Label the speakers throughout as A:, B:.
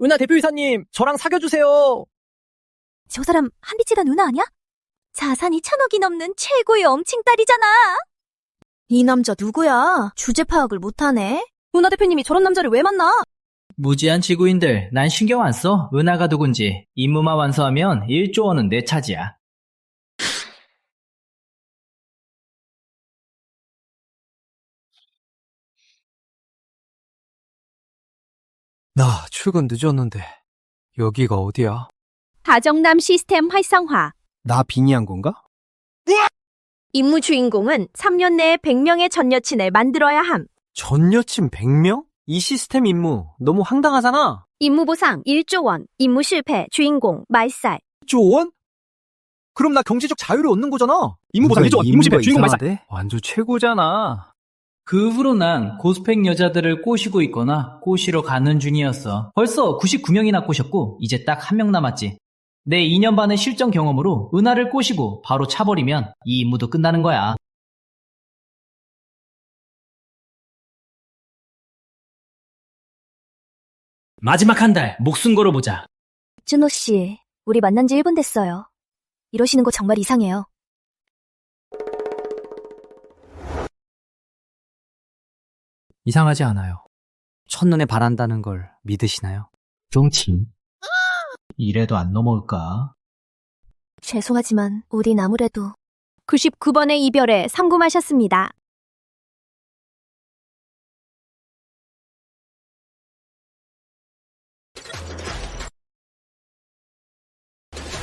A: 은하 대표이사님, 저랑 사귀어주세요.
B: 저 사람 한빛이다 누나 아니야? 자산이 1,000억이 넘는 최고의 엄칭딸이잖아. 이 남자 누구야? 주제 파악을 못하네. 은하 대표님이 저런 남자를 왜 만나?
C: 무지한 지구인들, 난 신경 안 써. 은하가 누군지. 임무만 완수하면 1조 원은 내 차지야.
A: 나 출근 늦었는데 여기가 어디야?
B: 다정남 시스템 활성화.
A: 나 빙의한 건가?
B: 임무 주인공은 3년 내에 100명의 전 여친을 만들어야 함.
A: 전 여친 100명? 이 시스템 임무 너무 황당하잖아.
B: 임무 보상 1조 원. 임무 실패 주인공 말살.
A: 1조 원? 그럼 나 경제적 자유를 얻는 거잖아. 임무 보상 1조 원, 임무 실패, 주인공 말살. 완전 최고잖아.
C: 그 후로 난 고스펙 여자들을 꼬시고 있거나 꼬시러 가는 중이었어. 벌써 99명이나 꼬셨고 이제 딱 1명 남았지. 내 2년 반의 실전 경험으로 은하를 꼬시고 바로 차버리면 이 임무도 끝나는 거야. 마지막 한 달 목숨 걸어보자.
B: 준호 씨, 우리 만난 지 1분 됐어요. 이러시는 거 정말 이상해요.
A: 이상하지 않아요. 첫눈에 반한다는 걸 믿으시나요?
C: 종친. 이래도 안 넘어올까?
B: 죄송하지만 우린 아무래도 99번의 이별에 성공하셨습니다.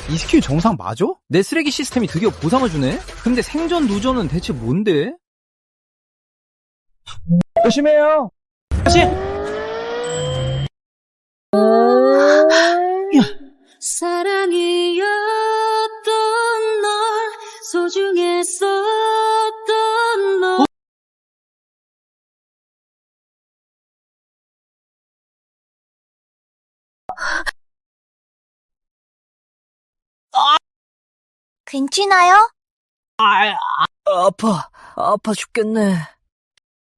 A: 이 스킬 정상 맞아? 내 쓰레기 시스템이 드디어 보상을 주네? 근데 생존 누전은 대체 뭔데? 열심히 해요. 다시.
D: 사랑이었던 널 소중했었던 너
B: 괜찮아요?
A: 아파 죽겠네.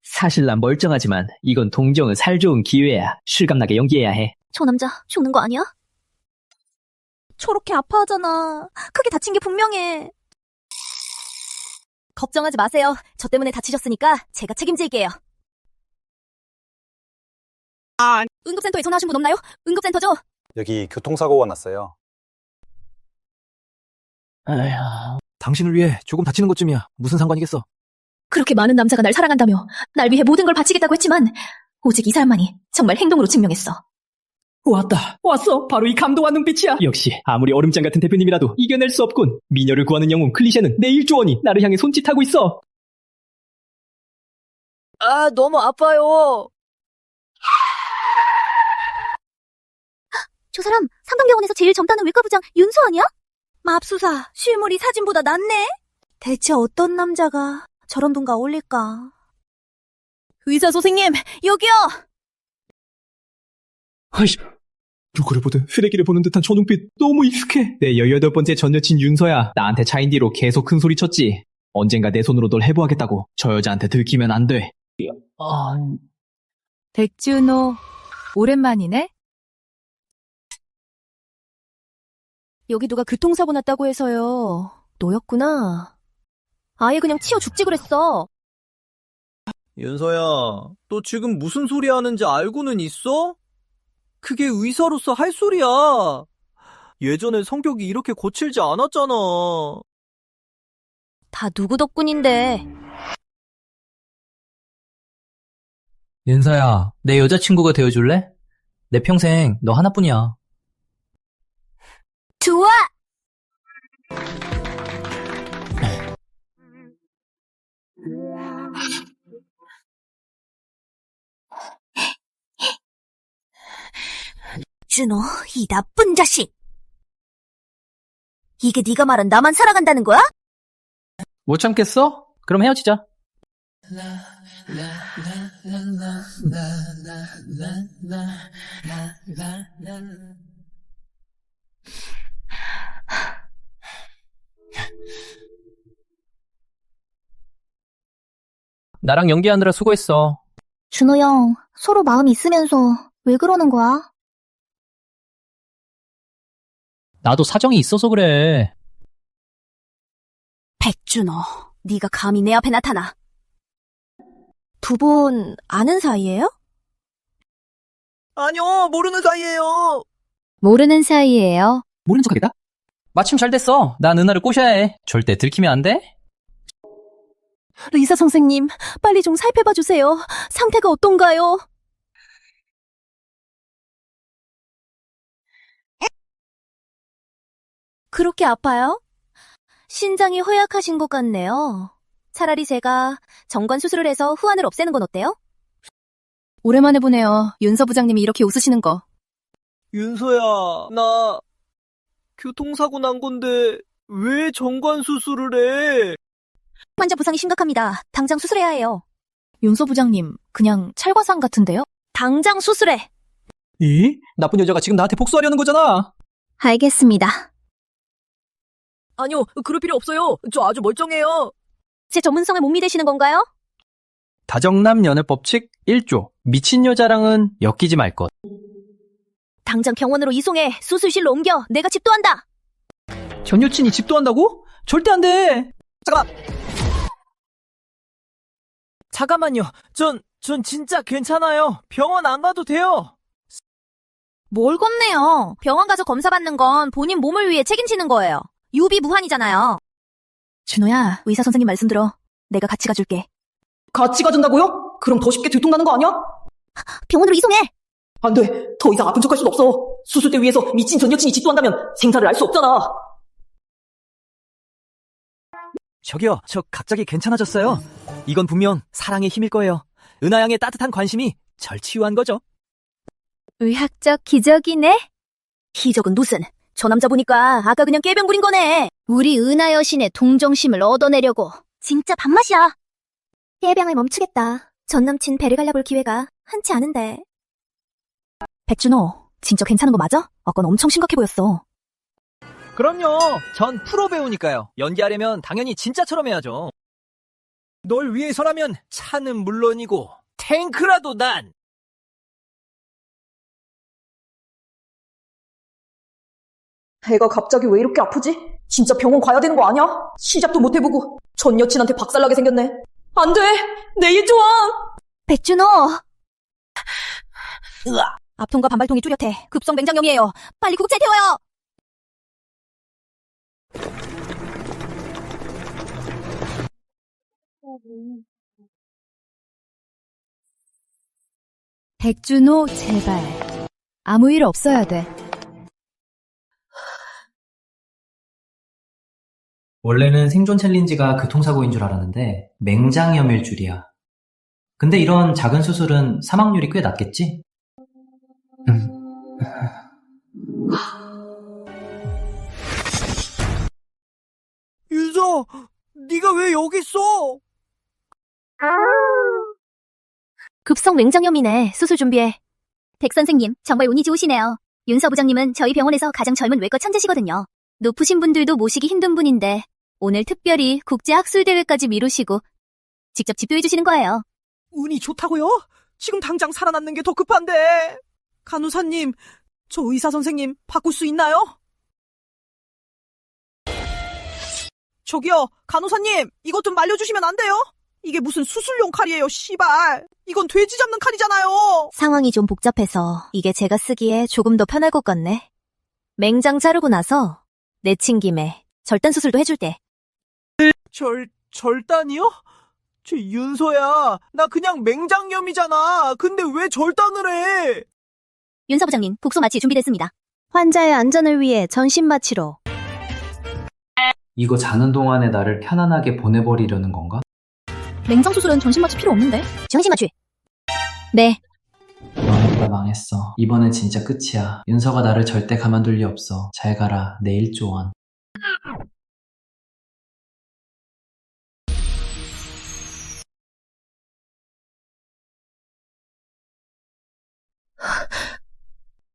C: 사실 난 멀쩡하지만 이건 동정은 살 좋은 기회야. 실감나게 연기해야 해.
B: 저 남자 죽는 거 아니야? 저렇게 아파하잖아. 크게 다친 게 분명해. 걱정하지 마세요. 저 때문에 다치셨으니까 제가 책임질게요. 응급센터에 전화하신 분 없나요? 응급센터죠?
E: 여기 교통사고가 났어요.
C: 에휴...
A: 당신을 위해 조금 다치는 것쯤이야. 무슨 상관이겠어?
B: 그렇게 많은 남자가 날 사랑한다며 날 위해 모든 걸 바치겠다고 했지만 오직 이 사람만이 정말 행동으로 증명했어.
C: 왔어. 바로 이 감동한 눈빛이야. 역시 아무리 얼음장 같은 대표님이라도 이겨낼 수 없군. 미녀를 구하는 영웅 클리셰는 내 1조 원이 나를 향해 손짓하고 있어.
A: 아, 너무 아파요.
B: 저 사람 상담병원에서 제일 젊다는 외과부장 윤수 아니야? 맙소사, 실물이 사진보다 낫네? 대체 어떤 남자가 저런 분과 어울릴까? 의사 선생님, 여기요!
C: 아이씨, 누구를 보든 쓰레기를 보는 듯한 저 눈빛 너무 익숙해. 내 18번째 전 여친 윤서야. 나한테 차인 뒤로 계속 큰 소리 쳤지. 언젠가 내 손으로 널 해보하겠다고. 저 여자한테 들키면 안 돼.
F: 백준호, 오랜만이네?
B: 여기 누가 교통사고 났다고 해서요. 너였구나. 아예 그냥 치워 죽지 그랬어.
A: 윤서야, 너 지금 무슨 소리 하는지 알고는 있어? 그게 의사로서 할 소리야. 예전에 성격이 이렇게 거칠지 않았잖아.
B: 다 누구 덕분인데.
C: 윤서야, 내 여자친구가 되어줄래? 내 평생 너 하나뿐이야.
B: 좋아! 준호, 이 나쁜 자식! 이게 네가 말한 나만 사랑한다는 거야?
C: 못 참겠어? 그럼 헤어지자. 나랑 연기하느라 수고했어.
B: 준호 형, 서로 마음이 있으면서 왜 그러는 거야?
C: 나도 사정이 있어서 그래.
B: 백준호, 네가 감히 내 앞에 나타나. 두 분 아는 사이예요?
A: 아니요, 모르는 사이예요.
F: 모르는 사이예요.
C: 모른 척하겠다? 마침 잘 됐어. 난 은하를 꼬셔야 해. 절대 들키면 안 돼?
B: 의사 선생님, 빨리 좀 살펴봐 주세요. 상태가 어떤가요? 그렇게 아파요? 신장이 허약하신 것 같네요. 차라리 제가 정관 수술을 해서 후환을 없애는 건 어때요? 오랜만에 보네요. 윤서 부장님이 이렇게 웃으시는 거.
A: 윤서야, 나 교통사고 난 건데 왜 정관 수술을 해?
B: 환자 부상이 심각합니다. 당장 수술해야 해요. 윤서 부장님, 그냥 찰과상 같은데요? 당장 수술해!
C: 이? 나쁜 여자가 지금 나한테 복수하려는 거잖아.
B: 알겠습니다.
A: 아니요, 그럴 필요 없어요. 저 아주 멀쩡해요.
B: 제 전문성을 못 믿으시는 건가요?
C: 다정남연애법칙 1조. 미친 여자랑은 엮이지 말 것.
B: 당장 병원으로 이송해. 수술실로 옮겨. 내가 집도한다.
C: 전 여친이 집도한다고? 절대 안 돼.
A: 잠깐만요. 전 진짜 괜찮아요. 병원 안 가도 돼요.
B: 뭘 겁내요? 병원 가서 검사받는 건 본인 몸을 위해 책임지는 거예요. 유비무환이잖아요. 준호야, 의사 선생님 말씀 들어. 내가 같이 가줄게.
D: 같이 가준다고요? 그럼 더 쉽게 들통나는 거 아니야?
B: 병원으로 이송해!
D: 안 돼. 더 이상 아픈 척할 순 없어. 수술대 위에서 미친 전 여친이 집도한다면 생사를 알 수 없잖아.
A: 저기요, 저 갑자기 괜찮아졌어요. 이건 분명 사랑의 힘일 거예요. 은하 양의 따뜻한 관심이 절 치유한 거죠.
B: 의학적 기적이네? 기적은 무슨? 저 남자 보니까 아까 그냥 깨병 부린 거네. 우리 은하 여신의 동정심을 얻어내려고. 진짜 밥맛이야. 깨병을 멈추겠다. 전 남친 배를 갈라볼 기회가 흔치 않은데. 백준호, 진짜 괜찮은 거 맞아? 아까는 엄청 심각해 보였어.
A: 그럼요. 전 프로 배우니까요. 연기하려면 당연히 진짜처럼 해야죠. 널 위해서라면 차는 물론이고 탱크라도 난.
D: 애가 갑자기 왜 이렇게 아프지? 진짜 병원 가야 되는 거 아니야? 시작도 못 해보고 전 여친한테 박살나게 생겼네. 안 돼! 내 일조항!
B: 백준호! 앞통과 반발통이 뚜렷해. 급성 맹장염이에요. 빨리 구급차에 태워요!
F: 백준호, 제발. 아무 일 없어야 돼.
C: 원래는 생존 챌린지가 교통사고인 줄 알았는데 맹장염일 줄이야. 근데 이런 작은 수술은 사망률이 꽤 낮겠지?
A: 윤서, 네가 왜 여기 있어?
B: 급성 맹장염이네. 수술 준비해. 백 선생님, 정말 운이 좋으시네요. 윤서 부장님은 저희 병원에서 가장 젊은 외과 천재시거든요. 높으신 분들도 모시기 힘든 분인데 오늘 특별히 국제학술대회까지 미루시고 직접 집도해주시는 거예요.
G: 운이 좋다고요? 지금 당장 살아남는 게 더 급한데. 간호사님, 저 의사 선생님 바꿀 수 있나요? 저기요, 간호사님, 이것 좀 말려주시면 안 돼요? 이게 무슨 수술용 칼이에요, 씨발. 이건 돼지 잡는 칼이잖아요.
B: 상황이 좀 복잡해서 이게 제가 쓰기에 조금 더 편할 것 같네. 맹장 자르고 나서 내친 김에 절단 수술도 해줄게.
A: 절단이요? 저 윤서야, 나 그냥 맹장염이잖아. 근데 왜 절단을 해?
B: 윤서 부장님, 국소 마취 준비됐습니다. 환자의 안전을 위해 전신 마취로.
C: 이거 자는 동안에 나를 편안하게 보내버리려는 건가?
B: 맹장 수술은 전신 마취 필요 없는데. 전신 마취. 네.
C: 망했어. 이번엔 진짜 끝이야. 윤서가 나를 절대 가만둘 리 없어. 잘 가라, 내 일조원.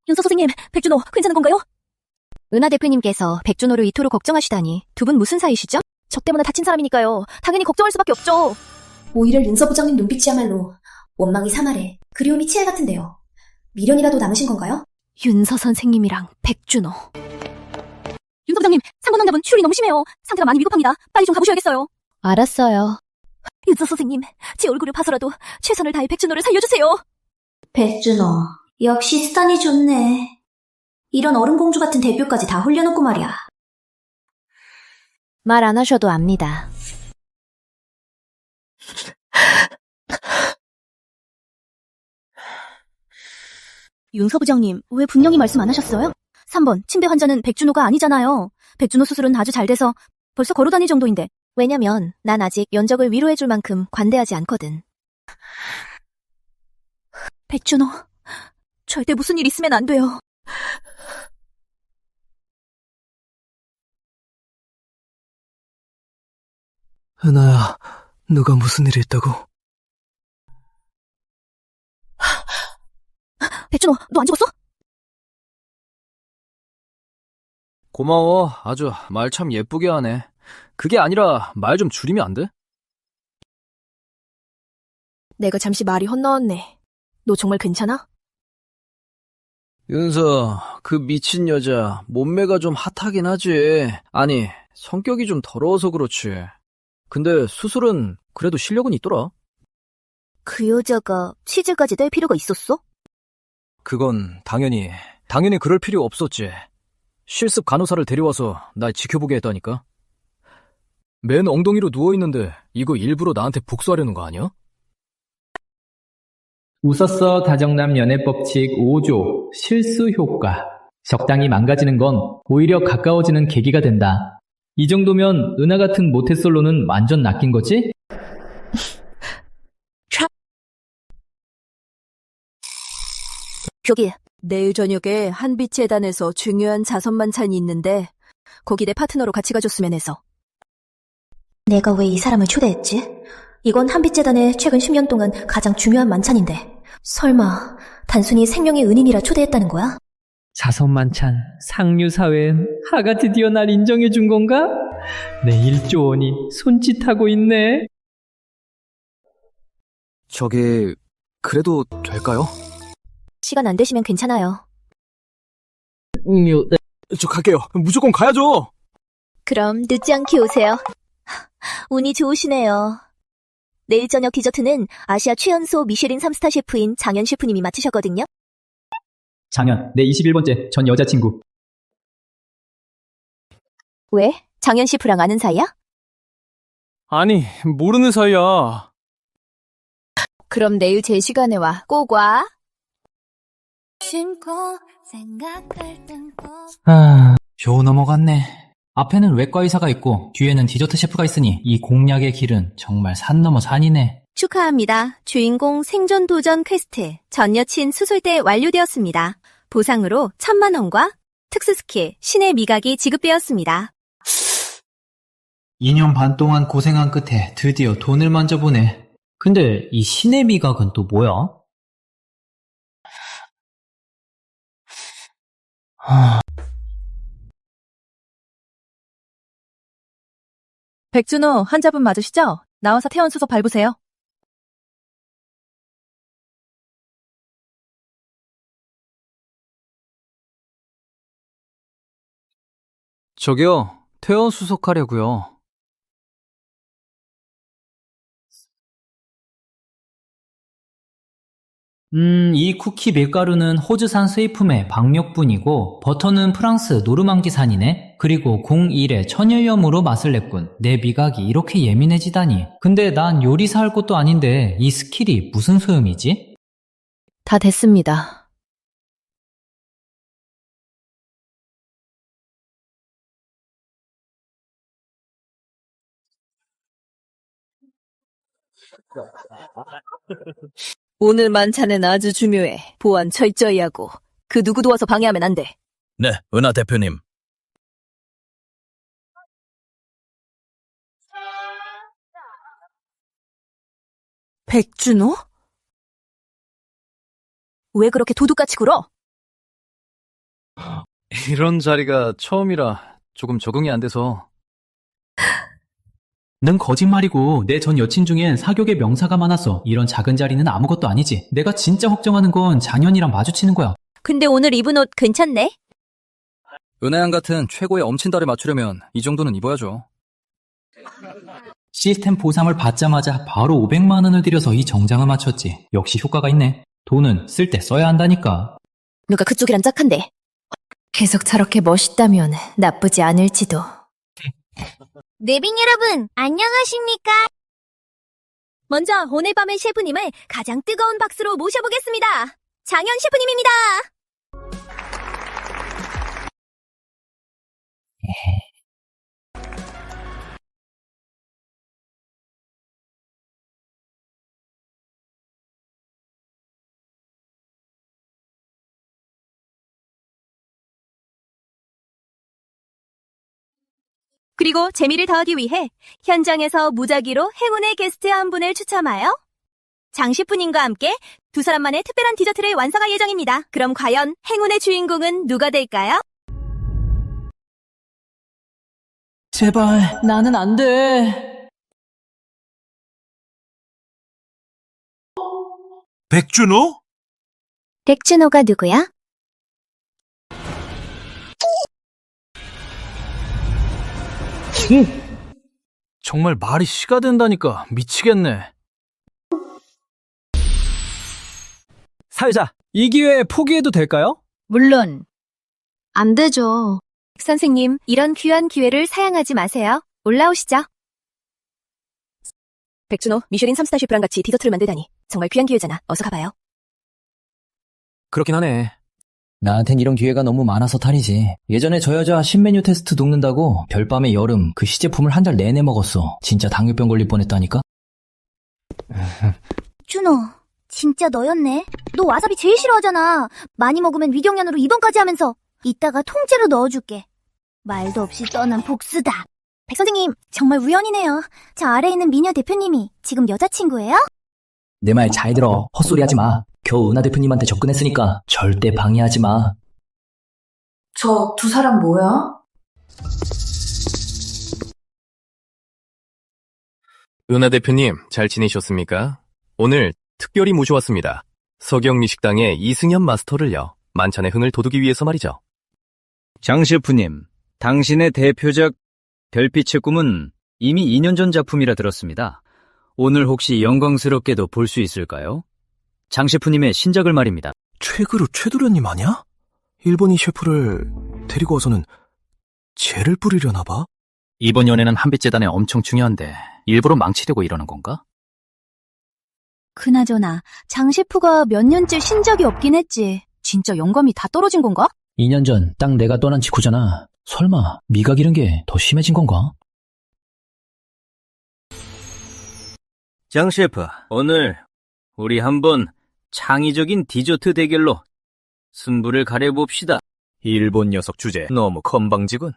B: 윤서 선생님, 백준호 괜찮은 건가요? 은하 대표님께서 백준호를 이토록 걱정하시다니 두 분 무슨 사이시죠? 저 때문에 다친 사람이니까요. 당연히 걱정할 수밖에 없죠.
H: 오히려 윤서 부장님 눈빛이야말로 원망이 사말에 그리움이 치알 같은데요. 미련이라도 남으신 건가요?
B: 윤서 선생님이랑 백준호. 윤 서부장님, 상권 환자분 출혈이 너무 심해요. 상태가 많이 위급합니다. 빨리 좀 가보셔야겠어요.
F: 알았어요.
B: 윤서 선생님, 제 얼굴을 봐서라도 최선을 다해 백준호를 살려주세요.
H: 백준호, 역시 스타니 좋네. 이런 얼음공주 같은 대표까지 다 홀려놓고 말이야.
F: 말 안 하셔도 압니다.
B: 윤 서부장님, 왜 분명히 말씀 안 하셨어요? 3번, 침대 환자는 백준호가 아니잖아요. 백준호 수술은 아주 잘 돼서 벌써 걸어다닐 정도인데.
F: 왜냐면 난 아직 면적을 위로해줄 만큼 관대하지 않거든.
B: 백준호, 절대 무슨 일 있으면 안 돼요.
A: 은하야, 누가 무슨 일이 있다고?
B: 백준호, 너 안 죽었어?
A: 고마워. 아주 말 참 예쁘게 하네. 그게 아니라 말 좀 줄이면 안 돼?
B: 내가 잠시 말이 헛나왔네. 너 정말 괜찮아?
A: 윤서, 그 미친 여자 몸매가 좀 핫하긴 하지. 아니, 성격이 좀 더러워서 그렇지. 근데 수술은 그래도 실력은 있더라.
B: 그 여자가 치즈까지 뗄 필요가 있었어?
A: 그건 당연히 그럴 필요 없었지. 실습 간호사를 데려와서 날 지켜보게 했다니까. 맨 엉덩이로 누워있는데 이거 일부러 나한테 복수하려는 거 아니야?
C: 웃었어 다정남 연애법칙 5조 실수 효과. 적당히 망가지는 건 오히려 가까워지는 계기가 된다. 이 정도면 은하 같은 모태솔로는 완전 낚인 거지?
B: 저기, 내일 저녁에 한빛재단에서 중요한 자선 만찬이 있는데 거기 내 파트너로 같이 가줬으면 해서.
H: 내가 왜 이 사람을 초대했지? 이건 한빛재단의 최근 10년 동안 가장 중요한 만찬인데 설마 단순히 생명의 은인이라 초대했다는 거야?
C: 자선만찬 상류사회엔 하가 드디어 날 인정해준 건가? 내 일조원이 손짓하고 있네.
A: 저기, 그래도 될까요?
B: 시간 안 되시면 괜찮아요.
A: 저 갈게요. 무조건 가야죠.
B: 그럼 늦지 않게 오세요. 운이 좋으시네요. 내일 저녁 디저트는 아시아 최연소 미쉐린 3스타 셰프인 장현 셰프님이 맡으셨거든요.
C: 장현, 내 21번째 전 여자친구.
B: 왜? 장현 셰프랑 아는 사이야?
A: 아니, 모르는 사이야.
B: 그럼 내일 제 시간에 와. 꼭 와.
C: 겨우 넘어갔네. 앞에는 외과 의사가 있고 뒤에는 디저트 셰프가 있으니 이 공략의 길은 정말 산 넘어 산이네.
B: 축하합니다. 주인공 생존 도전 퀘스트 전 여친 수술대 완료되었습니다. 보상으로 1,000,000원과 특수 스킬 신의 미각이 지급되었습니다.
C: 2년 반 동안 고생한 끝에 드디어 돈을 만져보네. 근데 이 신의 미각은 또 뭐야?
B: 백준호, 환자분 맞으시죠? 나와서 퇴원 수속 밟으세요.
A: 저기요, 퇴원 수속하려고요.
C: 이 쿠키 밀가루는 호주산 수입품의 박력분이고 버터는 프랑스 노르망디산이네. 그리고 01의 천일염으로 맛을 냈군. 내 미각이 이렇게 예민해지다니. 근데 난 요리사 할 것도 아닌데 이 스킬이 무슨 소용이지?
F: 다 됐습니다.
B: 오늘 만찬은 아주 중요해. 보안 철저히 하고 그 누구도 와서 방해하면 안 돼.
I: 네, 은하 대표님.
B: 백준호? 왜 그렇게 도둑같이 굴어?
A: 이런 자리가 처음이라 조금 적응이 안 돼서.
C: 는 거짓말이고 내 전 여친 중엔 사격의 명사가 많았어. 이런 작은 자리는 아무것도 아니지. 내가 진짜 걱정하는 건 장현이랑 마주치는 거야.
B: 근데 오늘 입은 옷 괜찮네?
A: 은하양 같은 최고의 엄친달에 맞추려면 이 정도는 입어야죠.
C: 시스템 보상을 받자마자 바로 500만 원을 들여서 이 정장을 맞췄지. 역시 효과가 있네. 돈은 쓸 때 써야 한다니까.
B: 누가 그쪽이란 짝한데.
F: 계속 저렇게 멋있다면 나쁘지 않을지도.
B: 내빈 여러분, 안녕하십니까? 먼저 오늘 밤의 셰프님을 가장 뜨거운 박수로 모셔보겠습니다. 장현 셰프님입니다. 그리고 재미를 더하기 위해 현장에서 무작위로 행운의 게스트 한 분을 추첨하여 장 셰프님과 함께 두 사람만의 특별한 디저트를 완성할 예정입니다. 그럼 과연 행운의 주인공은 누가 될까요?
C: 제발, 나는 안 돼.
I: 백준호?
F: 백준호가 누구야?
A: 정말 말이 씨가 된다니까 미치겠네. 사회자, 이 기회에 포기해도 될까요?
F: 물론. 안 되죠.
B: 선생님, 이런 귀한 기회를 사양하지 마세요. 올라오시죠. 백준호, 미쉐린 3스타 셰프랑 같이 디저트를 만들다니 정말 귀한 기회잖아. 어서 가봐요.
A: 그렇긴 하네.
C: 나한텐 이런 기회가 너무 많아서 탈이지. 예전에 저 여자 신메뉴 테스트 녹는다고 별밤의 여름 그 시제품을 한 달 내내 먹었어. 진짜 당뇨병 걸릴 뻔했다니까?
B: 준호, 진짜 너였네. 너 와사비 제일 싫어하잖아. 많이 먹으면 위경련으로 입원까지 하면서. 이따가 통째로 넣어줄게. 말도 없이 떠난 복수다. 백 선생님, 정말 우연이네요. 저 아래에 있는 미녀 대표님이 지금 여자친구예요?
C: 내 말 잘 들어. 헛소리 하지 마. 겨우 은하 대표님한테 접근했으니까 절대 방해하지 마.
H: 저 두 사람 뭐야?
J: 은하 대표님, 잘 지내셨습니까? 오늘 특별히 모셔왔습니다. 서경리 식당의 이승현 마스터를요. 만찬의 흥을 돋우기 위해서 말이죠.
K: 장 셰프님, 당신의 대표작 별빛의 꿈은 이미 2년 전 작품이라 들었습니다. 오늘 혹시 영광스럽게도 볼 수 있을까요? 장 셰프님의 신작을 말입니다.
I: 최그루 최도련님 아냐? 일본인 셰프를 데리고 와서는 죄를 뿌리려나 봐?
K: 이번 연애는 한빛재단에 엄청 중요한데 일부러 망치려고 이러는 건가?
B: 그나저나 장 셰프가 몇 년째 신작이 없긴 했지. 진짜 영감이 다 떨어진 건가?
C: 2년 전 딱 내가 떠난 직후잖아. 설마 미각 잃은 게 더 심해진 건가?
K: 장 셰프, 오늘 우리 한번 창의적인 디저트 대결로 승부를 가려봅시다.
A: 일본 녀석 주제 너무 건방지군.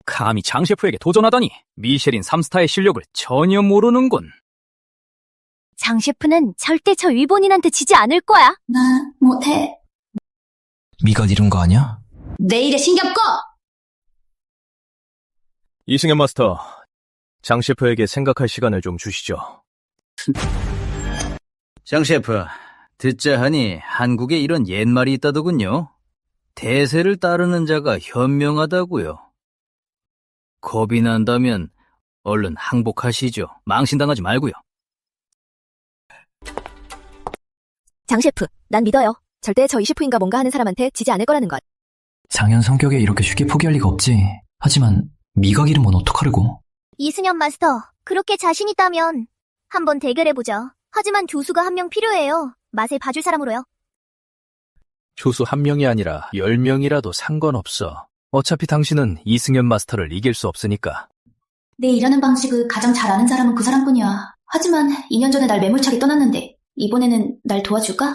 A: 감히 장 셰프에게 도전하다니 미쉐린 3스타의 실력을 전혀 모르는군.
B: 장 셰프는 절대 저 일본인한테 지지 않을 거야.
H: 나 못해.
C: 미각 잃은 거 아니야?
H: 내일에 신경 꺼!
I: 이승현 마스터, 장 셰프에게 생각할 시간을 좀 주시죠.
K: 장 셰프, 듣자 하니 한국에 이런 옛말이 있다더군요. 대세를 따르는 자가 현명하다고요. 겁이 난다면 얼른 항복하시죠. 망신당하지 말고요.
B: 장 셰프, 난 믿어요. 절대 저 이 셰프인가 뭔가 하는 사람한테 지지 않을 거라는 것.
C: 장현 성격에 이렇게 쉽게 포기할 리가 없지. 하지만 미각 잃으면 어떡하려고?
B: 이승현 마스터, 그렇게 자신 있다면 한번 대결해보죠. 하지만 조수가 한 명 필요해요. 맛을 봐줄 사람으로요.
A: 조수 한 명이 아니라 10명이라도 상관없어. 어차피 당신은 이승현 마스터를 이길 수 없으니까.
H: 내 일하는 방식을 가장 잘 아는 사람은 그 사람뿐이야. 하지만 2년 전에 날 매몰차게 떠났는데 이번에는 날 도와줄까?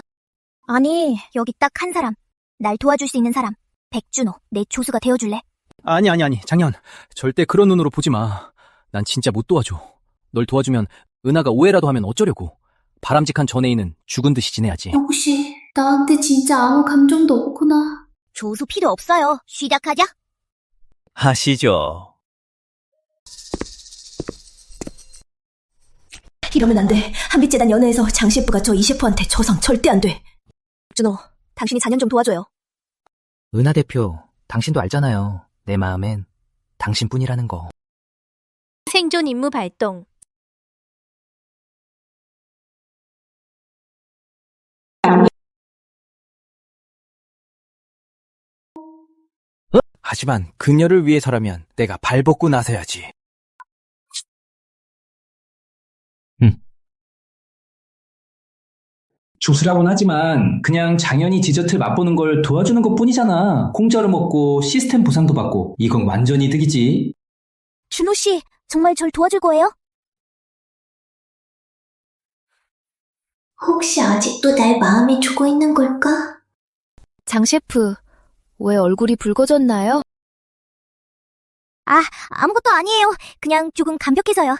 B: 아니, 여기 딱 한 사람. 날 도와줄 수 있는 사람. 백준호, 내 조수가 되어줄래?
A: 아니, 장현. 절대 그런 눈으로 보지 마. 난 진짜 못 도와줘. 널 도와주면 은하가 오해라도 하면 어쩌려고. 바람직한 전애인은 죽은 듯이 지내야지.
H: 혹시 나한테 진짜 아무 감정도 없구나.
B: 조수 필요 없어요. 시작하자.
K: 하시죠.
H: 이러면 안 돼. 한빛재단 연회에서 장 셰프가 저 이 셰프한테 져선 절대 안 돼.
B: 준호, 당신이 자년 좀 도와줘요.
K: 은하 대표,
A: 당신도 알잖아요. 내 마음엔 당신뿐이라는 거.
B: 생존 임무 발동.
I: 하지만 그녀를 위해서라면 내가 발벗고 나서야지.
C: 조수라고는 하지만 그냥 장현이 디저트 맛보는 걸 도와주는 것 뿐이잖아. 공짜로 먹고 시스템 보상도 받고 이건 완전 이득이지.
B: 준호 씨, 정말 절 도와줄 거예요?
H: 혹시 아직도 날 마음에 두고 있는 걸까?
F: 장 셰프, 왜 얼굴이 붉어졌나요?
B: 아무것도 아니에요. 그냥 조금 감격해서요.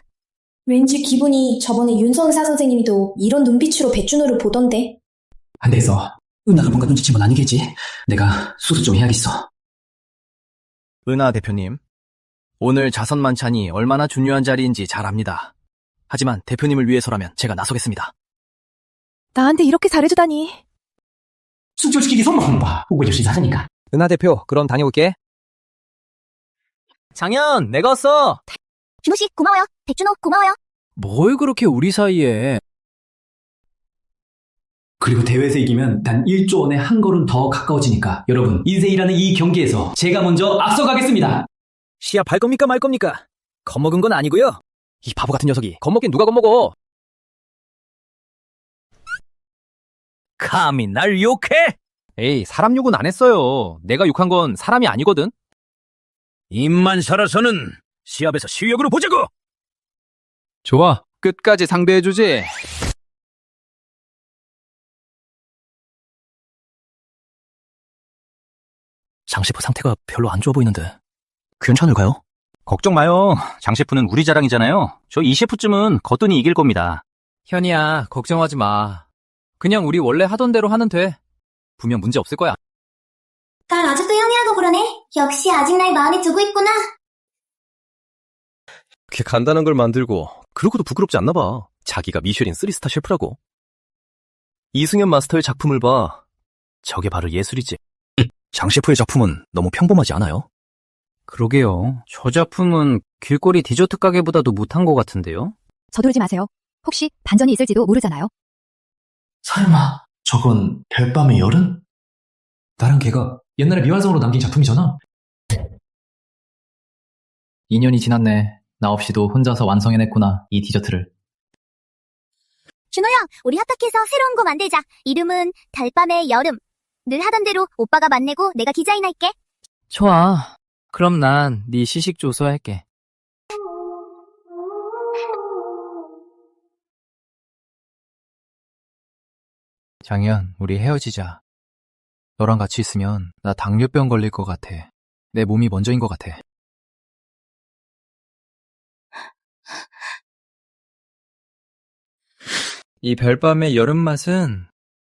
H: 왠지 기분이 저번에 윤서 의사 선생님도 이런 눈빛으로 배준호를 보던데.
C: 안 돼서 은하가 뭔가 눈치챈 건 아니겠지. 내가 수습 좀 해야겠어.
A: 은하 대표님, 오늘 자선 만찬이 얼마나 중요한 자리인지 잘 압니다. 하지만 대표님을 위해서라면 제가 나서겠습니다.
F: 나한테 이렇게 잘해주다니.
C: 순조시키기 선물하는 봐. 오고 열심히 사자니까.
A: 은하 대표, 그럼 다녀올게. 장현, 내가 왔어.
B: 준호 씨, 고마워요. 백준호, 고마워요.
A: 뭘 그렇게 우리 사이에.
C: 그리고 대회에서 이기면 단 1조 원에 한 걸음 더 가까워지니까 여러분, 인생이라는 이 경기에서 제가 먼저 앞서가겠습니다.
A: 시야 발 겁니까 말 겁니까? 겁먹은 건 아니고요. 이 바보 같은 녀석이 겁먹긴 누가 겁먹어? 감히 날 욕해? 에이, 사람 욕은 안 했어요. 내가 욕한 건 사람이 아니거든.
I: 입만 살아서는 시합에서 실력으로 보자고!
A: 좋아, 끝까지 상대해주지. 장 셰프 상태가 별로 안 좋아 보이는데 괜찮을까요?
K: 걱정 마요. 장 셰프는 우리 자랑이잖아요. 저 이 셰프쯤은 거뜬히 이길 겁니다.
A: 현이야, 걱정하지 마. 그냥 우리 원래 하던 대로 하면 돼. 분명 문제 없을 거야.
H: 날 아직도 형이라고 그러네. 역시 아직 날 마음에 두고 있구나.
I: 그렇게 간단한 걸 만들고 그러고도 부끄럽지 않나 봐. 자기가 미쉐린 3스타 셰프라고. 이승현 마스터의 작품을 봐. 저게 바로 예술이지. 장 셰프의 작품은 너무 평범하지 않아요?
K: 그러게요. 저 작품은 길거리 디저트 가게보다도 못한 것 같은데요?
F: 서두르지 마세요. 혹시 반전이 있을지도 모르잖아요.
C: 설마 저건 별밤의 여름? 나랑 걔가 옛날에 미완성으로 남긴 작품이잖아. 2년이 지났네. 나 없이도 혼자서 완성해냈구나, 이 디저트를.
B: 준호 형, 우리 합작해서 새로운 거 만들자. 이름은 달밤의 여름. 늘 하던 대로 오빠가 만내고 내가 디자인할게.
A: 좋아. 그럼 난 네 시식 조수할게. 장현, 우리 헤어지자. 너랑 같이 있으면 나 당뇨병 걸릴 것 같아. 내 몸이 먼저인 것 같아. 이 별밤의 여름 맛은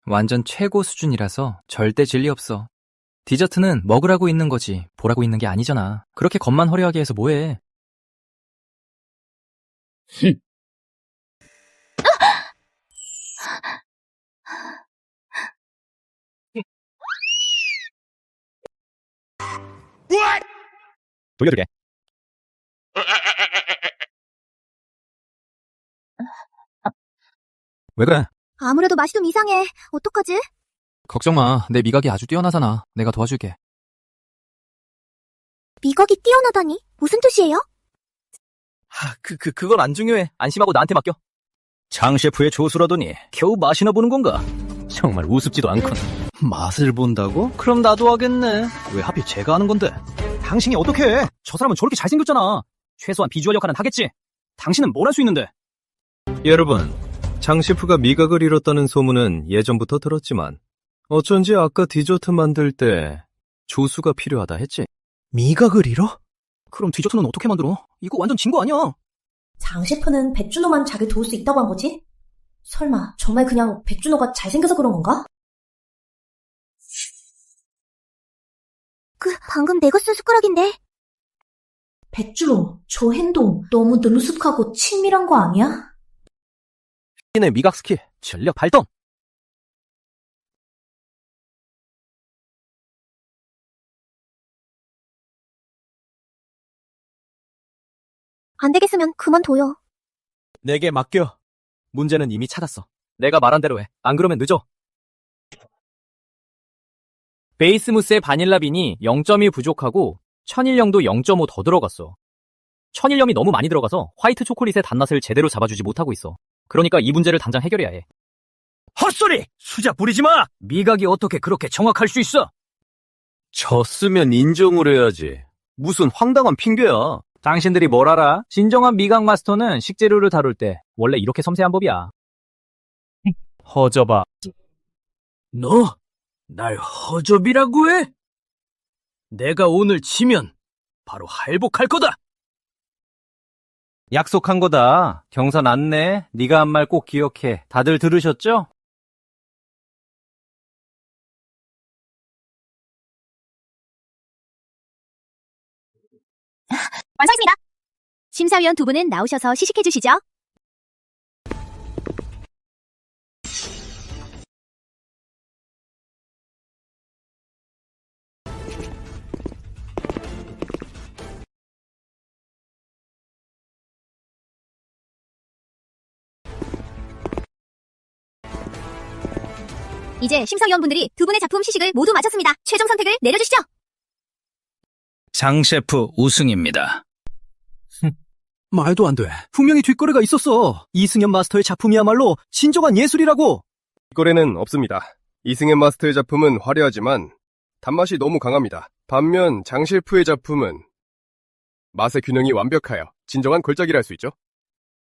A: 완전 최고 수준이라서 절대 진리 없어. 디저트는 먹으라고 있는 거지 보라고 있는 게 아니잖아. 그렇게 겉만 화려하게 해서 뭐해.
I: 돌려주게. 왜 그래?
B: 아무래도 맛이 좀 이상해. 어떡하지?
A: 걱정 마. 내 미각이 아주 뛰어나잖아. 내가 도와줄게.
B: 미각이 뛰어나다니? 무슨 뜻이에요?
A: 그건 안 중요해. 안심하고 나한테 맡겨.
I: 장 셰프의 조수라더니 겨우 맛이나 보는 건가? 정말 우습지도 않군. 맛을 본다고? 그럼 나도 하겠네. 왜 하필 제가 하는 건데? 당신이 어떻게 해? 저 사람은 저렇게 잘생겼잖아. 최소한 비주얼 역할은 하겠지. 당신은 뭘 할 수 있는데? 여러분, 장 셰프가 미각을 잃었다는 소문은 예전부터 들었지만 어쩐지 아까 디저트 만들 때 조수가 필요하다 했지. 미각을 잃어? 그럼 디저트는 어떻게 만들어? 이거 완전 진 거 아니야?
H: 장 셰프는 백준호만 자기 도울 수 있다고 한 거지? 설마 정말 그냥 백준호가 잘생겨서 그런 건가?
B: 방금 내가 쓴 숟가락인데.
H: 백준호, 저 행동 너무 능숙하고 친밀한 거 아니야?
A: 의 미각 스킬 전력 발동.
B: 안 되겠으면 그만둬요.
I: 내게 맡겨. 문제는 이미 찾았어.
A: 내가 말한 대로 해. 안 그러면 늦어. 베이스무스의 바닐라빈이 0.2 부족하고 천일염도 0.5 더 들어갔어. 천일염이 너무 많이 들어가서 화이트 초콜릿의 단맛을 제대로 잡아주지 못하고 있어. 그러니까 이 문제를 당장 해결해야 해.
I: 헛소리! 수작 부리지 마!
A: 미각이 어떻게 그렇게 정확할 수 있어?
I: 졌으면 인정을 해야지. 무슨 황당한 핑계야.
A: 당신들이 뭘 알아? 진정한 미각 마스터는 식재료를 다룰 때 원래 이렇게 섬세한 법이야.
I: 허접아.
A: 너, 날 허접이라고 해? 내가 오늘 지면 바로 할복할 거다.
K: 약속한 거다. 경선 안 내. 네가 한 말 꼭 기억해. 다들 들으셨죠?
B: 완성입니다. 심사위원 두 분은 나오셔서 시식해 주시죠. 이제 심사위원분들이 두 분의 작품 시식을 모두 마쳤습니다. 최종 선택을 내려주시죠.
K: 장 셰프 우승입니다.
I: 말도 안 돼. 분명히 뒷거래가 있었어. 이승현 마스터의 작품이야말로 진정한 예술이라고.
L: 뒷거래는 없습니다. 이승현 마스터의 작품은 화려하지만 단맛이 너무 강합니다. 반면 장 셰프의 작품은 맛의 균형이 완벽하여 진정한 걸작이라 할 수 있죠.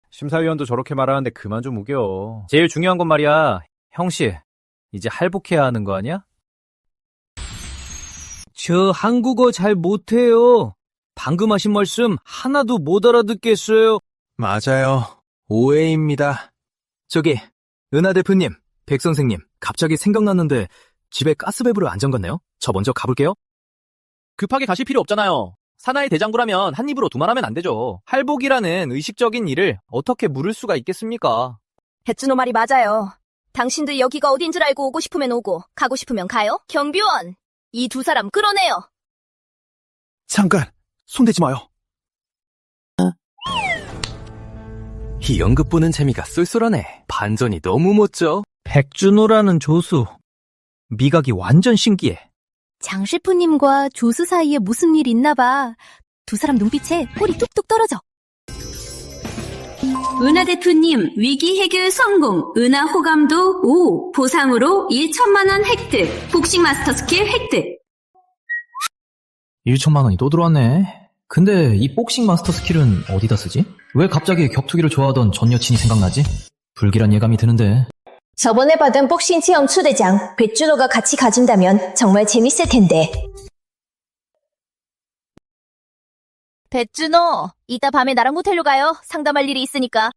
K: 심사위원도 저렇게 말하는데 그만 좀 우겨. 제일 중요한 건 말이야. 형씨, 이제 할복해야 하는 거 아니야? 저 한국어 잘 못해요. 방금 하신 말씀 하나도 못 알아듣겠어요.
I: 맞아요. 오해입니다.
A: 저기, 은하 대표님, 백 선생님, 갑자기 생각났는데 집에 가스밸브를 안 잠갔네요? 저 먼저 가볼게요.
C: 급하게 가실 필요 없잖아요. 사나이 대장부라면 한 입으로 두말하면 안 되죠. 할복이라는 의식적인 일을 어떻게 물을 수가 있겠습니까?
B: 배준호 말이 맞아요. 당신들 여기가 어딘 줄 알고 오고 싶으면 오고 가고 싶으면 가요? 경비원, 이 두 사람 끌어내요.
I: 잠깐, 손대지 마요.
J: 이 연극 보는 재미가 쏠쏠하네. 반전이 너무 멋져.
A: 백준호라는 조수, 미각이 완전 신기해.
B: 장 셰프님과 조수 사이에 무슨 일 있나 봐. 두 사람 눈빛에 꿀이 뚝뚝 떨어져.
M: 은하 대표님 위기 해결 성공. 은하 호감도 5. 보상으로 1천만 원 획득. 복싱 마스터 스킬 획득.
C: 1천만 원이 또 들어왔네. 근데 이 복싱 마스터 스킬은 어디다 쓰지? 왜 갑자기 격투기를 좋아하던 전 여친이 생각나지? 불길한 예감이 드는데.
H: 저번에 받은 복싱 체험 초대장 배준호가 같이 가진다면 정말 재밌을 텐데.
B: 배준호, 이따 밤에 나랑 호텔로 가요. 상담할 일이 있으니까.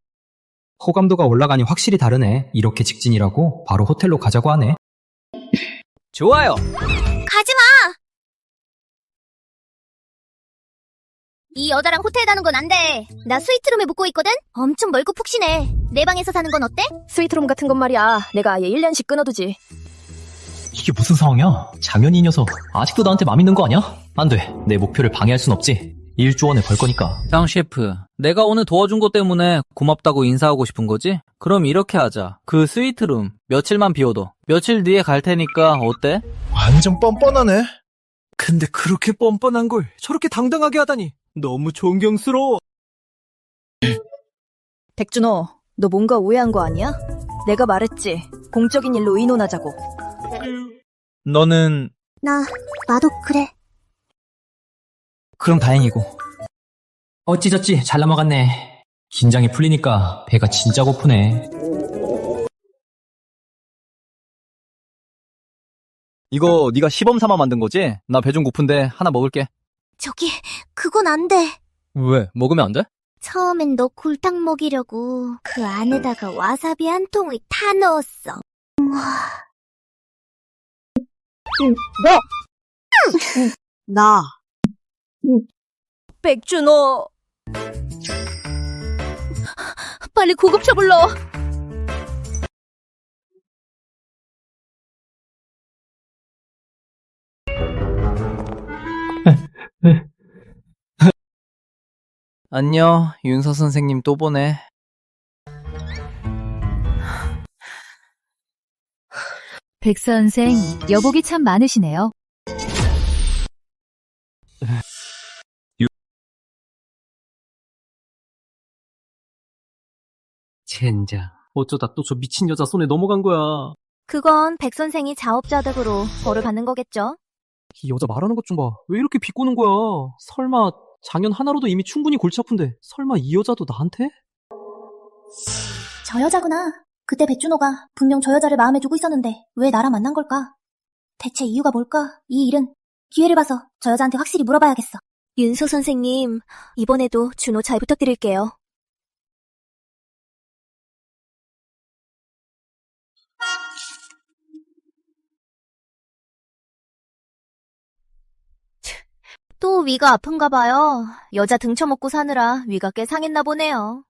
C: 호감도가 올라가니 확실히 다르네. 이렇게 직진이라고 바로 호텔로 가자고 하네.
A: 좋아요.
B: 가지마! 이 여자랑 호텔 가는 건 안 돼. 나 스위트룸에 묵고 있거든? 엄청 넓고 푹신해. 내 방에서 사는 건 어때?
D: 스위트룸 같은 건 말이야. 내가 아예 1년씩 끊어두지.
C: 이게 무슨 상황이야? 장현이 이 녀석 아직도 나한테 맘 있는 거 아니야? 안 돼. 내 목표를 방해할 순 없지. 1조 원에 걸 거니까.
A: 장 셰프, 내가 오늘 도와준 것 때문에 고맙다고 인사하고 싶은 거지? 그럼 이렇게 하자. 그 스위트룸 며칠만 비워둬. 며칠 뒤에 갈 테니까 어때?
I: 완전 뻔뻔하네. 근데 그렇게 뻔뻔한 걸 저렇게 당당하게 하다니 너무 존경스러워.
D: 백준호, 너 뭔가 오해한 거 아니야? 내가 말했지. 공적인 일로 의논하자고.
I: 너는
B: 나도 그래.
C: 그럼 다행이고. 어찌저찌 잘 넘어갔네. 긴장이 풀리니까 배가 진짜 고프네.
A: 이거 네가 시범 삼아 만든 거지? 나 배 좀 고픈데 하나 먹을게.
B: 저기, 그건 안 돼.
A: 왜? 먹으면 안 돼?
B: 처음엔 너 골탕 먹이려고 그 안에다가 와사비 한 통을 다 넣었어.
G: 나.
B: 백준호. 빨리 구급차 불러.
C: 안녕, 윤서 선생님 또 보네.
F: 백 선생, 여복이 참 많으시네요.
C: 젠장, 어쩌다 또 저 미친 여자 손에 넘어간 거야.
B: 그건 백 선생이 자업자득으로 벌을 받는 거겠죠?
C: 이 여자 말하는 것 좀 봐. 왜 이렇게 비꼬는 거야? 설마 장현 하나로도 이미 충분히 골치 아픈데 설마 이 여자도 나한테?
H: 저 여자구나. 그때 백준호가 분명 저 여자를 마음에 두고 있었는데 왜 나랑 만난 걸까? 대체 이유가 뭘까? 이 일은 기회를 봐서 저 여자한테 확실히 물어봐야겠어.
B: 윤서 선생님, 이번에도 준호 잘 부탁드릴게요. 또 위가 아픈가 봐요. 여자 등쳐먹고 사느라 위가 꽤 상했나 보네요.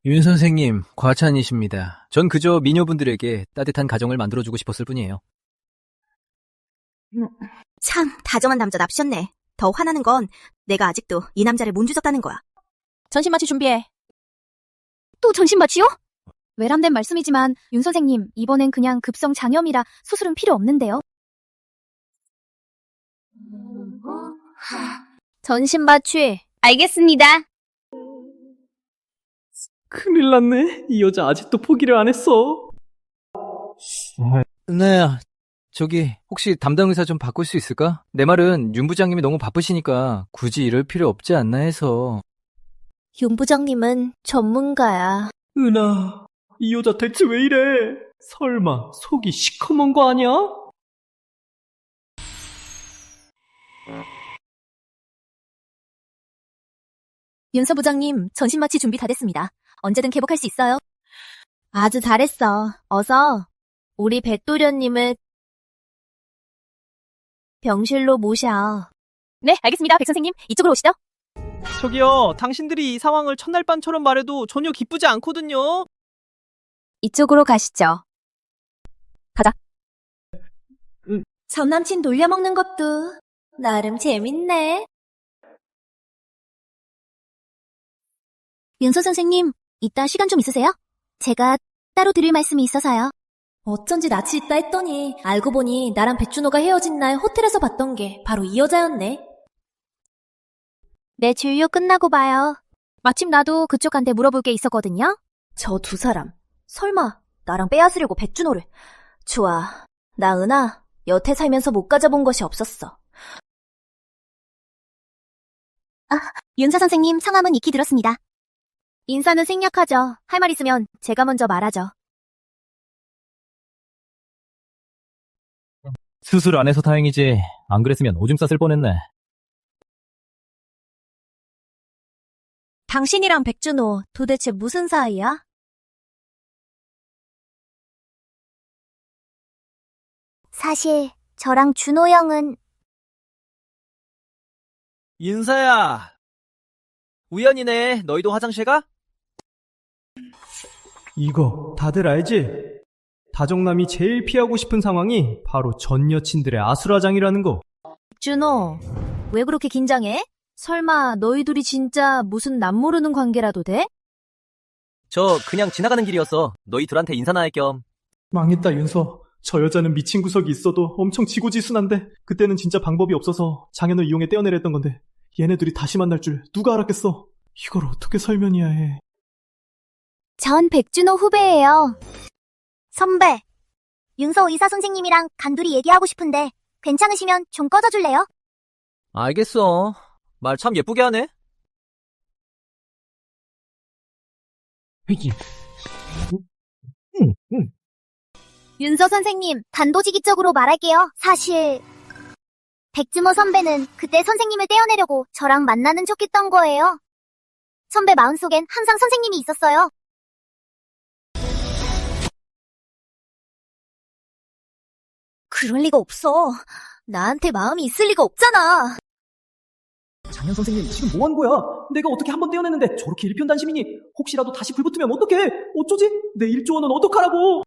A: 윤 선생님, 과찬이십니다. 전 그저 미녀분들에게 따뜻한 가정을 만들어주고 싶었을 뿐이에요.
B: 참 다정한 남자 납셨네. 더 화나는 건 내가 아직도 이 남자를 못 주졌다는 거야. 전신마취 준비해. 또 전신마취요?
F: 외람된 말씀이지만 윤 선생님, 이번엔 그냥 급성 장염이라 수술은 필요 없는데요.
B: 전신마취.
M: 알겠습니다.
C: 큰일 났네. 이 여자 아직도 포기를 안 했어.
A: 네, 저기 혹시 담당 의사 좀 바꿀 수 있을까? 내 말은 윤 부장님이 너무 바쁘시니까 굳이 이럴 필요 없지 않나 해서.
B: 윤 부장님은 전문가야.
C: 은하, 이 여자 대체 왜 이래? 설마 속이 시커먼 거 아니야?
B: 윤서 부장님, 전신마취 준비 다 됐습니다. 언제든 개복할 수 있어요. 아주 잘했어. 어서 우리 백도련님을 병실로 모셔. 네, 알겠습니다. 백 선생님, 이쪽으로 오시죠.
G: 저기요, 당신들이 이 상황을 첫날 밤처럼 말해도 전혀 기쁘지 않거든요.
B: 이쪽으로 가시죠. 가자. 전 남친 놀려먹는 것도 나름 재밌네. 윤서 선생님, 이따 시간 좀 있으세요? 제가 따로 드릴 말씀이 있어서요. 어쩐지 낯이 있다 했더니 알고 보니 나랑 백준호가 헤어진 날 호텔에서 봤던 게 바로 이 여자였네. 네, 주요 끝나고 봐요. 마침 나도 그쪽한테 물어볼 게 있었거든요. 저 두 사람, 설마 나랑 빼앗으려고 백준호를. 좋아, 나 은하 여태 살면서 못 가져본 것이 없었어. 아, 윤서 선생님 성함은 익히 들었습니다. 인사는 생략하죠. 할 말 있으면 제가 먼저 말하죠.
A: 수술 안 해서 다행이지. 안 그랬으면 오줌 쌌을 뻔했네.
B: 당신이랑 백준호 도대체 무슨 사이야?
H: 사실 저랑 준호 형은
I: 인사야. 우연이네. 너희도 화장실 가?
C: 이거 다들 알지? 다정남이 제일 피하고 싶은 상황이 바로 전 여친들의 아수라장이라는 거.
B: 백준호, 왜 그렇게 긴장해? 설마 너희 둘이 진짜 무슨 남모르는 관계라도 돼?
I: 저 그냥 지나가는 길이었어. 너희 둘한테 인사나 할 겸.
C: 망했다, 윤서. 저 여자는 미친 구석이 있어도 엄청 지고지순한데 그때는 진짜 방법이 없어서 장현을 이용해 떼어내렸던 건데 얘네들이 다시 만날 줄 누가 알았겠어. 이걸 어떻게 설명해야 해.
H: 전 백준호 후배예요. 선배, 윤서 의사 선생님이랑 단둘이 얘기하고 싶은데 괜찮으시면 좀 꺼져줄래요?
I: 알겠어. 말 참 예쁘게 하네.
H: 윤서 선생님, 단도직입적으로 말할게요. 사실 백준호 선배는 그때 선생님을 떼어내려고 저랑 만나는 척했던 거예요. 선배 마음속엔 항상 선생님이 있었어요.
B: 그럴 리가 없어. 나한테 마음이 있을 리가 없잖아.
C: 장현 선생님, 지금 뭐 하는 거야? 내가 어떻게 한번 떼어냈는데 저렇게 일편단심이니? 혹시라도 다시 불붙으면 어떡해? 어쩌지? 내 1조 원은 어떡하라고?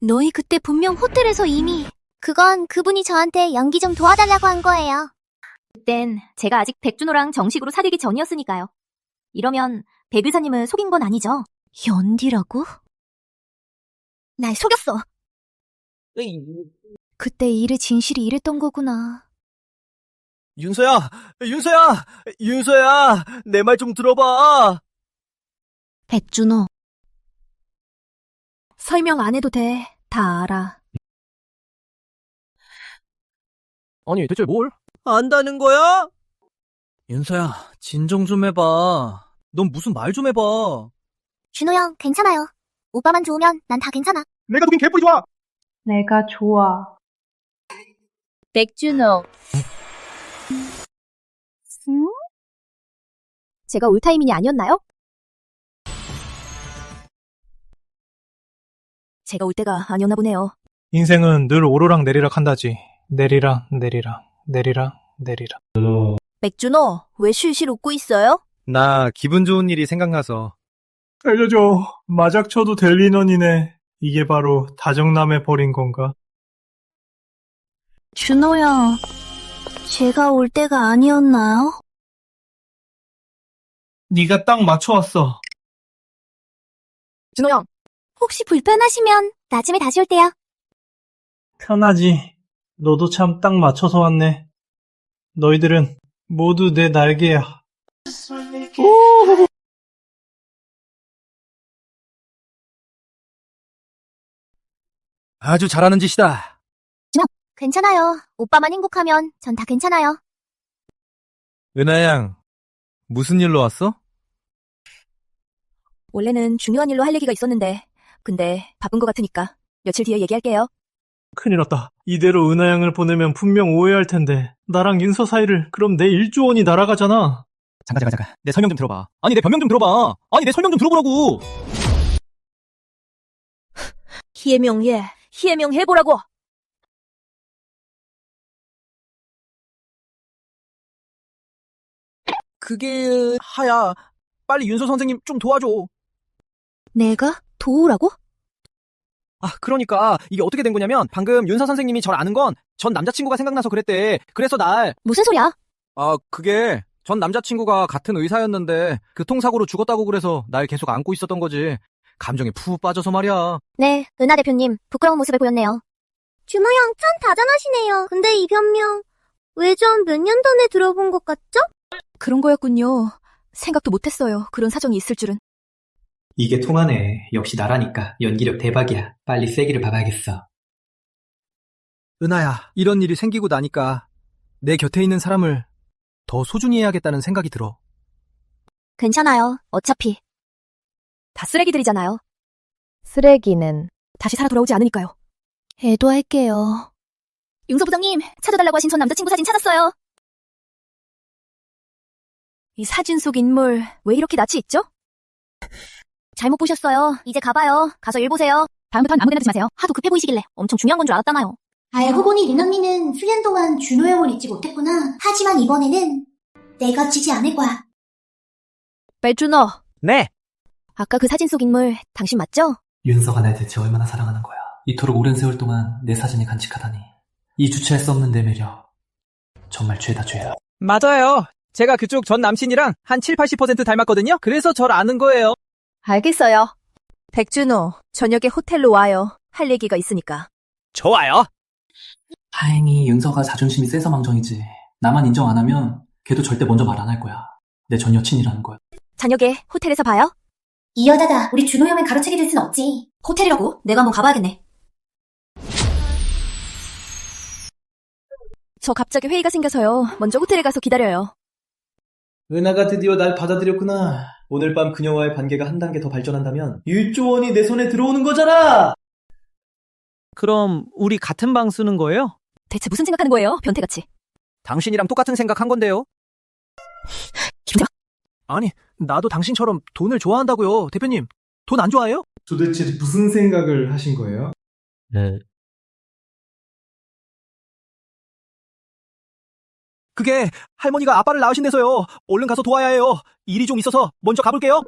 B: 너희 그때 분명 호텔에서 이미.
H: 그건 그분이 저한테 연기 좀 도와달라고 한 거예요.
B: 그땐 제가 아직 백준호랑 정식으로 사귀기 전이었으니까요. 이러면 백 의사님을 속인 건 아니죠? 연디라고? 날 속였어. 그때 일의 진실이 이랬던 거구나.
I: 윤서야! 윤서야! 윤서야! 내 말 좀 들어봐!
B: 백준호. 설명 안 해도 돼. 다 알아.
A: 아니, 대체 뭘?
I: 안다는 거야? 윤서야, 진정 좀 해봐. 넌 무슨 말 좀 해봐.
H: 준호 형, 괜찮아요. 오빠만 좋으면 난 다 괜찮아.
L: 내가 누긴 개뿔이 좋아!
M: 내가 좋아.
B: 백준호. 제가 올 타이밍이 아니었나요? 제가 올 때가 아니었나 보네요.
N: 인생은 늘 오르락 내리락 한다지. 내리락 내리락 내리락 내리락.
B: 백준호, 왜 실실 웃고 있어요?
I: 나 기분 좋은 일이 생각나서.
N: 알려줘. 마작 쳐도 될 인원이네. 이게 바로 다정남에 버린 건가?
B: 준호 형, 제가 올 때가 아니었나요?
N: 네가 딱 맞춰왔어.
B: 준호 형,
H: 혹시 불편하시면 나중에 다시 올게요.
N: 편하지. 너도 참 딱 맞춰서 왔네. 너희들은 모두 내 날개야.
I: 아주 잘하는 짓이다.
H: 괜찮아요. 오빠만 행복하면 전 다 괜찮아요.
I: 은하양, 무슨 일로 왔어?
B: 원래는 중요한 일로 할 얘기가 있었는데, 근데 바쁜 것 같으니까 며칠 뒤에 얘기할게요.
N: 큰일 났다. 이대로 은하양을 보내면 분명 오해할 텐데. 나랑 윤서 사이를 그럼 내 1조 원이 날아가잖아.
I: 잠깐. 내 설명 좀 들어봐. 아니, 내 변명 좀 들어봐. 아니, 내 설명 좀 들어보라고.
B: 희해명 해보라고.
I: 그게, 하야. 빨리 윤서 선생님 좀 도와줘.
B: 내가? 도우라고?
I: 그러니까 이게 어떻게 된 거냐면 방금 윤서 선생님이 절 아는 건 전 남자친구가 생각나서 그랬대. 그래서
B: 무슨 소리야?
I: 그게 전 남자친구가 같은 의사였는데 교통사고로 죽었다고 그래서 날 계속 안고 있었던 거지. 감정에 푹 빠져서 말이야.
H: 네, 은하 대표님, 부끄러운 모습을 보였네요. 준호 형 참 다정하시네요. 근데 이 변명, 외전 몇 년 전에 들어본 것 같죠?
B: 그런 거였군요. 생각도 못했어요. 그런 사정이 있을 줄은.
C: 이게 통하네. 역시 나라니까. 연기력 대박이야. 빨리 세기를 봐봐야겠어.
I: 은하야, 이런 일이 생기고 나니까 내 곁에 있는 사람을 더 소중히 해야겠다는 생각이 들어.
H: 괜찮아요. 어차피.
B: 다 쓰레기들이잖아요. 쓰레기는 다시 살아 돌아오지 않으니까요. 애도할게요.
H: 윤서 부장님, 찾아달라고 하신 전 남자친구 사진 찾았어요.
B: 이 사진 속 인물 왜 이렇게 낯이 있죠?
H: 잘못 보셨어요. 이제 가봐요. 가서 일 보세요. 다음부턴 아무데나 두지 마세요. 하도 급해 보이시길래 엄청 중요한 건 줄 알았잖아요.
O: 알고 보니 린 언니는 수년 동안 준호 형을 잊지 못했구나. 하지만 이번에는 내가 지지 않을 거야.
B: 백준호.
I: 네.
B: 아까 그 사진 속 인물 당신 맞죠?
C: 윤서가 날 대체 얼마나 사랑하는 거야. 이토록 오랜 세월 동안 내 사진이 간직하다니. 이 주체할 수 없는 내 매력. 정말 죄다 죄야.
I: 맞아요. 제가 그쪽 전 남친이랑 한 70-80% 닮았거든요. 그래서 절 아는 거예요.
B: 알겠어요. 백준호, 저녁에 호텔로 와요. 할 얘기가 있으니까.
I: 좋아요.
C: 다행히 윤서가 자존심이 세서 망정이지. 나만 인정 안 하면 걔도 절대 먼저 말 안 할 거야. 내 전 여친이라는 거야.
B: 저녁에 호텔에서 봐요.
O: 이 여자가 우리 준호 형을 가로채게 될 순 없지.
B: 호텔이라고? 내가 한번 가봐야겠네. 저 갑자기 회의가 생겨서요. 먼저 호텔에 가서 기다려요.
C: 은하가 드디어 날 받아들였구나. 오늘 밤 그녀와의 관계가 한 단계 더 발전한다면 1조 원이 내 손에 들어오는 거잖아!
I: 그럼 우리 같은 방 쓰는 거예요?
B: 대체 무슨 생각하는 거예요? 변태같이.
I: 당신이랑 똑같은 생각한 건데요.
B: 김자.
I: 아니, 나도 당신처럼 돈을 좋아한다고요. 대표님, 돈 안 좋아해요?
N: 도대체 무슨 생각을 하신 거예요?
I: 네. 그게 할머니가 아빠를 낳으신대서요. 얼른 가서 도와야 해요. 일이 좀 있어서 먼저 가볼게요.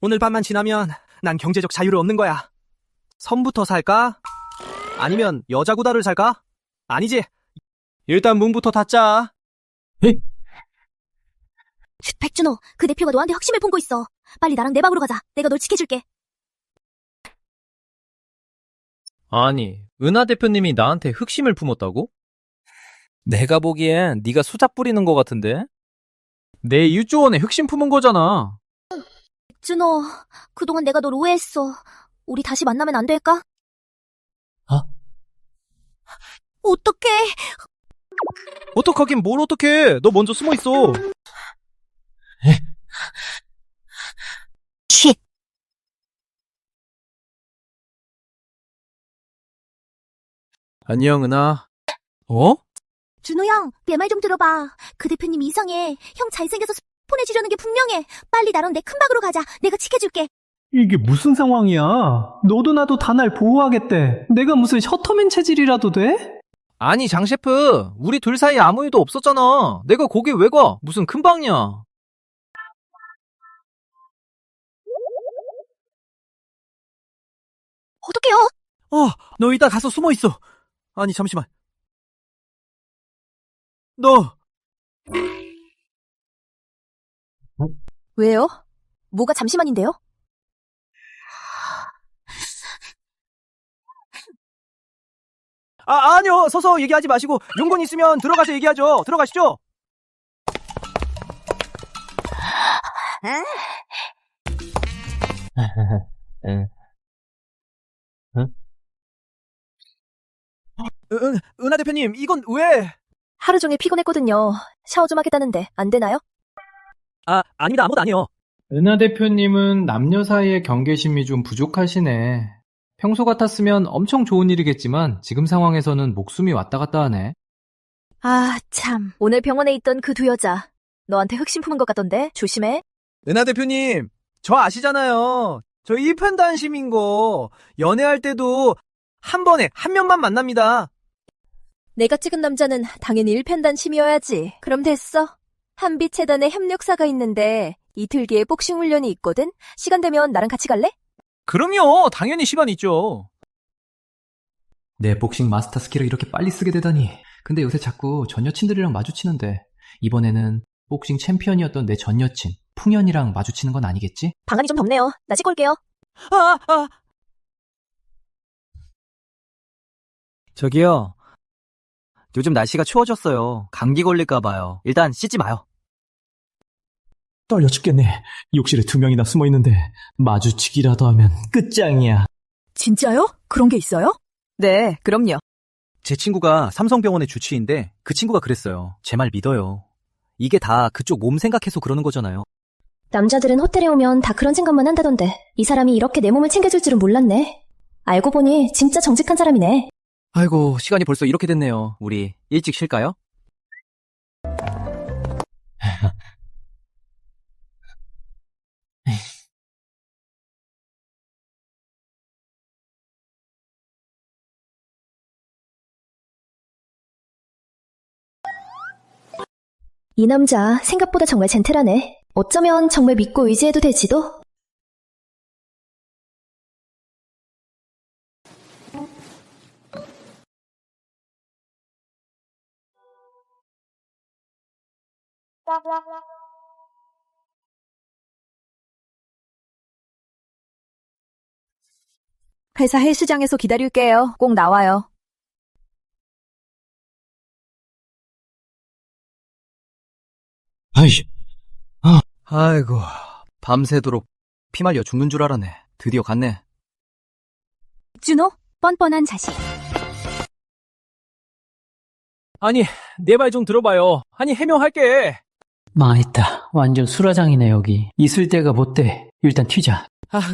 I: 오늘 밤만 지나면 난 경제적 자유를 얻는 거야. 선부터 살까? 아니면 여자 구다를 살까? 아니지. 일단 문부터 닫자.
B: 백준호, 그 대표가 너한테 확신을 품고 있어. 빨리 나랑 내 방으로 가자. 내가 널 지켜줄게.
I: 아니, 은하 대표님이 나한테 흑심을 품었다고? 내가 보기엔 네가 수작 부리는 것 같은데? 내 1조 원에 흑심 품은 거잖아.
B: 백준호, 그동안 내가 널 오해했어. 우리 다시 만나면 안 될까? 어떡해.
I: 어떡하긴 뭘 어떡해. 너 먼저 숨어 있어.
B: 쉿.
I: 안녕, 은하. 어?
B: 준호 형, 내 말 좀 들어봐. 그 대표님 이상해. 형 잘생겨서 보내주려는 게 분명해. 빨리 나랑 내 큰 방으로 가자. 내가 지켜줄게.
N: 이게 무슨 상황이야? 너도 나도 다 날 보호하겠대. 내가 무슨 셔터맨 체질이라도 돼?
I: 아니, 장 셰프. 우리 둘 사이에 아무 일도 없었잖아. 내가 거기 왜 가? 무슨 큰 방이야.
B: 어떡해요?
I: 너 이따 가서 숨어 있어. 아니, 잠시만. 너.
B: 왜요? 뭐가 잠시만인데요?
I: 아니요. 서서 얘기하지 마시고 용건 있으면 들어가서 얘기하죠. 들어가시죠. 은하 대표님, 이건 왜?
B: 하루 종일 피곤했거든요. 샤워 좀 하겠다는데 안 되나요?
I: 아닙니다. 아무것도 아니에요.
C: 은하 대표님은 남녀 사이의 경계심이 좀 부족하시네. 평소 같았으면 엄청 좋은 일이겠지만 지금 상황에서는 목숨이 왔다 갔다 하네.
B: 아, 참. 오늘 병원에 있던 그 두 여자. 너한테 흑심 품은 것 같던데? 조심해.
I: 은하 대표님, 저 아시잖아요. 저 1편단심인 거. 연애할 때도 한 번에 한 명만 만납니다.
B: 내가 찍은 남자는 당연히 1편단 심이어야지. 그럼 됐어. 한빛재단에 협력사가 있는데 이틀 뒤에 복싱 훈련이 있거든? 시간 되면 나랑 같이 갈래?
I: 그럼요. 당연히 시간 있죠.
C: 내 복싱 마스터 스킬을 이렇게 빨리 쓰게 되다니. 근데 요새 자꾸 전 여친들이랑 마주치는데 이번에는 복싱 챔피언이었던 내 전 여친 풍연이랑 마주치는 건 아니겠지?
B: 방안이 좀 덥네요. 나 찍고 올게요.
K: 저기요. 요즘 날씨가 추워졌어요. 감기 걸릴까봐요. 일단 씻지 마요.
N: 떨려 죽겠네. 욕실에 2명이나 숨어 있는데 마주치기라도 하면 끝장이야.
B: 진짜요? 그런 게 있어요? 네, 그럼요.
K: 제 친구가 삼성병원의 주치의인데 그 친구가 그랬어요. 제 말 믿어요. 이게 다 그쪽 몸 생각해서 그러는 거잖아요.
B: 남자들은 호텔에 오면 다 그런 생각만 한다던데 이 사람이 이렇게 내 몸을 챙겨줄 줄은 몰랐네. 알고 보니 진짜 정직한 사람이네.
K: 아이고, 시간이 벌써 이렇게 됐네요. 우리 일찍 쉴까요?
B: 이 남자 생각보다 정말 젠틀하네. 어쩌면 정말 믿고 의지해도 될지도? 회사 헬스장에서 기다릴게요. 꼭 나와요.
K: 아이고, 밤새도록 피 말려 죽는 줄 알았네. 드디어 갔네.
F: 준호, 뻔뻔한 자식.
I: 아니, 내 말 좀 들어봐요. 아니, 해명할게.
C: 망했다. 완전 수라장이네 여기. 있을 데가 못돼. 일단 튀자.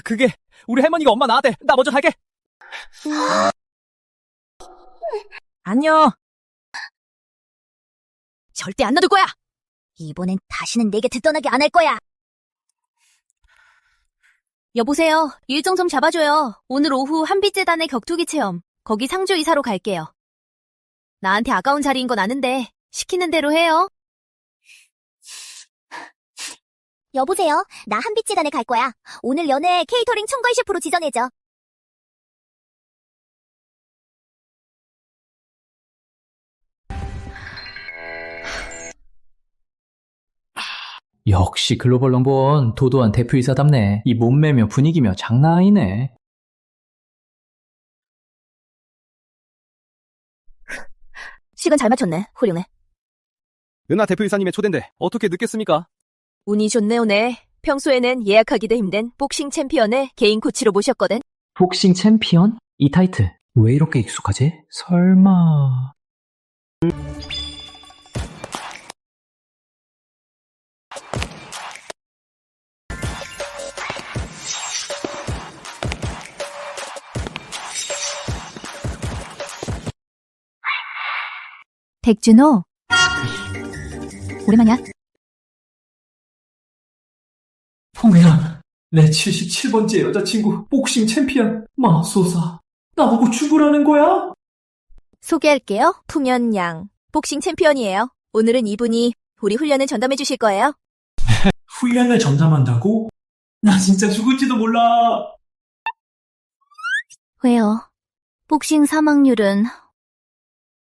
I: 그게 우리 할머니가 엄마 나한테 나 먼저 갈게.
B: 안녕. 절대 안 놔둘 거야. 이번엔 다시는 내 곁에 떠나게 안 할 거야. 여보세요. 일정 좀 잡아줘요. 오늘 오후 한빛재단의 격투기 체험. 거기 상주이사로 갈게요. 나한테 아까운 자리인 건 아는데 시키는 대로 해요.
H: 여보세요? 나 한빛재단에 갈 거야. 오늘 연애 케이터링 총괄 셰프로 지정해줘.
C: 역시 글로벌 넘버원 도도한 대표이사답네. 이 몸매며 분위기며 장난 아니네.
B: 시간 잘 맞췄네. 훌륭해.
I: 은하 대표이사님의 초대인데 어떻게 늦겠습니까?
B: 운이 좋네, 오네. 평소에는 예약하기도 힘든 복싱 챔피언을 개인 코치로 모셨거든.
C: 복싱 챔피언? 이 타이틀 왜 이렇게 익숙하지? 설마...
F: 백준호. 오랜만이야.
N: 홍현, 내 77번째 여자친구 복싱 챔피언 마소사. 나보고 죽으라는 거야?
B: 소개할게요. 풍현 양. 복싱 챔피언이에요. 오늘은 이분이 우리 훈련을 전담해 주실 거예요.
N: 훈련을 전담한다고? 나 진짜 죽을지도 몰라.
F: 왜요? 복싱 사망률은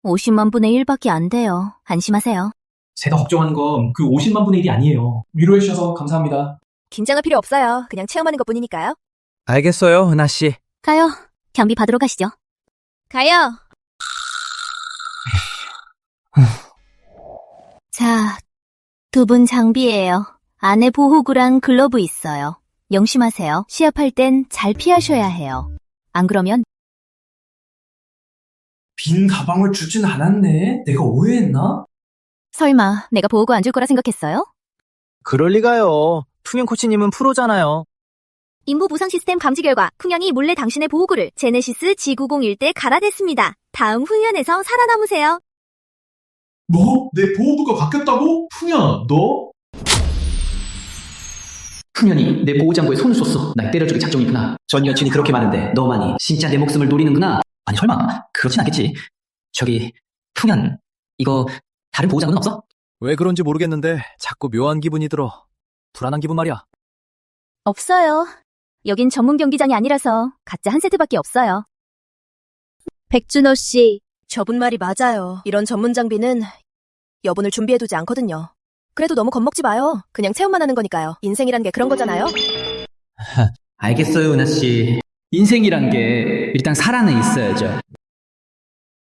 F: 50만 분의 1밖에 안 돼요. 안심하세요.
N: 제가 걱정하는 건 그 50만 분의 1이 아니에요. 위로해 주셔서 감사합니다.
B: 긴장할 필요 없어요. 그냥 체험하는 것뿐이니까요.
K: 알겠어요, 은하씨.
F: 가요. 경비 받으러 가시죠.
B: 가요.
F: 자, 두 분 장비예요. 안에 보호구랑 글러브 있어요. 명심하세요. 시합할 땐 잘 피하셔야 해요. 안 그러면
N: 빈 가방을 주진 않았네. 내가 오해했나?
F: 설마 내가 보호구 안 줄 거라 생각했어요?
K: 그럴 리가요. 풍현 코치님은 프로잖아요.
B: 인부 보상 시스템 감지 결과 풍현이 몰래 당신의 보호구를 제네시스 G901 때 갈아댔습니다. 다음 훈련에서 살아남으세요.
N: 뭐? 내 보호부가 바뀌었다고? 풍현, 너?
C: 풍현이 내 보호장구에 손을 썼어. 날 때려주기 작정이구나. 전 여친이 그렇게 많은데 너만이 진짜 내 목숨을 노리는구나. 아니 설마 그렇진 않겠지. 저기 풍현, 이거 다른 보호장구는 없어?
A: 왜 그런지 모르겠는데 자꾸 묘한 기분이 들어. 불안한 기분 말이야.
F: 없어요. 여긴 전문 경기장이 아니라서 가짜 한 세트밖에 없어요.
B: 백준호 씨, 저분 말이 맞아요. 이런 전문 장비는 여분을 준비해두지 않거든요. 그래도 너무 겁먹지 마요. 그냥 체험만 하는 거니까요. 인생이란 게 그런 거잖아요.
C: 알겠어요, 은하씨. 인생이란 게 일단 살아는 있어야죠.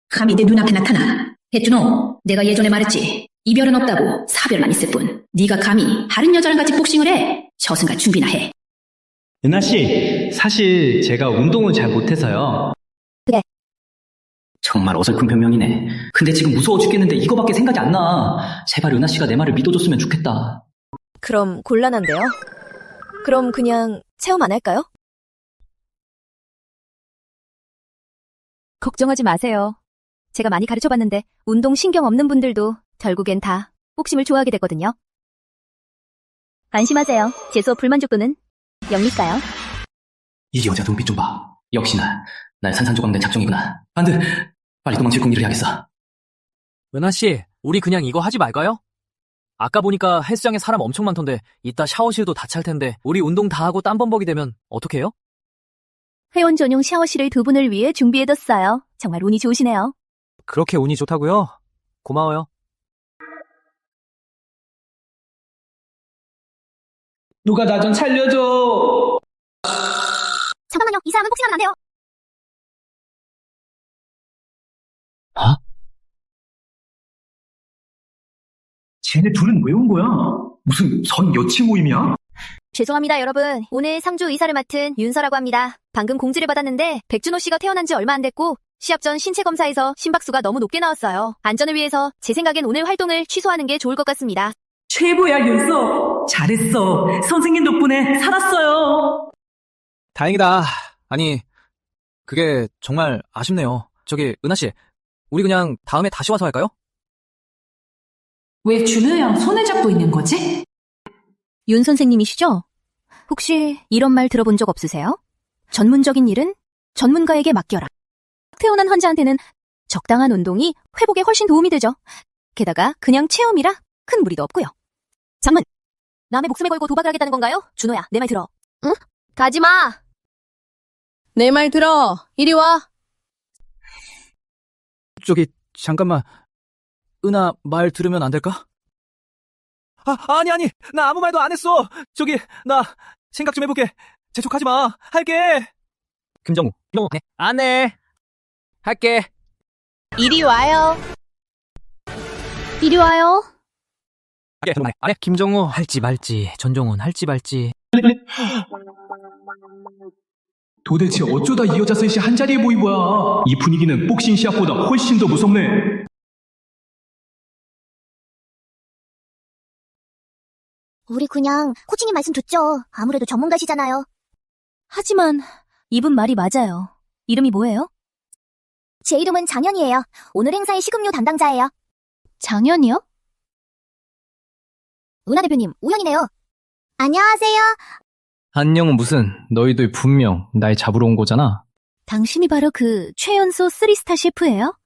M: 감히 내 눈앞에 나타나. 백준호, 내가 예전에 말했지. 이별은 없다고, 사별만 있을 뿐. 네가 감히 다른 여자랑 같이 복싱을 해. 저승갈 준비나 해.
C: 은하씨, 사실 제가 운동을 잘 못해서요.
B: 그래.
C: 정말 어설픈 변명이네. 근데 지금 무서워 죽겠는데 이거밖에 생각이 안 나. 제발 은하씨가 내 말을 믿어줬으면 좋겠다.
B: 그럼 곤란한데요? 그럼 그냥 체험 안 할까요?
F: 걱정하지 마세요. 제가 많이 가르쳐봤는데 운동 신경 없는 분들도 결국엔 다 복싱을 좋아하게 되거든요. 안심하세요. 제 수업 불만족도는 0니까요.
C: 이 여자 눈빛 좀 봐. 역시나 날 산산조각낸 작정이구나. 안 돼. 빨리 도망칠 궁리를 해야겠어.
A: 은하씨, 우리 그냥 이거 하지 말까요? 아까 보니까 헬스장에 사람 엄청 많던데 이따 샤워실도 다 찰 텐데 우리 운동 다 하고 땀범벅이 되면 어떡해요?
F: 회원 전용 샤워실을 두 분을 위해 준비해뒀어요. 정말 운이 좋으시네요.
A: 그렇게 운이 좋다고요? 고마워요.
C: 누가 나 좀 살려줘.
H: 잠깐만요. 이 사람은 복싱하면 안 돼요.
C: 쟤네 둘은 왜 온 거야? 무슨 선 여친 모임이야?
B: 죄송합니다, 여러분. 오늘 상주 의사를 맡은 윤서라고 합니다. 방금 공지를 받았는데 백준호 씨가 태어난 지 얼마 안 됐고 시합 전 신체 검사에서 심박수가 너무 높게 나왔어요. 안전을 위해서 제 생각엔 오늘 활동을 취소하는 게 좋을 것 같습니다.
C: 최고야, 윤서. 잘했어. 선생님 덕분에 살았어요.
A: 다행이다. 아니, 그게 정말 아쉽네요. 저기, 은하씨, 우리 그냥 다음에 다시 와서 할까요?
M: 왜 준호 형 손을 잡고 있는 거지?
F: 윤 선생님이시죠? 혹시 이런 말 들어본 적 없으세요? 전문적인 일은 전문가에게 맡겨라. 태어난 환자한테는 적당한 운동이 회복에 훨씬 도움이 되죠. 게다가 그냥 체험이라 큰 무리도 없고요. 장문! 남의 목숨을 걸고 도박을 하겠다는 건가요? 준호야, 내 말 들어.
B: 응? 가지마! 내 말 들어. 이리 와.
A: 저기, 잠깐만. 은하 말 들으면 안 될까?
I: 아니. 나 아무 말도 안 했어. 나 생각 좀 해볼게. 재촉하지 마. 할게. 김정우. 네. 안 해. 할게.
B: 이리 와요.
F: 이리 와요.
I: 안 해. 김정우. 할지 말지. 전정훈 할지 말지.
P: 도대체 어쩌다 이 여자 셋이 한자리에 모인 거야? 이 분위기는 복싱 시합보다 훨씬 더 무섭네.
H: 우리 그냥 코치님 말씀 듣죠. 아무래도 전문가시잖아요.
F: 하지만 이분 말이 맞아요. 이름이 뭐예요?
H: 제 이름은 장현이에요. 오늘 행사의 식음료 담당자예요.
F: 장현이요?
H: 은하 대표님, 우연이네요. 안녕하세요.
A: 안녕은 무슨, 너희들 분명 날 잡으러 온 거잖아.
F: 당신이 바로 그 최연소 3스타 셰프예요?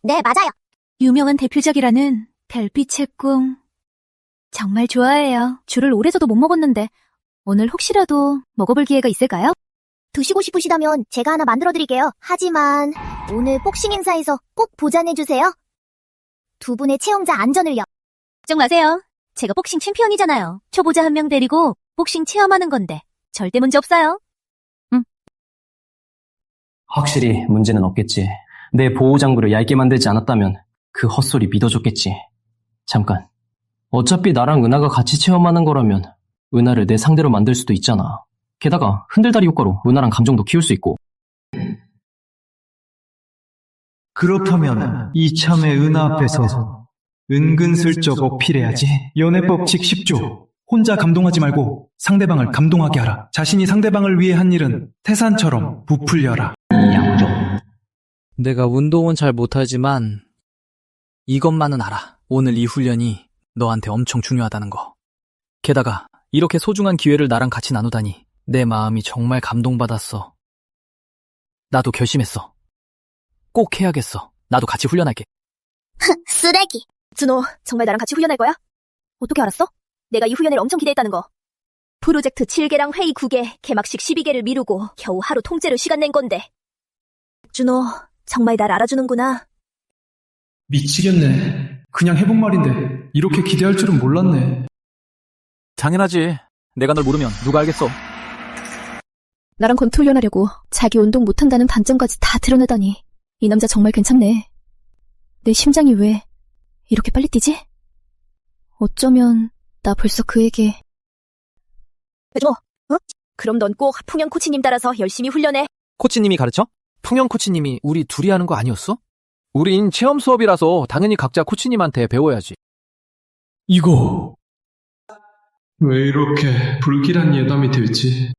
H: 네, 맞아요.
F: 유명한 대표작이라는 별빛의 꿈. 정말 좋아해요. 줄을 오래서도 못 먹었는데 오늘 혹시라도 먹어볼 기회가 있을까요?
H: 드시고 싶으시다면 제가 하나 만들어드릴게요. 하지만 오늘 복싱 행사에서 꼭 보장해주세요. 두 분의 체험자 안전을요.
F: 걱정 마세요. 제가 복싱 챔피언이잖아요. 초보자 한 명 데리고 복싱 체험하는 건데 절대 문제 없어요.
A: 확실히 문제는 없겠지. 내 보호장구를 얇게 만들지 않았다면 그 헛소리 믿어줬겠지. 잠깐. 어차피 나랑 은하가 같이 체험하는 거라면 은하를 내 상대로 만들 수도 있잖아. 게다가 흔들다리 효과로 은하랑 감정도 키울 수 있고.
P: 그렇다면 이참에 은하 앞에서 은근슬쩍 어필해야지. 연애법칙 10조. 혼자 감동하지 말고 상대방을 감동하게 하라. 자신이 상대방을 위해 한 일은 태산처럼 부풀려라.
A: 내가 운동은 잘 못하지만 이것만은 알아. 오늘 이 훈련이 너한테 엄청 중요하다는 거. 게다가 이렇게 소중한 기회를 나랑 같이 나누다니 내 마음이 정말 감동받았어. 나도 결심했어. 꼭 해야겠어. 나도 같이 훈련할게.
H: 쓰레기.
B: 준호, 정말 나랑 같이 훈련할 거야? 어떻게 알았어? 내가 이 훈련을 엄청 기대했다는 거. 프로젝트 7개랑 회의 9개, 개막식 12개를 미루고 겨우 하루 통째로 시간 낸 건데. 준호, 정말 날 알아주는구나.
P: 미치겠네. 그냥 해본 말인데 이렇게 기대할 줄은 몰랐네.
A: 당연하지. 내가 널 모르면 누가 알겠어.
B: 나랑 권투 훈련하려고 자기 운동 못한다는 단점까지 다 드러내다니. 이 남자 정말 괜찮네. 내 심장이 왜 이렇게 빨리 뛰지? 어쩌면 나 벌써 그에게... 배준호, 어? 그럼 넌 꼭 풍영 코치님 따라서 열심히 훈련해.
A: 코치님이 가르쳐? 풍영 코치님이 우리 둘이 하는 거 아니었어? 우린 체험 수업이라서 당연히 각자 코치님한테 배워야지.
P: 이거 왜 이렇게 불길한 예감이 들지?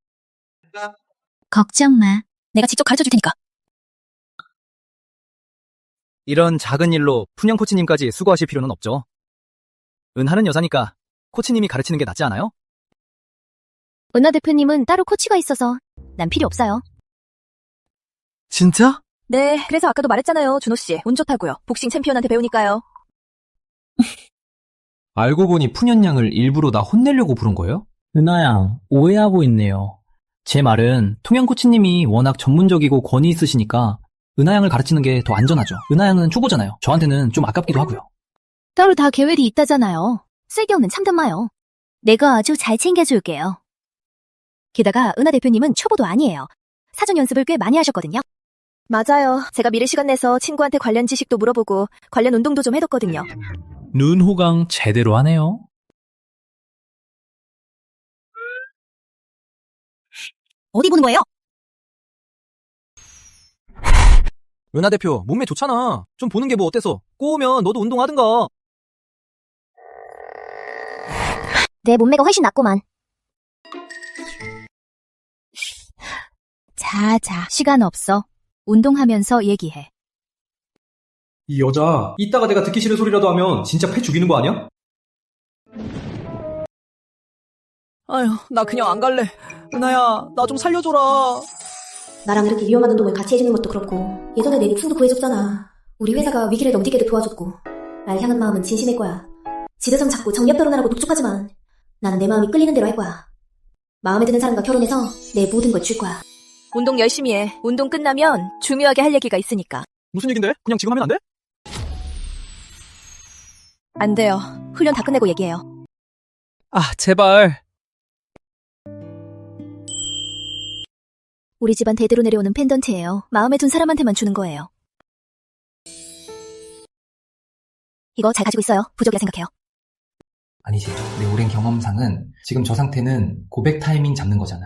F: 걱정 마.
B: 내가 직접 가르쳐줄 테니까.
A: 이런 작은 일로 풍영 코치님까지 수고하실 필요는 없죠. 은하는 여자니까 코치님이 가르치는 게 낫지 않아요?
F: 은하 대표님은 따로 코치가 있어서 난 필요 없어요.
A: 진짜?
B: 네, 그래서 아까도 말했잖아요, 준호씨. 운 좋다고요. 복싱 챔피언한테 배우니까요.
A: 알고 보니 푸년양을 일부러 나 혼내려고 부른 거예요? 은하양, 오해하고 있네요. 제 말은 통영 코치님이 워낙 전문적이고 권위 있으시니까 은하양을 가르치는 게 더 안전하죠. 은하양은 초보잖아요. 저한테는 좀 아깝기도 하고요.
F: 따로 다 계획이 있다잖아요. 쓸데없는 참견 마요. 내가 아주 잘 챙겨줄게요. 게다가 은하 대표님은 초보도 아니에요. 사전 연습을 꽤 많이 하셨거든요.
B: 맞아요. 제가 미리 시간 내서 친구한테 관련 지식도 물어보고 관련 운동도 좀 해뒀거든요.
A: 눈 호강 제대로 하네요.
B: 어디 보는 거예요?
A: 은하 대표, 몸매 좋잖아. 좀 보는 게 뭐 어때서? 꼬우면 너도 운동하든가.
H: 내 몸매가 훨씬 낫구만.
F: 자, 시간 없어. 운동하면서 얘기해.
P: 이 여자 이따가 내가 듣기 싫은 소리라도 하면 진짜 패 죽이는 거 아니야?
G: 아휴, 나 그냥 안 갈래. 은하야, 나 좀 살려줘라.
O: 나랑 이렇게 위험한 운동을 같이 해주는 것도 그렇고 예전에 내 목숨도 구해줬잖아. 우리 회사가 위기를 넘기게도 도와줬고 날 향한 마음은 진심일 거야. 집에선 자꾸 정략 결혼하라고 독촉하지만 나는 내 마음이 끌리는 대로 할 거야. 마음에 드는 사람과 결혼해서 내 모든 걸 줄 거야.
B: 운동 열심히 해. 운동 끝나면 중요하게 할 얘기가 있으니까.
A: 무슨 얘긴데? 그냥 지금 하면 안 돼?
B: 안 돼요. 훈련 다 끝내고 얘기해요.
A: 아, 제발.
F: 우리 집안 대대로 내려오는 펜던트예요. 마음에 든 사람한테만 주는 거예요. 이거 잘 가지고 있어요. 부적이라 생각해요.
Q: 아니지. 내 오랜 경험상은 지금 저 상태는 고백 타이밍 잡는 거잖아.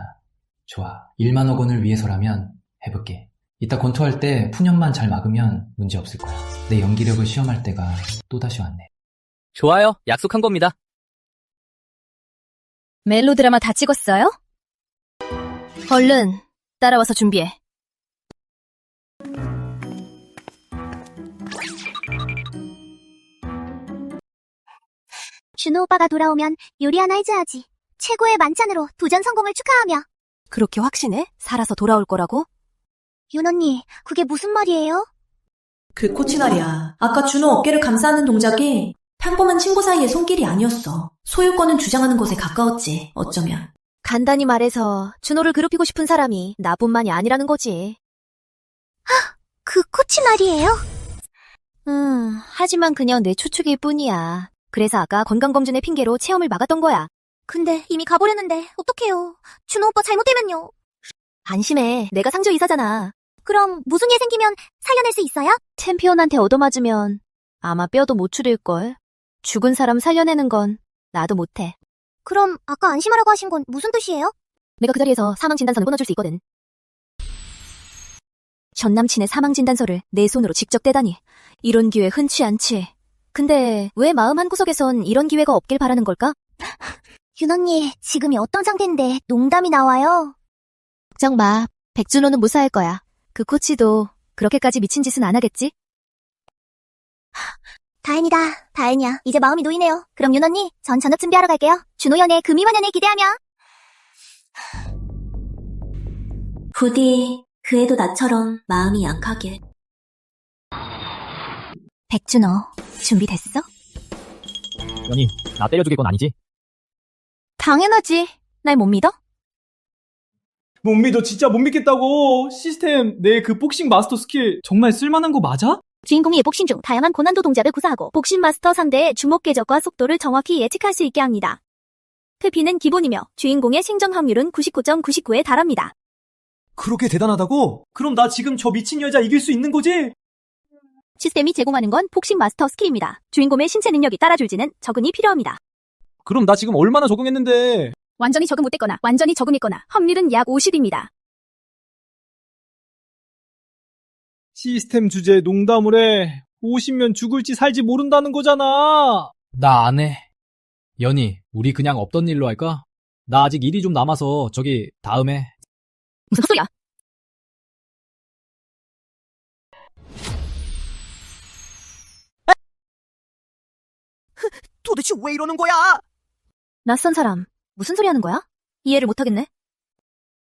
Q: 좋아. 1만억 원을 위해서라면 해볼게. 이따 권투할 때 푸념만 잘 막으면 문제 없을 거야. 내 연기력을 시험할 때가 또다시 왔네.
A: 좋아요. 약속한 겁니다.
F: 멜로드라마 다 찍었어요? 얼른 따라와서 준비해.
H: 준호 오빠가 돌아오면 요리 하나 해줘야지. 최고의 만찬으로 도전 성공을 축하하며.
F: 그렇게 확신해? 살아서 돌아올 거라고?
H: 윤 언니, 그게 무슨 말이에요?
O: 그 코치날이야. 아까 준호 어깨를 감싸는 동작이 평범한 친구 사이의 손길이 아니었어. 소유권은 주장하는 것에 가까웠지, 어쩌면.
F: 간단히 말해서 준호를 괴롭히고 싶은 사람이 나뿐만이 아니라는 거지.
H: 그 코치날이에요?
F: 하지만 그냥 내 추측일 뿐이야. 그래서 아까 건강검진의 핑계로 체험을 막았던 거야.
H: 근데 이미 가버렸는데 어떡해요. 준호 오빠 잘못되면요.
F: 안심해. 내가 상조이사잖아.
H: 그럼 무슨 일 생기면 살려낼 수 있어요?
F: 챔피언한테 얻어맞으면 아마 뼈도 못 추릴걸. 죽은 사람 살려내는 건 나도 못해.
H: 그럼 아까 안심하라고 하신 건 무슨 뜻이에요?
F: 내가 그 자리에서 사망진단서를 끊어줄 수 있거든. 전 남친의 사망진단서를 내 손으로 직접 떼다니. 이런 기회 흔치 않지. 근데 왜 마음 한구석에선 이런 기회가 없길 바라는 걸까?
H: 윤 언니, 지금이 어떤 상태인데 농담이 나와요?
F: 걱정 마. 백준호는 무사할 거야. 그 코치도 그렇게까지 미친 짓은 안 하겠지?
H: 다행이다. 다행이야. 이제 마음이 놓이네요. 그럼 윤 언니, 전 저녁 준비하러 갈게요. 준호 연의 금이환연을 기대하며.
O: 부디 그 애도 나처럼 마음이 약하게.
F: 백준호, 준비됐어?
A: 연희, 나 때려주길 건 아니지?
F: 당연하지. 날 못 믿어?
N: 못 믿어. 진짜 못 믿겠다고. 시스템, 내 그 복싱 마스터 스킬 정말 쓸만한 거 맞아?
F: 주인공이 복싱 중 다양한 고난도 동작을 구사하고 복싱 마스터 상대의 주먹 궤적과 속도를 정확히 예측할 수 있게 합니다. 회피는 기본이며 주인공의 생존 확률은 99.99에 달합니다.
N: 그렇게 대단하다고? 그럼 나 지금 저 미친 여자 이길 수 있는 거지?
F: 시스템이 제공하는 건 복싱 마스터 스킬입니다. 주인공의 신체 능력이 따라줄지는 적응이 필요합니다.
A: 그럼 나 지금 얼마나 적응했는데.
F: 완전히 적응 못했거나 완전히 적응했거나 확률은 약 50입니다.
N: 시스템 주제에 농담을 해. 50면 죽을지 살지 모른다는 거잖아.
A: 나 안 해. 연희, 우리 그냥 없던 일로 할까? 나 아직 일이 좀 남아서 저기 다음에.
F: 무슨 소리야?
G: 도대체 왜 이러는 거야?
F: 낯선 사람, 무슨 소리 하는 거야? 이해를 못하겠네.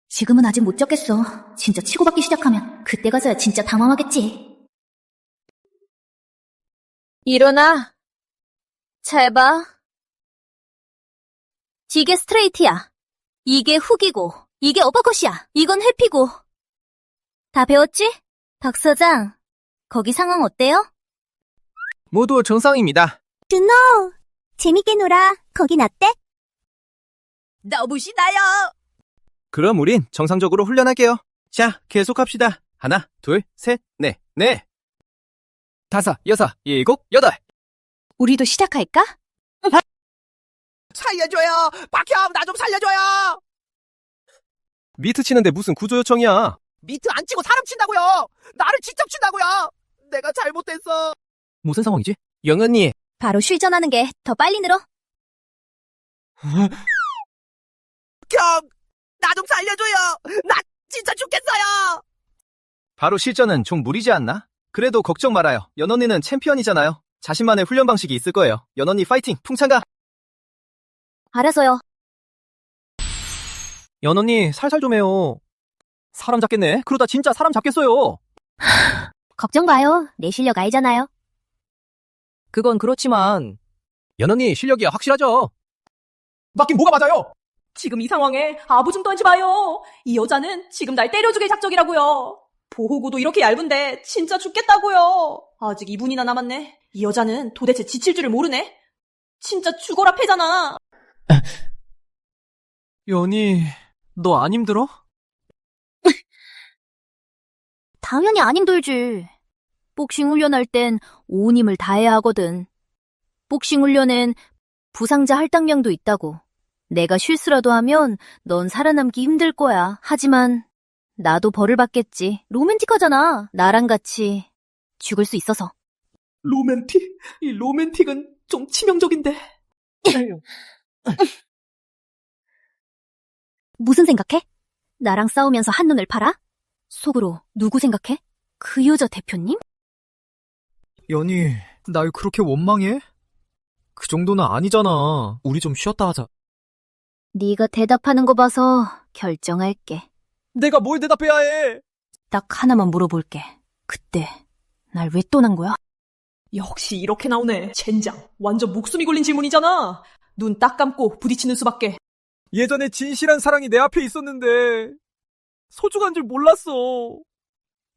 O: 지금은 아직 못 잡겠어. 진짜 치고받기 시작하면 그때 가서야 진짜 당황하겠지.
F: 일어나. 잘 봐. 이게 스트레이트야. 이게 훅이고, 이게 어퍼컷이야. 이건 회피고. 다 배웠지? 박 서장, 거기 상황 어때요?
I: 모두 정상입니다.
H: 준호, 재밌게 놀아. 거긴 어때?
G: 너무시나요?
I: 그럼 우린 정상적으로 훈련할게요. 자, 계속합시다. 하나, 둘, 셋, 넷, 넷. 5, 6, 7, 8.
F: 우리도 시작할까?
G: 살려줘요. 박형, 나 좀 살려줘요.
I: 미트 치는데 무슨 구조 요청이야?
G: 미트 안 치고 사람 친다고요. 나를 직접 친다고요. 내가 잘못했어.
A: 무슨 상황이지?
I: 영은이.
F: 바로 쉴전하는 게 더 빨리 늘어.
G: 형, 나 좀 살려줘요. 나 진짜 죽겠어요.
I: 바로 실전은 좀 무리지 않나? 그래도 걱정 말아요. 연언니는 챔피언이잖아요. 자신만의 훈련 방식이 있을 거예요. 연언니 파이팅! 풍창가!
F: 알아서요.
A: 연언니, 살살 좀 해요. 사람 잡겠네. 그러다 진짜 사람 잡겠어요.
F: 걱정 마요. 내 실력 알잖아요.
A: 그건 그렇지만 연언니 실력이 확실하죠.
G: 맞긴 뭐가 맞아요? 지금 이 상황에 아부 좀 떨지 마요. 이 여자는 지금 날 때려주길 작정이라고요. 보호구도 이렇게 얇은데 진짜 죽겠다고요. 아직 2분이나 남았네. 이 여자는 도대체 지칠 줄을 모르네. 진짜 죽어라 패잖아.
A: 연희, 너 안 힘들어?
F: 당연히 안 힘들지. 복싱 훈련할 땐 온 힘을 다해야 하거든. 복싱 훈련엔 부상자 할당량도 있다고. 내가 실수라도 하면 넌 살아남기 힘들 거야. 하지만 나도 벌을 받겠지. 로맨틱하잖아. 나랑 같이 죽을 수 있어서.
G: 로맨틱? 이 로맨틱은 좀 치명적인데.
F: 무슨 생각해? 나랑 싸우면서 한눈을 팔아? 속으로 누구 생각해? 그 여자 대표님?
A: 연희, 날 그렇게 원망해? 그 정도는 아니잖아. 우리 좀 쉬었다 하자.
F: 네가 대답하는 거 봐서 결정할게.
A: 내가 뭘 대답해야 해?
F: 딱 하나만 물어볼게. 그때 날 왜 떠난 거야?
G: 역시 이렇게 나오네. 젠장. 완전 목숨이 걸린 질문이잖아. 눈 딱 감고 부딪히는 수밖에.
A: 예전에 진실한 사랑이 내 앞에 있었는데 소중한 줄 몰랐어.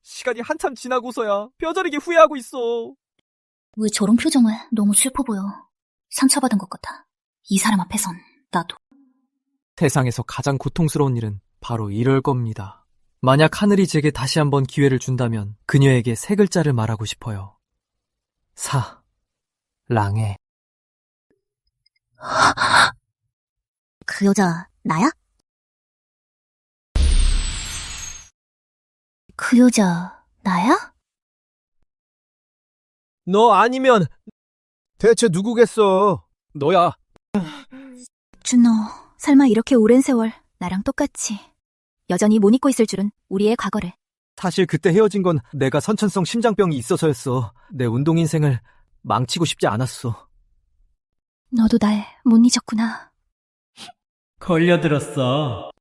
A: 시간이 한참 지나고서야 뼈저리게 후회하고 있어.
F: 왜 저런 표정을? 너무 슬퍼 보여. 상처받은 것 같아. 이 사람 앞에선 나도.
A: 세상에서 가장 고통스러운 일은 바로 이럴 겁니다. 만약 하늘이 제게 다시 한번 기회를 준다면 그녀에게 세 글자를 말하고 싶어요. 사랑해.
F: 그 여자 나야? 그 여자 나야?
A: 너 아니면 대체 누구겠어? 너야.
F: 준호, 설마 이렇게 오랜 세월 나랑 똑같이 여전히 못 잊고 있을 줄은 우리의 과거를.
A: 사실 그때 헤어진 건 내가 선천성 심장병이 있어서였어. 내 운동 인생을 망치고 싶지 않았어.
F: 너도 날 못 잊었구나.
C: 걸려들었어.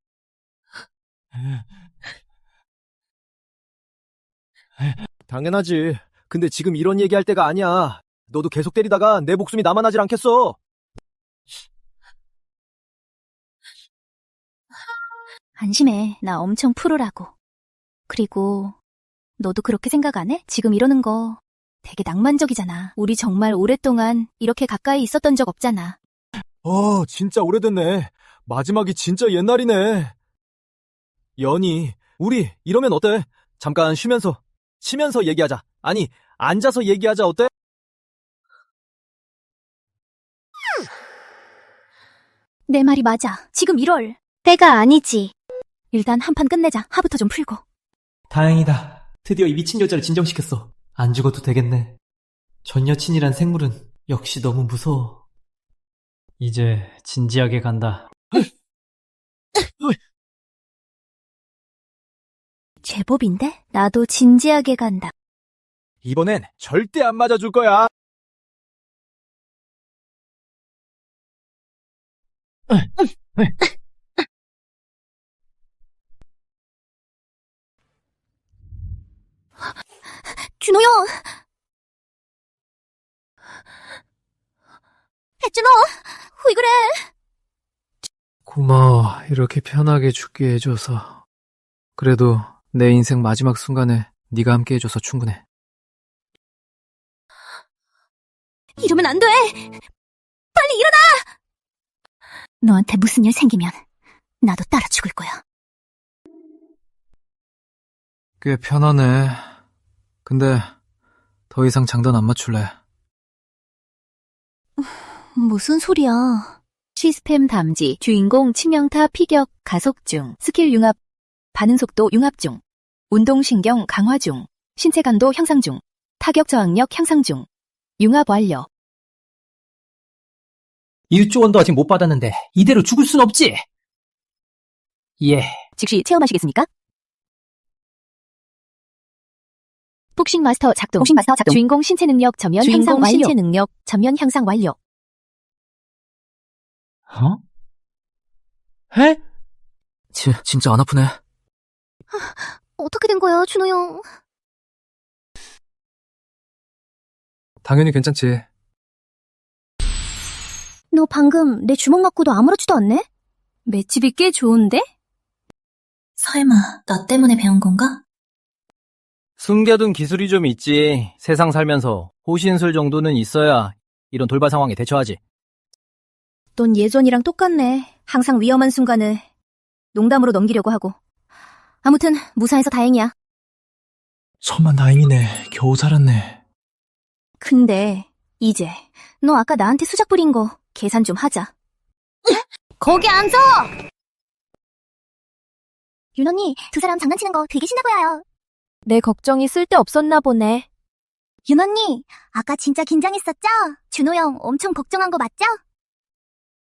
A: 당연하지. 근데 지금 이런 얘기할 때가 아니야. 너도 계속 때리다가 내 목숨이 남아나질 않겠어.
F: 안심해. 나 엄청 프로라고. 그리고 너도 그렇게 생각 안 해? 지금 이러는 거 되게 낭만적이잖아. 우리 정말 오랫동안 이렇게 가까이 있었던 적 없잖아.
A: 진짜 오래됐네. 마지막이 진짜 옛날이네. 연희, 우리 이러면 어때? 잠깐 쉬면서, 쉬면서 얘기하자. 아니, 앉아서 얘기하자 어때?
F: 내 말이 맞아. 지금 이럴 때가 아니지. 일단 한 판 끝내자. 화부터 좀 풀고.
C: 다행이다. 드디어 이 미친 여자를 진정시켰어. 안 죽어도 되겠네. 전 여친이란 생물은 역시 너무 무서워. 이제 진지하게 간다.
F: 제법인데? 나도 진지하게 간다.
A: 이번엔 절대 안 맞아줄 거야.
F: 준호 형! 백준호! 왜 그래?
A: 고마워. 이렇게 편하게 죽게 해줘서. 그래도 내 인생 마지막 순간에 네가 함께 해줘서 충분해.
F: 이러면 안 돼! 빨리 일어나! 너한테 무슨 일 생기면 나도 따라 죽을 거야.
A: 꽤 편하네. 근데 더 이상 장단 안 맞출래.
F: 무슨 소리야. 시스템 담지, 주인공 치명타 피격 가속 중, 스킬 융합, 반응 속도 융합 중, 운동신경 강화 중, 신체 강도 향상 중, 타격 저항력 향상 중, 융합 완료.
C: 일조원도 아직 못 받았는데 이대로 죽을 순 없지. 예.
F: 즉시 체험하시겠습니까? 복싱 마스터 작동. 주인공 신체 능력 전면 향상 완료. 신체 능력 전면 향상 완료.
C: 해?
A: 진짜 안 아프네.
F: 어떻게 된 거야, 준호 형?
A: 당연히 괜찮지.
F: 너 방금 내 주먹 맞고도 아무렇지도 않네? 맷집이 꽤 좋은데?
O: 설마 나 때문에 배운 건가?
K: 숨겨둔 기술이 좀 있지. 세상 살면서 호신술 정도는 있어야 이런 돌발 상황에 대처하지.
F: 넌 예전이랑 똑같네. 항상 위험한 순간을 농담으로 넘기려고 하고. 아무튼 무사해서 다행이야.
N: 천만 다행이네. 겨우 살았네.
F: 근데 이제 너 아까 나한테 수작 부린 거 계산 좀 하자.
H: 거기 앉아! 윤 언니, 두 사람 장난치는 거 되게 신나 보여요.
F: 내 걱정이 쓸데없었나 보네.
H: 윤 언니, 아까 진짜 긴장했었죠? 준호 형 엄청 걱정한 거 맞죠?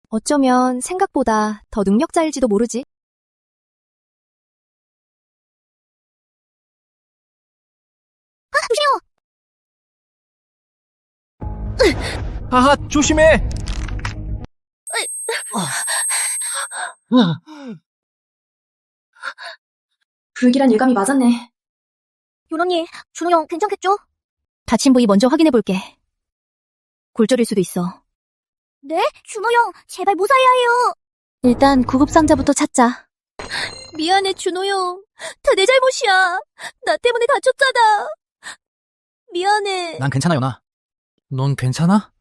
F: 어쩌면 생각보다 더 능력자일지도 모르지.
H: 조심해요!
I: 하하, 조심해!
O: 불길한 예감이 맞았네.
H: 윤 언니, 준호 형 괜찮겠죠?
F: 다친 부위 먼저 확인해볼게. 골절일 수도 있어.
H: 네? 준호 형, 제발 무사해야 해요.
F: 일단 구급상자부터 찾자.
B: 미안해, 준호 형. 다 내 잘못이야. 나 때문에 다쳤잖아. 미안해.
A: 난 괜찮아, 연아. 넌 괜찮아?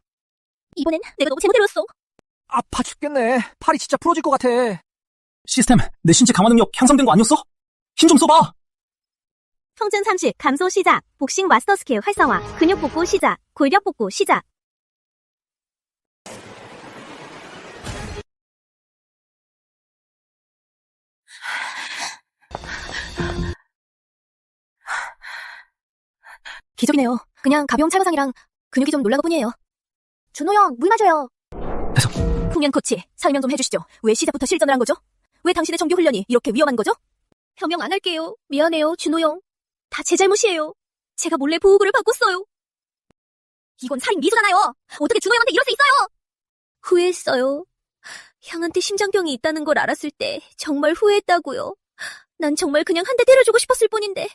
B: 이번엔 내가 너무 제멋대로였어.
A: 아파 죽겠네. 팔이 진짜 부러질 것 같아. 시스템, 내 신체 강화 능력 향상된 거 아니었어? 힘 좀 써봐!
B: 평균 30, 감소 시작. 복싱 마스터 스킬 활성화. 근육 복구 시작. 골격 복구 시작.
F: 기적이네요. 그냥 가벼운 찰과상이랑 근육이 좀 놀란 것뿐이에요.
H: 준호 형, 물 마셔요.
F: 풍년 코치, 설명 좀 해주시죠. 왜 시작부터 실전을 한 거죠? 왜 당신의 정규 훈련이 이렇게 위험한 거죠?
B: 변명 안 할게요. 미안해요, 준호 형. 다 제 잘못이에요. 제가 몰래 보호구를 바꿨어요.
H: 이건 살인 미수잖아요. 어떻게 준호 형한테 이럴 수 있어요?
B: 후회했어요. 향한테 심장병이 있다는 걸 알았을 때 정말 후회했다고요. 난 정말 그냥 한 대 때려주고 싶었을 뿐인데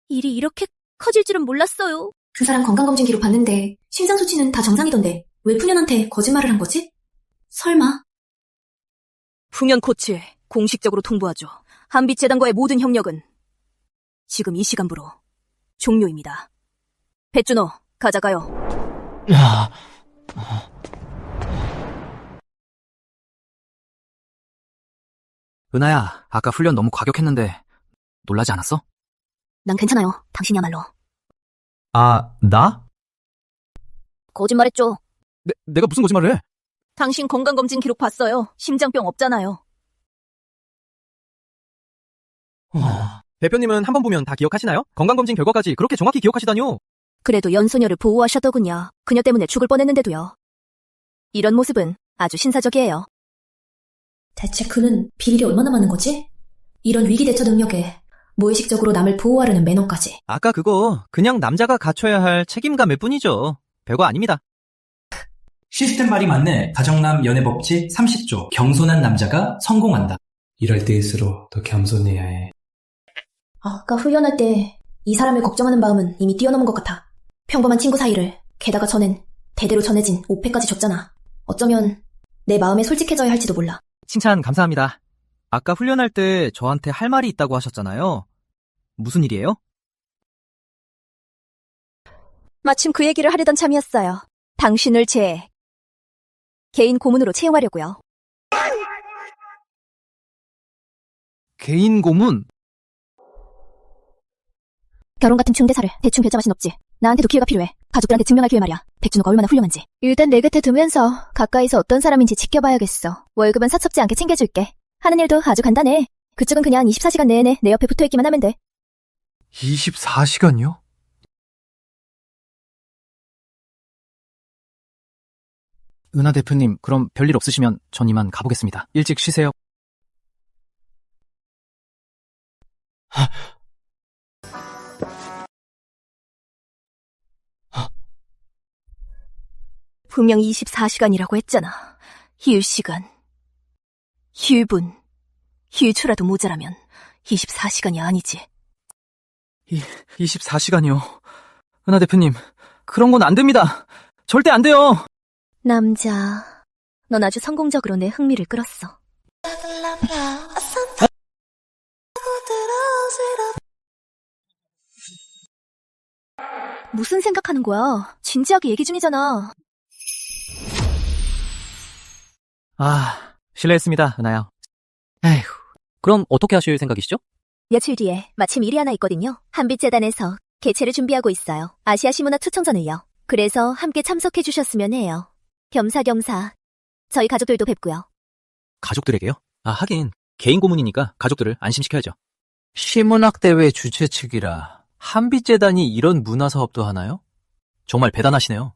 B: 일이 이렇게 커질 줄은 몰랐어요.
O: 두 사람 건강검진 기록 봤는데 심장 수치는 다 정상이던데 왜 푸년한테 거짓말을 한 거지? 설마?
F: 풍년 코치, 공식적으로 통보하죠. 한빛재단과의 모든 협력은 지금 이 시간부로 종료입니다. 배준호, 가자가요.
A: 은하야, 아까 훈련 너무 과격했는데 놀라지 않았어?
F: 난 괜찮아요. 당신이야말로.
N: 아, 나?
F: 거짓말했죠.
A: 내가 무슨 거짓말을 해?
F: 당신 건강검진 기록 봤어요. 심장병 없잖아요.
I: 대표님은 한 번 보면 다 기억하시나요? 건강검진 결과까지 그렇게 정확히 기억하시다뇨?
F: 그래도 연소녀를 보호하셨더군요. 그녀 때문에 죽을 뻔했는데도요. 이런 모습은 아주 신사적이에요.
O: 대체 그는 비밀이 얼마나 많은 거지? 이런 위기 대처 능력에 무의식적으로 남을 보호하려는 매너까지.
I: 아까 그거 그냥 남자가 갖춰야 할 책임감일 뿐이죠. 별거 아닙니다.
R: 시스템 말이 맞네. 가정남 연애법칙 30조. 겸손한 남자가 성공한다.
S: 이럴 때일수록 더 겸손해야 해.
O: 아까 훈련할 때 이 사람을 걱정하는 마음은 이미 뛰어넘은 것 같아. 평범한 친구 사이를, 게다가 전엔 대대로 전해진 오패까지 줬잖아. 어쩌면 내 마음에 솔직해져야 할지도 몰라.
I: 칭찬 감사합니다. 아까 훈련할 때 저한테 할 말이 있다고 하셨잖아요. 무슨 일이에요?
F: 마침 그 얘기를 하려던 참이었어요. 당신을 제 개인 고문으로 채용하려고요.
I: 개인 고문?
F: 결혼 같은 중대사를 대충 결정할 순 없지. 나한테도 기회가 필요해. 가족들한테 증명할 기회 말이야. 백준호가 얼마나 훌륭한지. 일단 내 곁에 두면서 가까이서 어떤 사람인지 지켜봐야겠어. 월급은 사첩지 않게 챙겨줄게. 하는 일도 아주 간단해. 그쪽은 그냥 24시간 내내 내 옆에 붙어있기만 하면 돼.
N: 24시간이요?
A: 은하 대표님, 그럼 별일 없으시면 전 이만 가보겠습니다. 일찍 쉬세요.
F: 분명 24시간이라고 했잖아. 휴일시간, 휴일분, 휴일초라도 모자라면 24시간이 아니지.
A: 24시간이요. 은하 대표님, 그런 건 안 됩니다. 절대 안 돼요.
F: 남자, 넌 아주 성공적으로 내 흥미를 끌었어. 무슨 생각하는 거야? 진지하게 얘기 중이잖아.
K: 실례했습니다, 은하야. 에휴, 그럼 어떻게 하실 생각이시죠?
B: 며칠 뒤에 마침 일이 하나 있거든요. 한빛재단에서 개최를 준비하고 있어요. 아시아 시문학 초청전을요. 그래서 함께 참석해 주셨으면 해요. 겸사겸사 저희 가족들도 뵙고요.
K: 가족들에게요? 하긴 개인 고문이니까 가족들을 안심시켜야죠. 시문학 대회 주최 측이라 한빛재단이 이런 문화사업도 하나요? 정말 대단하시네요.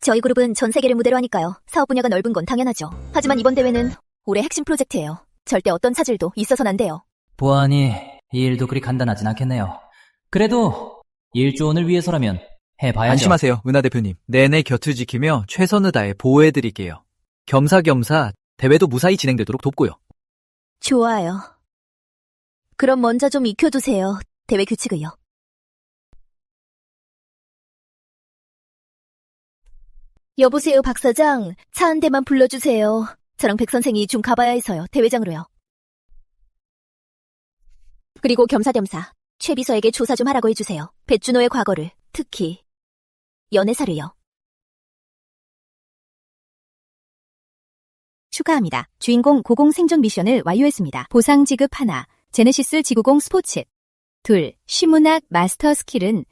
B: 저희 그룹은 전 세계를 무대로 하니까요. 사업 분야가 넓은 건 당연하죠. 하지만 이번 대회는 올해 핵심 프로젝트예요. 절대 어떤 차질도 있어서는 안 돼요.
C: 보아하니 이 일도 그리 간단하진 않겠네요. 그래도 1조 원을 위해서라면 해봐야죠.
K: 안심하세요, 은하 대표님. 내내 곁을 지키며 최선을 다해 보호해드릴게요. 겸사겸사 대회도 무사히 진행되도록 돕고요.
B: 좋아요. 그럼 먼저 좀 익혀두세요. 대회 규칙을요. 여보세요, 박 사장. 차 한 대만 불러주세요. 저랑 백 선생이 좀 가봐야 해서요. 대회장으로요. 그리고 겸사겸사 최 비서에게 조사 좀 하라고 해주세요. 배준호의 과거를, 특히 연애사를요.
F: 축하합니다. 주인공 고공 생존 미션을 완료했습니다. 보상 지급 1, 제네시스 지구공 스포츠 2, 시문학 마스터 스킬은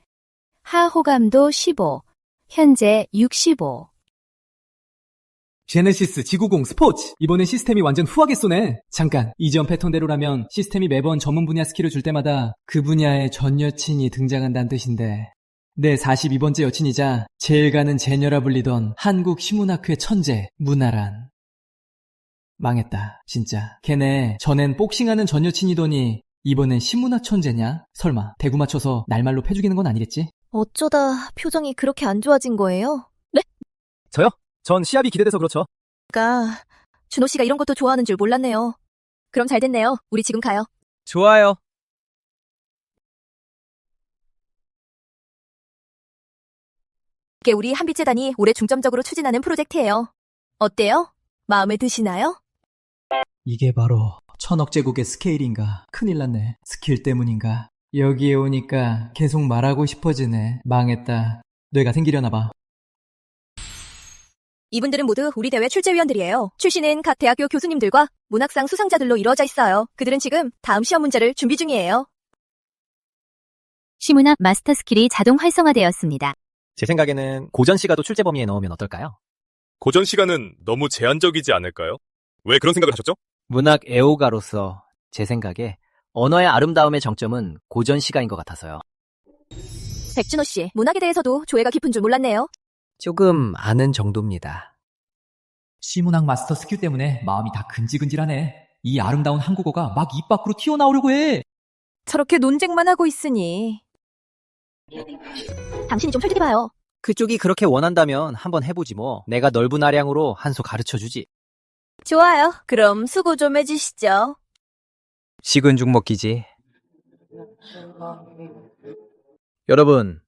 F: 하호감도 15, 현재 65.
N: 제네시스 지구공 스포츠! 이번엔 시스템이 완전 후하게 쏘네. 잠깐, 이전 패턴대로라면 시스템이 매번 전문 분야 스킬을 줄 때마다 그 분야의 전 여친이 등장한다는 뜻인데, 내 42번째 여친이자 제일 가는 제녀라 불리던 한국 시문학회 천재 문아란. 망했다, 진짜. 걔네 전엔 복싱하는 전 여친이더니 이번엔 시문학 천재냐? 설마 대구 맞춰서 날말로 패죽이는 건 아니겠지?
B: 어쩌다 표정이 그렇게 안 좋아진 거예요? 네?
A: 저요? 전 시합이 기대돼서 그렇죠.
B: 그러니까 준호 씨가 이런 것도 좋아하는 줄 몰랐네요. 그럼 잘 됐네요. 우리 지금 가요.
A: 좋아요.
B: 이게 우리 한빛재단이 올해 중점적으로 추진하는 프로젝트예요. 어때요? 마음에 드시나요?
N: 이게 바로 1000억 제국의 스케일인가? 큰일 났네. 스킬 때문인가? 여기에 오니까 계속 말하고 싶어지네. 망했다. 뇌가 생기려나 봐.
B: 이분들은 모두 우리 대회 출제위원들이에요. 출신은 각 대학교 교수님들과 문학상 수상자들로 이루어져 있어요. 그들은 지금 다음 시험 문제를 준비 중이에요.
F: 시문학 마스터 스킬이 자동 활성화되었습니다.
I: 제 생각에는 고전 시가도 출제 범위에 넣으면 어떨까요?
L: 고전 시간은 너무 제한적이지 않을까요? 왜 그런 생각을 하셨죠?
K: 문학 애호가로서 제 생각에 언어의 아름다움의 정점은 고전 시가인 것 같아서요.
B: 백준호 씨, 문학에 대해서도 조예가 깊은 줄 몰랐네요.
K: 조금 아는 정도입니다.
C: 시문학 마스터 스킬 때문에 마음이 다 근질근질하네. 이 아름다운 한국어가 막 입 밖으로 튀어나오려고 해.
B: 저렇게 논쟁만 하고 있으니. 당신이 좀 솔직해봐요.
K: 그쪽이 그렇게 원한다면 한번 해보지 뭐. 내가 넓은 아량으로 한 수 가르쳐주지.
B: 좋아요. 그럼 수고 좀 해주시죠.
K: 식은 죽 먹기지. 여러분,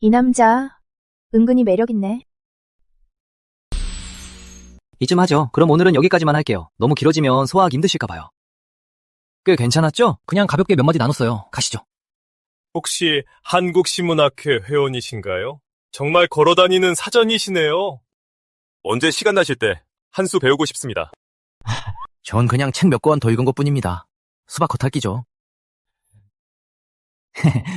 B: 이 남자 은근히 매력있네.
K: 이쯤 하죠. 그럼 오늘은 여기까지만 할게요. 너무 길어지면 소화하기 힘드실까봐요. 꽤 괜찮았죠? 그냥 가볍게 몇 마디 나눴어요. 가시죠.
L: 혹시 한국시문학회 회원이신가요? 정말 걸어다니는 사전이시네요. 언제 시간 나실 때 한 수 배우고 싶습니다.
K: 전 그냥 책 몇 권 더 읽은 것뿐입니다. 수박 겉핥기죠.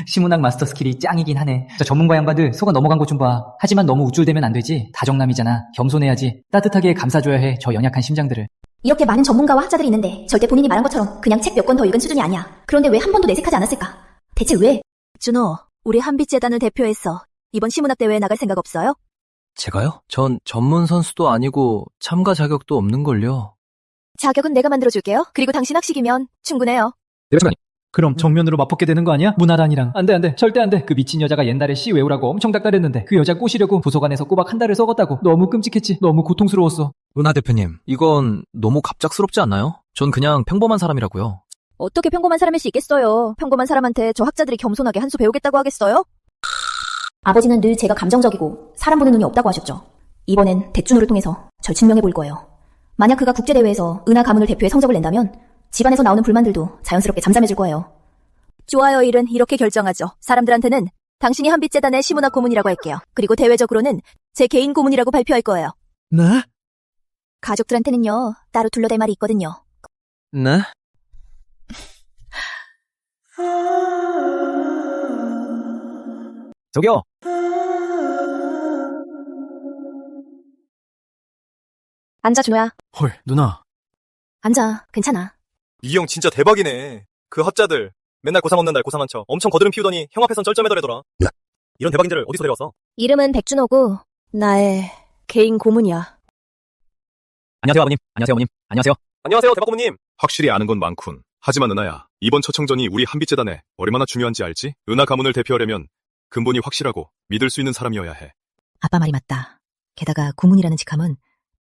C: 시문학 마스터 스킬이 짱이긴 하네. 저 전문가 양반들 속아 넘어간 것 좀 봐. 하지만 너무 우쭐대면 안 되지. 다정남이잖아. 겸손해야지. 따뜻하게 감싸줘야 해. 저 연약한 심장들을.
O: 이렇게 많은 전문가와 학자들이 있는데 절대 본인이 말한 것처럼 그냥 책 몇 권 더 읽은 수준이 아니야. 그런데 왜 한 번도 내색하지 않았을까? 대체 왜?
B: 준호, 우리 한빛재단을 대표해서 이번 시문학 대회에 나갈 생각 없어요?
A: 제가요? 전 전문 선수도 아니고 참가 자격도 없는걸요.
B: 자격은 내가 만들어줄게요. 그리고 당신 학식이면 충분해요.
N: 그럼 정면으로 맞붙게 되는 거 아니야? 문화단이랑. 안 돼. 절대 안 돼. 그 미친 여자가 옛날에 시 외우라고 엄청 닥달했는데 그 여자 꼬시려고 도서관에서 꼬박 한 달을 썩었다고. 너무 끔찍했지. 너무 고통스러웠어.
A: 은하 대표님, 이건 너무 갑작스럽지 않나요? 전 그냥 평범한 사람이라고요.
B: 어떻게 평범한 사람일 수 있겠어요. 평범한 사람한테 저 학자들이 겸손하게 한 수 배우겠다고 하겠어요?
O: 아버지는 늘 제가 감정적이고 사람 보는 눈이 없다고 하셨죠. 이번엔 백준호를 통해서 절 증명해 볼 거예요. 만약 그가 국제대회에서 은하 가문을 대표해 성적을 낸다면 집안에서 나오는 불만들도 자연스럽게 잠잠해질 거예요.
B: 좋아요, 일은 이렇게 결정하죠. 사람들한테는 당신이 한빛재단의 시문학 고문이라고 할게요. 그리고 대외적으로는 제 개인 고문이라고 발표할 거예요.
A: 네?
B: 가족들한테는요, 따로 둘러댈 말이 있거든요.
A: 네? 저기요.
B: 앉아, 준호야.
A: 헐, 누나.
B: 앉아. 괜찮아.
T: 이 형 진짜 대박이네. 그 학자들 맨날 고상 없는 날 고상한 척 엄청 거드름 피우더니 형 앞에선 쩔쩔매더래더라. 이런 대박인들을 어디서 데려왔어?
B: 이름은 백준호고 나의 개인 고문이야.
A: 안녕하세요, 아버님. 안녕하세요, 어머님. 안녕하세요.
T: 안녕하세요, 대박고문님.
L: 확실히 아는 건 많군. 하지만 은하야, 이번 초청전이 우리 한빛재단에 얼마나 중요한지 알지? 은하 가문을 대표하려면 근본이 확실하고 믿을 수 있는 사람이어야 해.
F: 아빠 말이 맞다. 게다가 고문이라는 직함은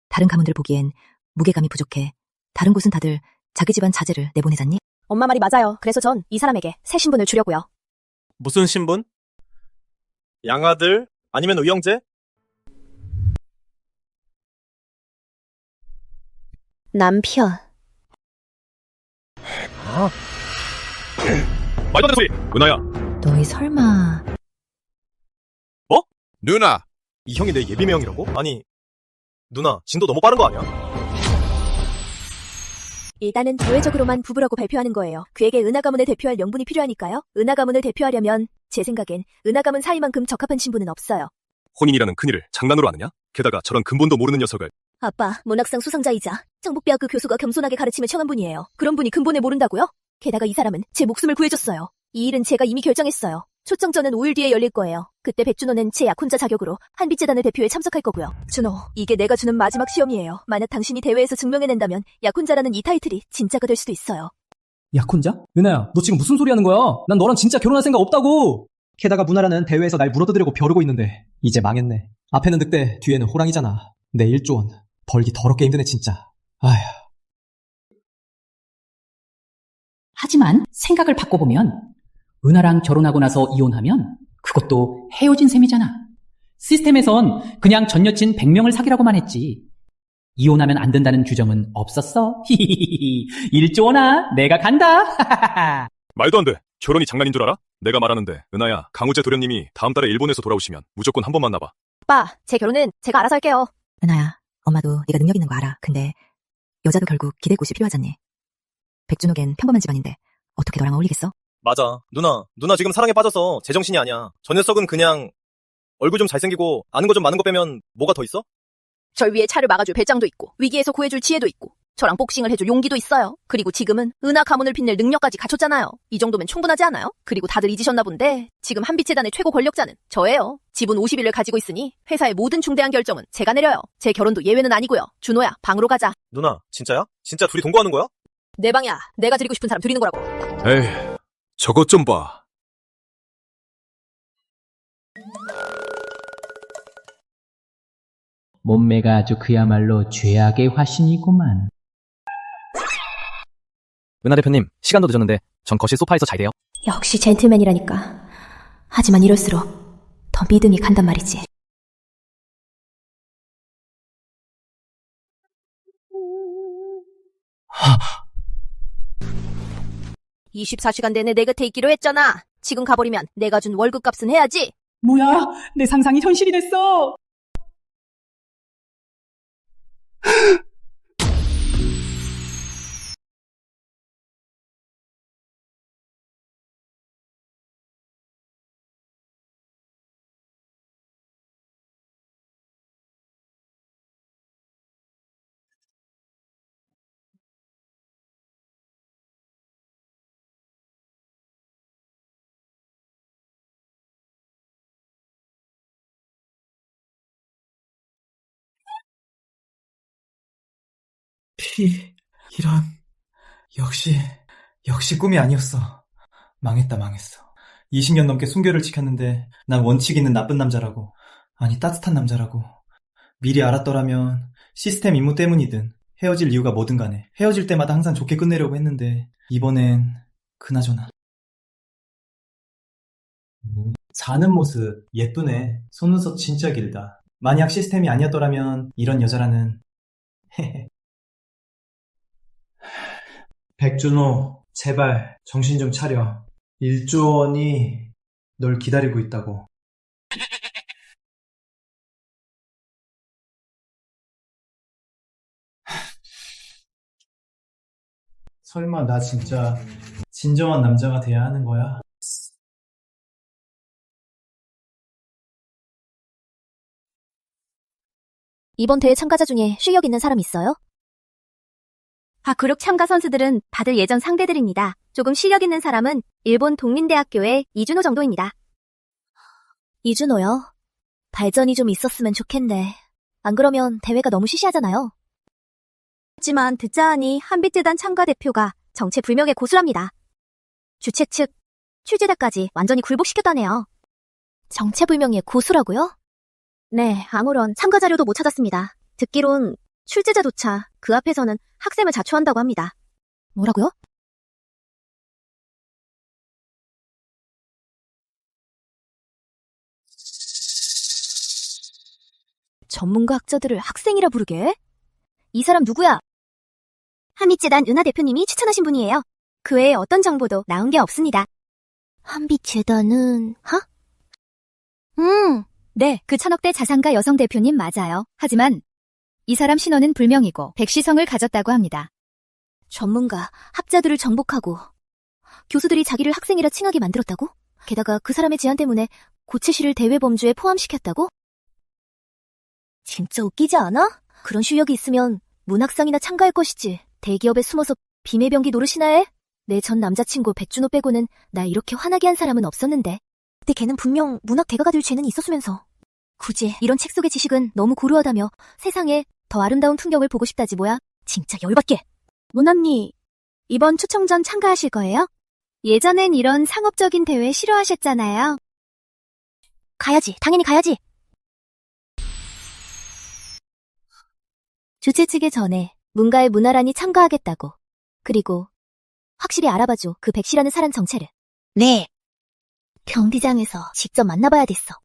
F: 다른 가문들 보기엔 무게감이 부족해. 다른 곳은 다들 자기 집안 자제를 내보내잖니?
B: 엄마 말이 맞아요. 그래서 전 이 사람에게 새 신분을 주려고요.
T: 무슨 신분? 양아들? 아니면 의형제?
B: 남편.
L: 말도 안 되는 소리! 은하야!
F: 너희 설마...
T: 뭐? 누나! 이 형이 내 예비매형이라고? 아니, 누나, 진도 너무 빠른 거 아니야?
B: 일단은 대외적으로만 부부라고 발표하는 거예요. 그에게 은하 가문을 대표할 명분이 필요하니까요. 은하 가문을 대표하려면 제 생각엔 은하 가문 사이만큼 적합한 신분은 없어요.
L: 혼인이라는 큰일을 장난으로 하느냐? 게다가 저런 근본도 모르는 녀석을.
B: 아빠, 문학상 수상자이자 정북대학교 교수가 겸손하게 가르치며 청한 분이에요. 그런 분이 근본을 모른다고요? 게다가 이 사람은 제 목숨을 구해줬어요. 이 일은 제가 이미 결정했어요. 초청전은 5일 뒤에 열릴 거예요. 그때 백준호는 제 약혼자 자격으로 한빛재단을 대표해 참석할 거고요. 준호, 이게 내가 주는 마지막 시험이에요. 만약 당신이 대회에서 증명해낸다면 약혼자라는 이 타이틀이 진짜가 될 수도 있어요.
N: 약혼자? 은하야, 너 지금 무슨 소리 하는 거야? 난 너랑 진짜 결혼할 생각 없다고! 게다가 문하라는 대회에서 날 물어뜯으려고 벼르고 있는데 이제 망했네. 앞에는 늑대, 뒤에는 호랑이잖아. 내 1조 원. 벌기 더럽게 힘드네 진짜. 아휴.
M: 하지만 생각을 바꿔보면 은하랑 결혼하고 나서 이혼하면 그것도 헤어진 셈이잖아. 시스템에선 그냥 전 여친 100명을 사귀라고만 했지. 이혼하면 안 된다는 규정은 없었어. 히히히히. 1조 원아, 내가 간다.
L: 말도 안 돼. 결혼이 장난인 줄 알아? 내가 말하는데 은하야, 강우재 도련님이 다음 달에 일본에서 돌아오시면 무조건 한 번 만나봐.
B: 아빠, 제 결혼은 제가 알아서 할게요.
F: 은하야, 엄마도 네가 능력 있는 거 알아. 근데 여자도 결국 기댈 곳이 필요하잖니. 백준호겐 평범한 집안인데 어떻게 너랑 어울리겠어?
T: 맞아. 누나 지금 사랑에 빠져서 제정신이 아니야. 저 녀석은 그냥 얼굴 좀 잘생기고 아는 거 좀 많은 거 빼면 뭐가 더 있어?
B: 절 위에 차를 막아줄 배짱도 있고 위기에서 구해줄 지혜도 있고 저랑 복싱을 해줄 용기도 있어요. 그리고 지금은 은하 가문을 빛낼 능력까지 갖췄잖아요. 이 정도면 충분하지 않아요? 그리고 다들 잊으셨나 본데 지금 한빛재단의 최고 권력자는 저예요. 지분 51을 가지고 있으니 회사의 모든 중대한 결정은 제가 내려요. 제 결혼도 예외는 아니고요. 준호야, 방으로 가자.
T: 누나, 진짜야? 진짜 둘이 동거하는 거야?
B: 내 방이야. 내가 드리고 싶은 사람 드리는 거라고.
L: 에이, 저것 좀 봐.
C: 몸매가 아주 그야말로 죄악의 화신이구만.
A: 은하 대표님, 시간도 늦었는데 전 거실 소파에서 잘 돼요.
O: 역시 젠틀맨이라니까. 하지만 이럴수록 더 믿음이 간단 말이지.
B: 하. 24시간 내내 내 곁에 있기로 했잖아. 지금 가버리면 내가 준 월급 값은 해야지.
G: 뭐야, 내 상상이 현실이 됐어.
P: 이런. 역시 꿈이 아니었어. 망했어. 20년 넘게 순결을 지켰는데 난 원칙 있는 나쁜 남자라고. 아니, 따뜻한 남자라고. 미리 알았더라면 시스템 임무 때문이든 헤어질 이유가 뭐든 간에 헤어질 때마다 항상 좋게 끝내려고 했는데 이번엔 그나저나.
S: 자는 모습 예쁘네. 속눈썹 진짜 길다.
P: 만약 시스템이 아니었더라면 이런 여자라는. 백준호, 제발 정신 좀 차려. 1조 원이 널 기다리고 있다고. 설마 나 진짜 진정한 남자가 돼야 하는 거야?
F: 이번 대회 참가자 중에 실력 있는 사람 있어요? 그룹 참가 선수들은 다들 예전 상대들입니다. 조금 실력 있는 사람은 일본 독린대학교의 이준호 정도입니다. 이준호요? 발전이 좀 있었으면 좋겠네. 안 그러면 대회가 너무 시시하잖아요. 하지만 듣자 하니 한빛재단 참가 대표가 정체불명의 고수랍니다. 주최 측, 출제자까지 완전히 굴복시켰다네요. 정체불명의 고수라고요? 네, 아무런 참가 자료도 못 찾았습니다. 듣기론 출제자조차 그 앞에서는 학생을 자초한다고 합니다. 뭐라고요? 전문가 학자들을 학생이라 부르게? 이 사람 누구야? 한빛재단 은하 대표님이 추천하신 분이에요. 그 외에 어떤 정보도 나온 게 없습니다. 한빛재단은, 네, 그 천억대 자산가 여성 대표님 맞아요. 하지만 이 사람 신원은 불명이고 백시성을 가졌다고 합니다. 전문가, 학자들을 정복하고 교수들이 자기를 학생이라 칭하게 만들었다고? 게다가 그 사람의 제안 때문에 고채시를 대외 범주에 포함시켰다고? 진짜 웃기지 않아? 그런 실력이 있으면 문학상이나 참가할 것이지. 대기업에 숨어서 비매병기 노릇이나 해? 내 전 남자친구 백준호 빼고는 날 이렇게 화나게 한 사람은 없었는데. 그때 걔는 분명 문학 대가가 될 죄는 있었으면서. 굳이 이런 책 속의 지식은 너무 고루하다며 세상에 더 아름다운 풍경을 보고 싶다지 뭐야. 진짜 열받게. 문 언니, 이번 초청전 참가하실 거예요? 예전엔 이런 상업적인 대회 싫어하셨잖아요. 가야지, 당연히 가야지. 주최 측에 전해 문가의 문화란이 참가하겠다고. 그리고 확실히 알아봐줘, 그 백씨라는 사람 정체를. 네. 경기장에서 직접 만나봐야겠어.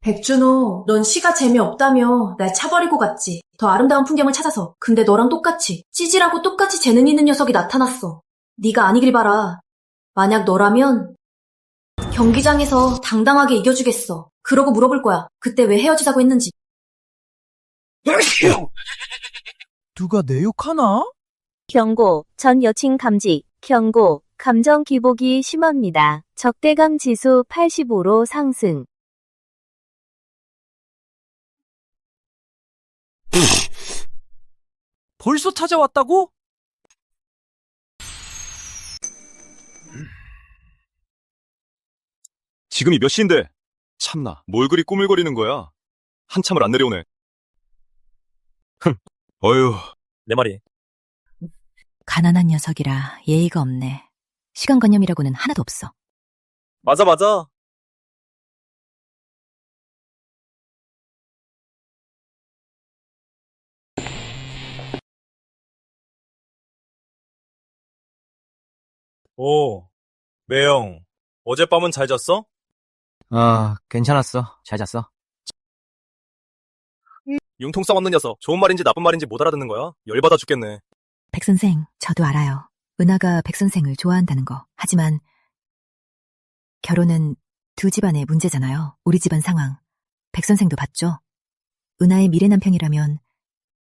O: 백준호, 넌 시가 재미없다며 날 차버리고 갔지. 더 아름다운 풍경을 찾아서. 근데 너랑 똑같이 찌질하고 똑같이 재능 있는 녀석이 나타났어. 네가 아니길 바라. 만약 너라면 경기장에서 당당하게 이겨주겠어. 그러고 물어볼 거야. 그때 왜 헤어지자고 했는지.
U: 누가 내 욕하나?
B: 경고, 전 여친 감지. 경고, 감정 기복이 심합니다. 적대감 지수 85로 상승.
U: 벌써 찾아왔다고?
T: 지금이 몇 시인데? 참나, 뭘 그리 꾸물거리는 거야? 한참을 안 내려오네. 어휴, 내 말이.
F: 가난한 녀석이라 예의가 없네. 시간관념이라고는 하나도 없어.
T: 맞아. 오, 매영, 어젯밤은 잘 잤어?
A: 괜찮았어. 잘 잤어.
T: 융통성 없는 녀석, 좋은 말인지 나쁜 말인지 못 알아듣는 거야? 열받아 죽겠네.
F: 백선생, 저도 알아요. 은하가 백선생을 좋아한다는 거. 하지만 결혼은 두 집안의 문제잖아요. 우리 집안 상황. 백선생도 봤죠? 은하의 미래 남편이라면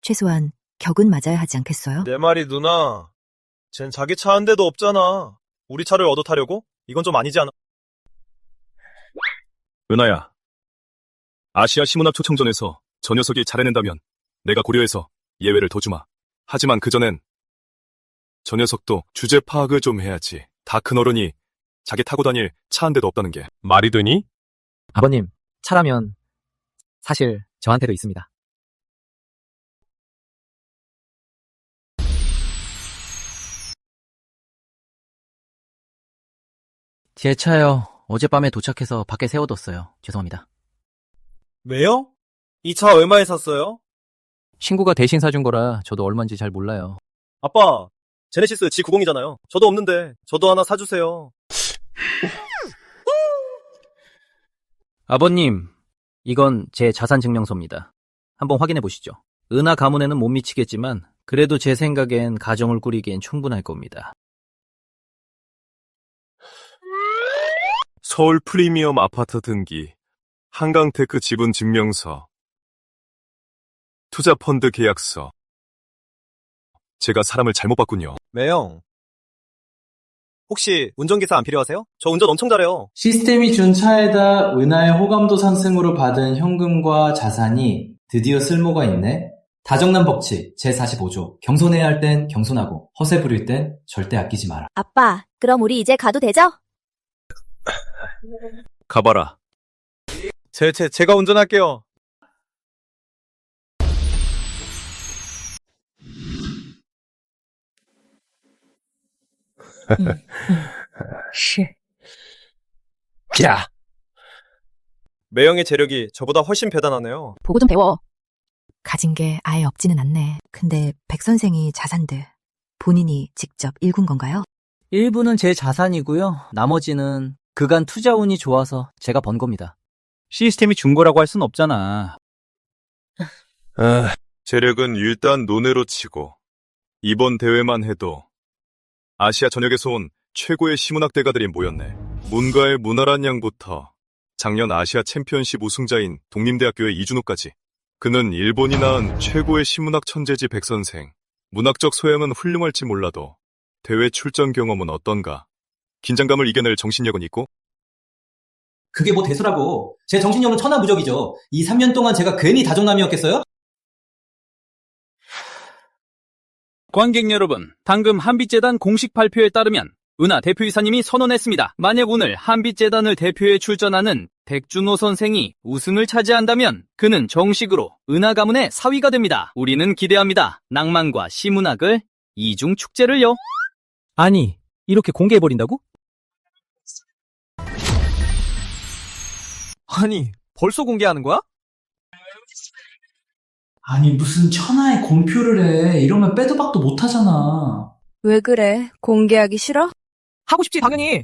F: 최소한 격은 맞아야 하지 않겠어요?
T: 내 말이 누나, 쟨 자기 차 한 대도 없잖아. 우리 차를 얻어 타려고? 이건 좀 아니지 않아? 은하야, 아시아 시문학 초청전에서 저 녀석이 잘해낸다면 내가 고려해서 예외를 둬주마. 하지만 그전엔 저 녀석도 주제 파악을 좀 해야지. 다 큰 어른이 자기 타고 다닐 차 한 대도 없다는 게 말이 되니?
A: 아버님, 차라면 사실 저한테도 있습니다. 제 차요. 어젯밤에 도착해서 밖에 세워뒀어요. 죄송합니다.
T: 왜요? 이 차 얼마에 샀어요?
A: 친구가 대신 사준 거라 저도 얼마인지 잘 몰라요.
T: 아빠, 제네시스 G90이잖아요. 저도 없는데 저도 하나 사주세요.
A: 아버님,
K: 이건 제 자산 증명서입니다. 한번 확인해 보시죠. 은하 가문에는 못 미치겠지만 그래도 제 생각엔 가정을 꾸리기엔 충분할 겁니다.
T: 서울 프리미엄 아파트 등기, 한강테크 지분 증명서, 투자펀드 계약서. 제가 사람을 잘못 봤군요.
I: 매형. 혹시 운전기사 안 필요하세요? 저 운전 엄청 잘해요.
C: 시스템이 준 차에다 은하의 호감도 상승으로 받은 현금과 자산이 드디어 쓸모가 있네. 다정남 법칙 제45조. 겸손해야 할 땐 겸손하고 허세 부릴 땐 절대 아끼지 마라.
B: 아빠, 그럼 우리 이제 가도 되죠?
T: 가봐라.
I: 제가 운전할게요.
E: 야!
I: 매형의 재력이 저보다 훨씬 대단하네요.
F: 보고 좀 배워. 가진 게 아예 없지는 않네. 근데 백 선생이 자산들 본인이 직접 일군 건가요?
K: 일부는 제 자산이고요. 나머지는 그간 투자 운이 좋아서 제가 번 겁니다.
E: 시스템이 준 거라고 할 순 없잖아.
T: 재력은 일단 논외로 치고 이번 대회만 해도 아시아 전역에서 온 최고의 시문학 대가들이 모였네. 문가의 문화란 양부터 작년 아시아 챔피언십 우승자인 독림대학교의 이준호까지. 그는 일본이 낳은 최고의 시문학 천재지 백선생. 문학적 소양은 훌륭할지 몰라도 대회 출전 경험은 어떤가? 긴장감을 이겨낼 정신력은 있고?
C: 그게 뭐 대수라고. 제 정신력은 천하무적이죠. 이 3년 동안 제가 괜히 다정남이었겠어요?
E: 관객 여러분, 방금 한빛재단 공식 발표에 따르면 은하 대표이사님이 선언했습니다. 만약 오늘 한빛재단을 대표해 출전하는 백준호 선생이 우승을 차지한다면 그는 정식으로 은하 가문의 사위가 됩니다. 우리는 기대합니다. 낭만과 시문학을 이중 축제를요.
I: 아니, 이렇게 공개해버린다고? 아니, 벌써 공개하는 거야?
C: 아니 무슨 천하의 공표를 해. 이러면 빼도 박도 못하잖아.
B: 왜 그래? 공개하기 싫어?
U: 하고 싶지, 당연히.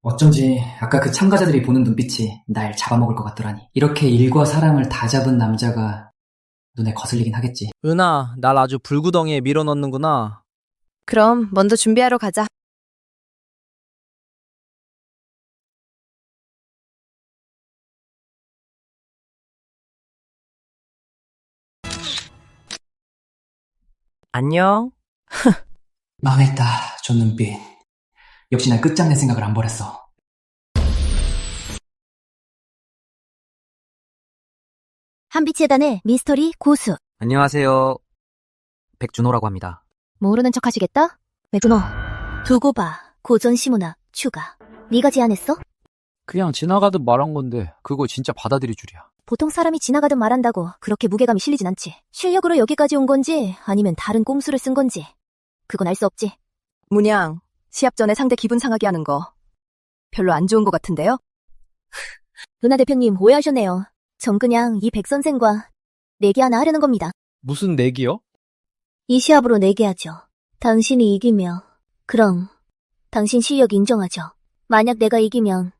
M: 어쩐지 아까 그 참가자들이 보는 눈빛이 날 잡아먹을 것 같더라니. 이렇게 일과 사람을 다 잡은 남자가 눈에 거슬리긴 하겠지.
I: 은하, 날 아주 불구덩이에 밀어넣는구나.
B: 그럼 먼저 준비하러 가자.
I: 안녕.
M: 망했다, 저 눈빛. 역시 날 끝장낼 생각을 안 버렸어.
H: 한빛재단의 미스터리 고수.
K: 안녕하세요. 백준호라고 합니다.
H: 모르는 척 하시겠다? 백준호, 두고 봐. 고전 시문학 추가. 네가 제안했어?
A: 그냥 지나가듯 말한 건데 그거 진짜 받아들일 줄이야.
H: 보통 사람이 지나가듯 말한다고 그렇게 무게감이 실리진 않지. 실력으로 여기까지 온 건지 아니면 다른 꼼수를 쓴 건지 그건 알 수 없지.
B: 문양, 시합 전에 상대 기분 상하게 하는 거 별로 안 좋은 것 같은데요?
H: 은하 대표님 오해하셨네요. 전 그냥 이 백 선생과 내기 하나 하려는 겁니다.
I: 무슨 내기요?
H: 이 시합으로 내기하죠. 당신이 이기면 그럼 당신 실력 인정하죠. 만약 내가 이기면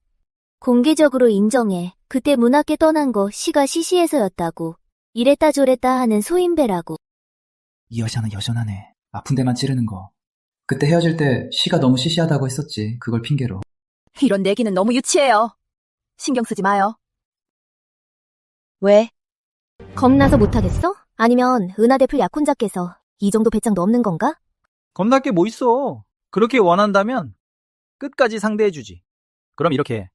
H: 공개적으로 인정해. 그때 문학계 떠난 거 시가 시시해서였다고. 이랬다 저랬다 하는 소인배라고.
M: 이 여자는 여전하네. 아픈 데만 찌르는 거. 그때 헤어질 때 시가 너무 시시하다고 했었지. 그걸 핑계로.
B: 이런 내기는 너무 유치해요. 신경 쓰지 마요. 왜?
H: 겁나서 못하겠어? 아니면 은하 대표 약혼자께서 이 정도 배짱도 없는 건가?
I: 겁날 게 뭐 있어. 그렇게 원한다면 끝까지 상대해주지. 그럼 이렇게 해.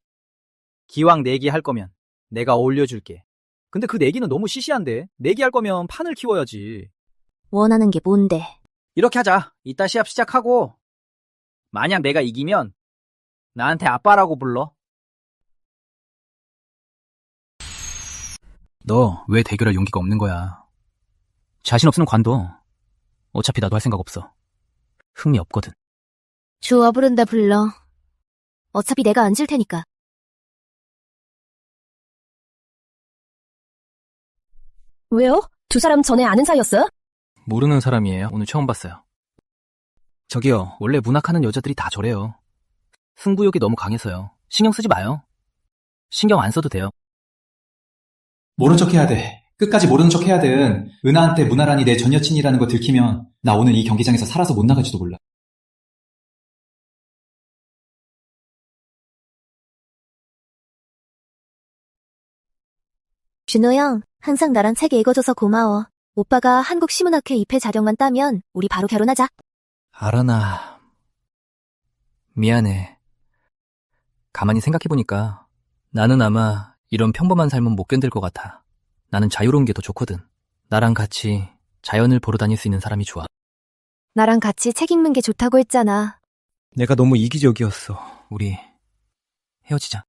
I: 기왕 내기 할 거면 내가 어울려줄게. 근데 그 내기는 너무 시시한데. 내기 할 거면 판을 키워야지.
H: 원하는 게 뭔데?
I: 이렇게 하자. 이따 시합 시작하고 만약 내가 이기면 나한테 아빠라고 불러.
A: 너 왜 대결할 용기가 없는 거야? 자신 없으면 관둬. 어차피 나도 할 생각 없어. 흥미 없거든.
H: 좋아 부른다 불러. 어차피 내가 안 질 테니까.
B: 왜요? 두 사람 전에 아는 사이였어요?
A: 모르는 사람이에요. 오늘 처음 봤어요. 저기요, 원래 문학하는 여자들이 다 저래요. 승부욕이 너무 강해서요. 신경 쓰지 마요. 신경 안 써도 돼요.
Q: 모른 척 해야 돼. 끝까지 모르는 척 해야 돼. 은하한테 문하란이 내 전 여친이라는 거 들키면 나 오늘 이 경기장에서 살아서 못 나갈지도 몰라.
B: 준호 형, 항상 나랑 책 읽어줘서 고마워. 오빠가 한국 시문학회 입회 자격만 따면 우리 바로 결혼하자.
A: 알아나. 미안해. 가만히 생각해보니까 나는 아마 이런 평범한 삶은 못 견딜 것 같아. 나는 자유로운 게 더 좋거든. 나랑 같이 자연을 보러 다닐 수 있는 사람이 좋아.
B: 나랑 같이 책 읽는 게 좋다고 했잖아.
A: 내가 너무 이기적이었어. 우리 헤어지자.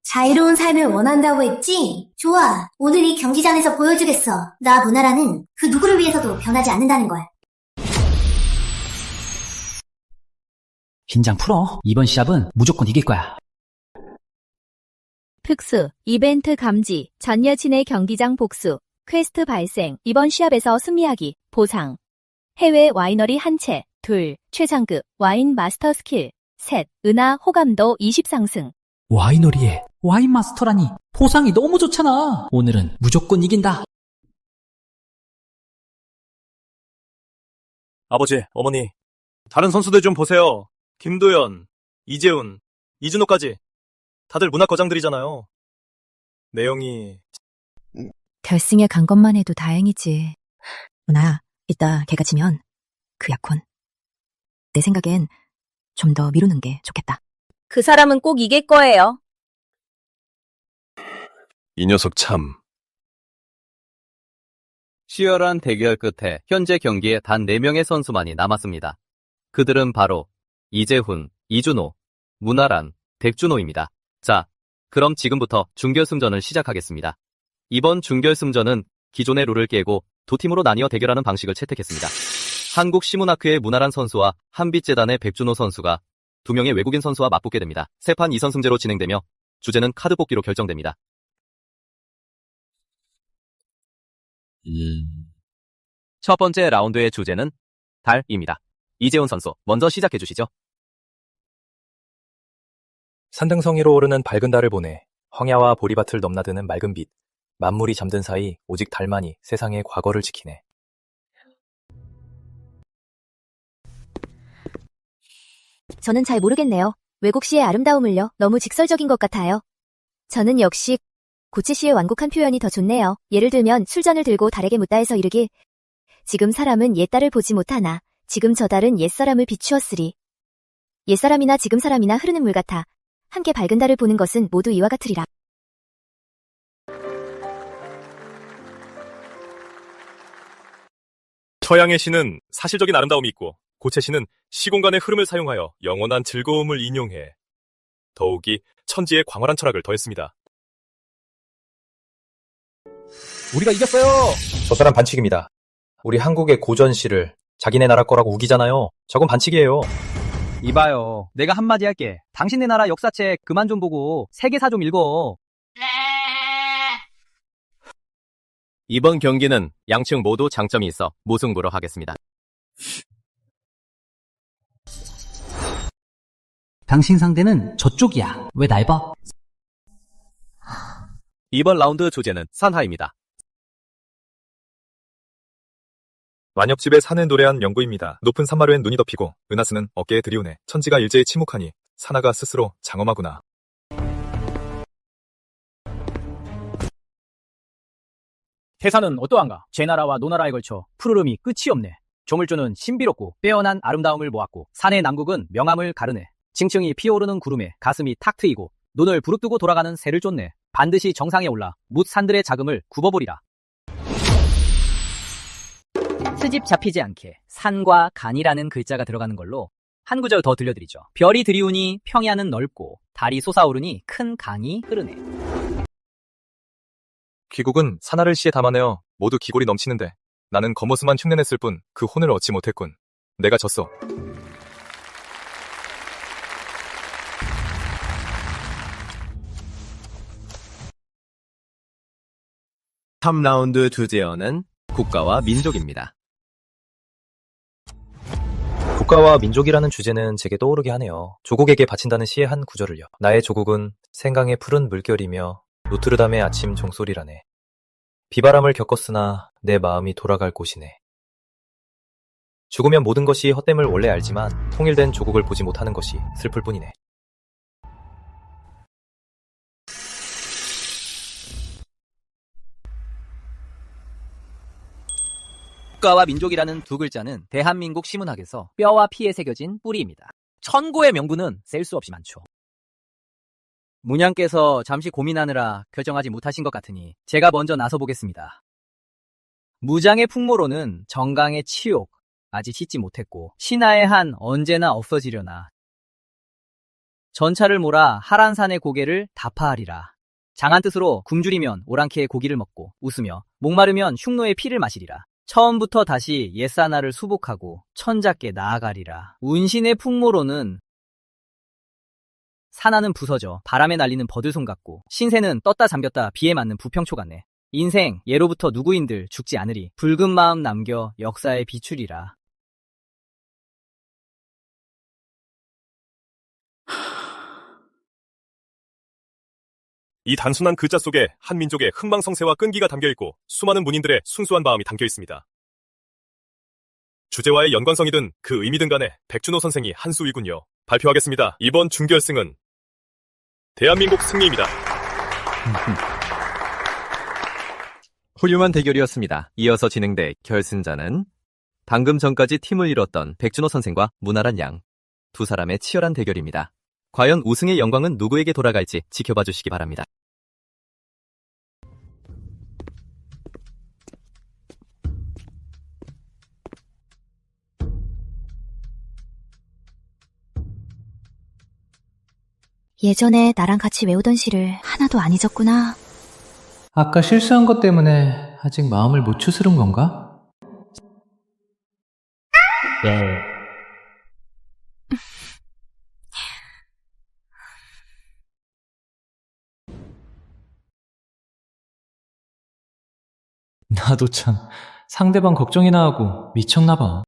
H: 자유로운 삶을 원한다고 했지? 좋아. 오늘 이 경기장에서 보여주겠어. 나 문하라는 그 누구를 위해서도 변하지 않는다는 걸.
M: 긴장 풀어. 이번 시합은 무조건 이길 거야.
F: 특수, 이벤트 감지, 전 여친의 경기장 복수, 퀘스트 발생, 이번 시합에서 승리하기, 보상. 해외 와이너리 한 채, 2, 최상급, 와인 마스터 스킬, 셋, 은하 호감도 20 상승.
M: 와이너리에 와인 마스터라니. 포상이 너무 좋잖아. 오늘은 무조건 이긴다.
T: 아버지, 어머니, 다른 선수들 좀 보세요. 김도현, 이재훈, 이준호까지. 다들 문학거장들이잖아요. 내용이...
F: 결승에 간 것만 해도 다행이지. 은하야, 이따 걔가 지면 그 약혼. 내 생각엔 좀 더 미루는 게 좋겠다.
B: 그 사람은 꼭 이길 거예요.
T: 이 녀석 참...
E: 치열한 대결 끝에 현재 경기에 단 4명의 선수만이 남았습니다. 그들은 바로 이재훈, 이준호, 문하란, 백준호입니다. 자, 그럼 지금부터 준결승전을 시작하겠습니다. 이번 준결승전은 기존의 룰을 깨고 두 팀으로 나뉘어 대결하는 방식을 채택했습니다. 한국 시문학회의 문하란 선수와 한빛재단의 백준호 선수가 2명의 외국인 선수와 맞붙게 됩니다. 3판 2선승제로 진행되며 주제는 카드 뽑기로 결정됩니다. 첫 번째 라운드의 주제는 달입니다. 이재훈 선수, 먼저 시작해 주시죠.
J: 산등성이로 오르는 밝은 달을 보내 황야와 보리밭을 넘나드는 맑은 빛, 만물이 잠든 사이 오직 달만이 세상의 과거를 지키네.
B: 저는 잘 모르겠네요. 외국 시의 아름다움을요. 너무 직설적인 것 같아요. 저는 역시 고체 시의 완곡한 표현이 더 좋네요. 예를 들면 술잔을 들고 달에게 묻다 해서 이르길. 지금 사람은 옛달을 보지 못하나 지금 저 달은 옛사람을 비추었으리. 옛사람이나 지금 사람이나 흐르는 물 같아. 함께 밝은 달을 보는 것은 모두 이와 같으리라.
T: 서양의 시는 사실적인 아름다움이 있고 고체 시는 시공간의 흐름을 사용하여 영원한 즐거움을 인용해 더욱이 천지의 광활한 철학을 더했습니다.
J: 우리가 이겼어요! 저 사람 반칙입니다. 우리 한국의 고전 시를 자기네 나라 거라고 우기잖아요. 저건 반칙이에요.
K: 이봐요. 내가 한마디 할게. 당신네 나라 역사책 그만 좀 보고 세계사 좀 읽어.
E: 이번 경기는 양측 모두 장점이 있어 무승부로 하겠습니다.
M: 당신 상대는 저쪽이야. 왜 날 봐?
E: 이번 라운드 주제는 산하입니다.
T: 완엽집에 산을 노래한 영구입니다. 높은 산마루엔 눈이 덮이고 은하수는 어깨에 들이우네. 천지가 일제히 침묵하니 산하가 스스로 장엄하구나.
A: 태산은 어떠한가? 제나라와 노나라에 걸쳐 푸르름이 끝이 없네. 조물주는 신비롭고 빼어난 아름다움을 모았고 산의 남국은 명암을 가르네. 층층이 피어오르는 구름에 가슴이 탁 트이고 눈을 부릅뜨고 돌아가는 새를 쫓네. 반드시 정상에 올라 뭇 산들의 자금을 굽어보리라. 트집 잡히지 않게 산과 간이라는 글자가 들어가는 걸로 한 구절 더 들려드리죠. 별이 들이우니 평야는 넓고 달이 솟아오르니 큰 강이 흐르네.
T: 귀국은 산하를 시에 담아내어 모두 기골이 넘치는데 나는 겉모습만 흉내냈을 뿐 그 혼을 얻지 못했군. 내가 졌어.
E: 3라운드 주제어는 국가와 민족입니다.
J: 국가와 민족이라는 주제는 제게 떠오르게 하네요. 조국에게 바친다는 시의 한 구절을요. 나의 조국은 생강의 푸른 물결이며 노트르담의 아침 종소리라네. 비바람을 겪었으나 내 마음이 돌아갈 곳이네. 죽으면 모든 것이 헛됨을 원래 알지만 통일된 조국을 보지 못하는 것이 슬플 뿐이네.
A: 국가와 민족이라는 두 글자는 대한민국 시문학에서 뼈와 피에 새겨진 뿌리입니다. 천고의 명분은 셀 수 없이 많죠. 문양께서 잠시 고민하느라 결정하지 못하신 것 같으니 제가 먼저 나서보겠습니다. 무장의 풍모로는 정강의 치욕 아직 씻지 못했고 신하의 한 언제나 없어지려나. 전차를 몰아 하란산의 고개를 다파하리라. 장한 뜻으로 굶주리면 오랑캐의 고기를 먹고 웃으며 목마르면 흉노의 피를 마시리라. 처음부터 다시 옛사나를 수복하고 천자께 나아가리라. 운신의 풍모로는 사나는 부서져 바람에 날리는 버들손 같고 신세는 떴다 잠겼다 비에 맞는 부평초 같네. 인생 예로부터 누구인들 죽지 않으리. 붉은 마음 남겨 역사에 비추리라.
T: 이 단순한 글자 속에 한 민족의 흥망성쇠와 끈기가 담겨있고 수많은 문인들의 순수한 마음이 담겨있습니다. 주제와의 연관성이든 그 의미든 간에 백준호 선생이 한 수이군요. 발표하겠습니다. 이번 준결승은 대한민국 승리입니다.
D: 훌륭한 대결이었습니다. 이어서 진행될 결승전은 방금 전까지 팀을 이뤘던 백준호 선생과 문아란 양 두 사람의 치열한 대결입니다. 과연 우승의 영광은 누구에게 돌아갈지 지켜봐 주시기 바랍니다.
F: 예전에 나랑 같이 외우던 시를 하나도 안 잊었구나.
Q: 아까 실수한 것 때문에 아직 마음을 못 추스른 건가?
C: 네.
N: 나도 참 상대방 걱정이나 하고 미쳤나봐.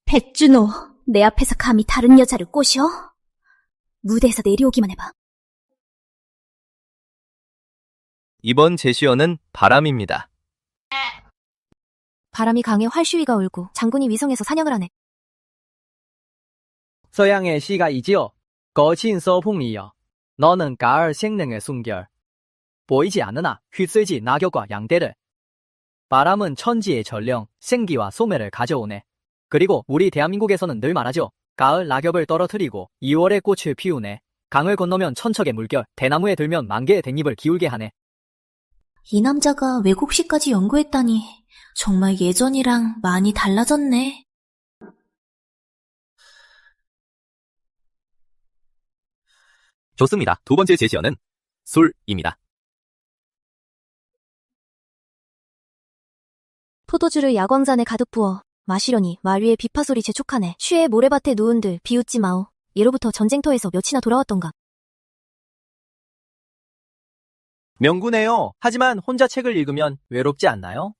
B: 백준호, 내 앞에서 감히 다른 여자를 꼬셔? 무대에서 내려오기만 해봐.
D: 이번 제시어는 바람입니다.
F: 바람이 강해 활슈위가 울고 장군이 위성에서 사냥을 하네.
A: 서양의 시가 이지요. 거친 서풍이여. 너는 가을 생명의 숨결. 보이지 않으나 휩쓸지 낙엽과 양대를. 바람은 천지의 전령, 생기와 소멸을 가져오네. 그리고 우리 대한민국에서는 늘 말하죠. 가을 낙엽을 떨어뜨리고 2월에 꽃을 피우네. 강을 건너면 천척의 물결, 대나무에 들면 만개의 댕잎을 기울게 하네.
B: 이 남자가 외국시까지 연구했다니 정말 예전이랑 많이 달라졌네.
D: 좋습니다. 두 번째 제시어는 술입니다.
F: 포도주를 야광잔에 가득 부어 마시려니 말 위에 비파소리 재촉하네. 쉬에 모래밭에 누운들 비웃지 마오. 예로부터 전쟁터에서 몇이나 돌아왔던가.
A: 명구네요. 하지만 혼자 책을 읽으면 외롭지 않나요?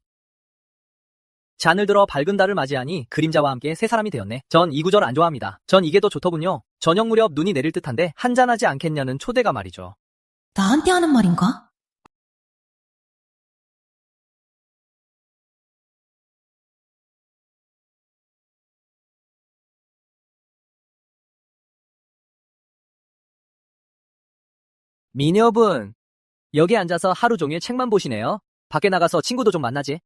A: 잔을 들어 밝은 달을 맞이하니 그림자와 함께 새 사람이 되었네. 전 이 구절 안 좋아합니다. 전 이게 더 좋더군요. 저녁 무렵 눈이 내릴 듯한데 한잔하지 않겠냐는 초대가 말이죠.
B: 나한테 하는 말인가?
A: 미녀분, 여기 앉아서 하루 종일 책만 보시네요. 밖에 나가서 친구도 좀 만나지.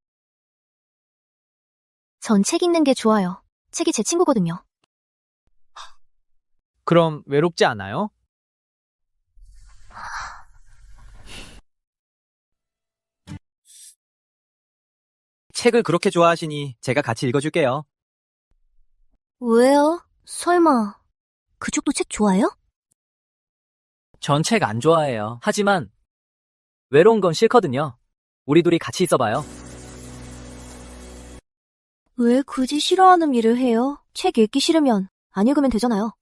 F: 전 책 읽는 게 좋아요. 책이 제 친구거든요.
A: 그럼 외롭지 않아요? 책을 그렇게 좋아하시니 제가 같이 읽어줄게요.
B: 왜요? 설마 그쪽도 책 좋아해요?
A: 전 책 안 좋아해요. 하지만 외로운 건 싫거든요. 우리 둘이 같이 있어봐요.
B: 왜 굳이 싫어하는 일을 해요?
F: 책 읽기 싫으면 안 읽으면 되잖아요.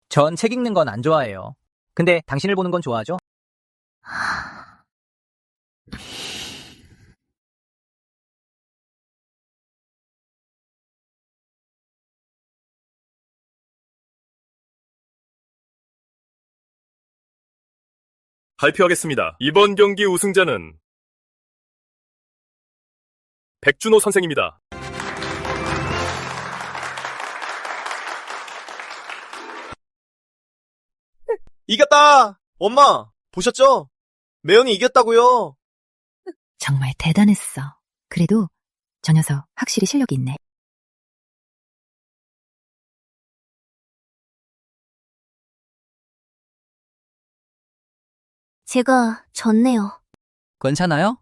A: 전 책 읽는 건 안 좋아해요. 근데 당신을 보는 건 좋아하죠?
T: 발표하겠습니다. 이번 경기 우승자는 백준호 선생입니다.
R: 이겼다! 엄마, 보셨죠? 매연이 이겼다고요.
F: 정말 대단했어. 그래도 저 녀석 확실히 실력이 있네.
H: 제가 졌네요.
O: 괜찮아요?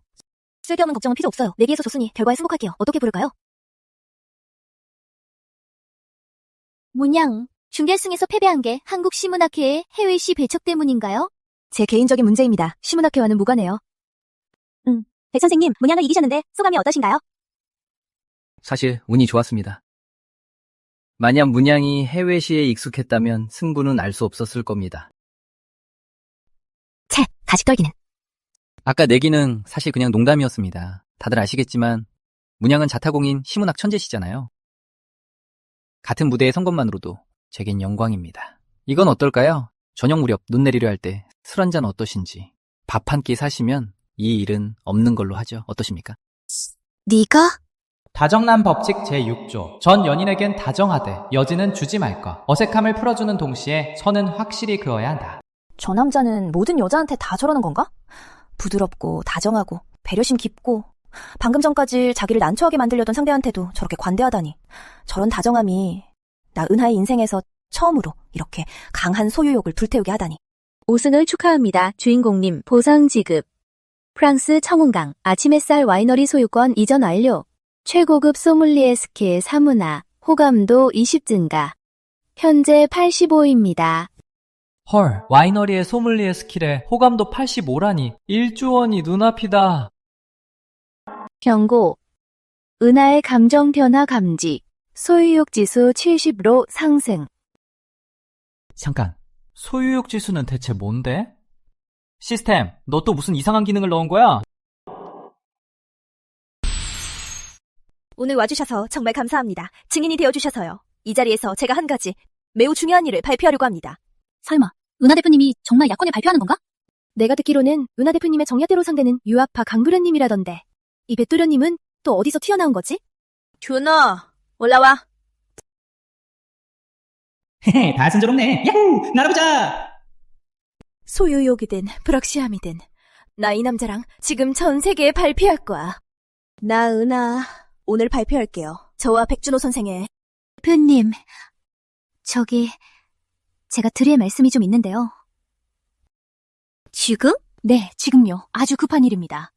O: 쓸데없는 걱정은 필요 없어요. 내기에서 졌으니 결과에 승복할게요. 어떻게 부를까요?
H: 문양, 준결승에서 패배한 게 한국 시문학회의 해외시 배척 때문인가요?
O: 제 개인적인 문제입니다. 시문학회와는 무관해요. 백 선생님, 문양을 이기셨는데 소감이 어떠신가요?
K: 사실 운이 좋았습니다. 만약 문양이 해외시에 익숙했다면 승부는 알 수 없었을 겁니다.
F: 채, 가식 떨기는.
K: 아까 내기는 사실 그냥 농담이었습니다. 다들 아시겠지만 문양은 자타공인 시문학 천재시잖아요. 같은 무대에 선 것만으로도 제겐 영광입니다. 이건 어떨까요? 저녁 무렵 눈 내리려 할 때 술 한잔 어떠신지 밥 한 끼 사시면 이 일은 없는 걸로 하죠. 어떠십니까?
H: 네가?
C: 다정남 법칙 제6조. 전 연인에겐 다정하되 여지는 주지 말것. 어색함을 풀어주는 동시에 선은 확실히 그어야 한다.
O: 저 남자는 모든 여자한테 다 저러는 건가? 부드럽고 다정하고 배려심 깊고 방금 전까지 자기를 난처하게 만들려던 상대한테도 저렇게 관대하다니. 저런 다정함이 나 은하의 인생에서 처음으로 이렇게 강한 소유욕을 불태우게 하다니.
F: 우승을 축하합니다. 주인공님 보상 지급. 프랑스 청운강 아침 햇살 와이너리 소유권 이전 완료. 최고급 소믈리에 스킬 3은하. 호감도 20 증가. 현재 85입니다.
C: 헐, 와이너리의 소믈리에 스킬에 호감도 85라니 1조 원이 눈앞이다.
F: 경고. 은하의 감정 변화 감지. 소유욕 지수 70로 상승.
C: 잠깐, 소유욕 지수는 대체 뭔데? 시스템, 너 또 무슨 이상한 기능을 넣은 거야?
O: 오늘 와주셔서 정말 감사합니다. 증인이 되어주셔서요. 이 자리에서 제가 한 가지 매우 중요한 일을 발표하려고 합니다.
F: 설마 은하 대표님이 정말 약혼을 발표하는 건가?
O: 내가 듣기로는 은하 대표님의 정약대로 상대는 유아파 강부련님이라던데 이 백도련님은 또 어디서 튀어나온 거지? 준호, 올라와.
M: 헤헤, 다 순조롭네. 야호! 날아보자!
O: 소유욕이든 불확실함이든 나 이 남자랑 지금 전 세계에 발표할 거야. 나 은하 오늘 발표할게요. 저와 백준호 선생의.
F: 대표님, 제가 드릴 말씀이 좀 있는데요.
O: 지금?
F: 네, 지금요. 아주 급한 일입니다.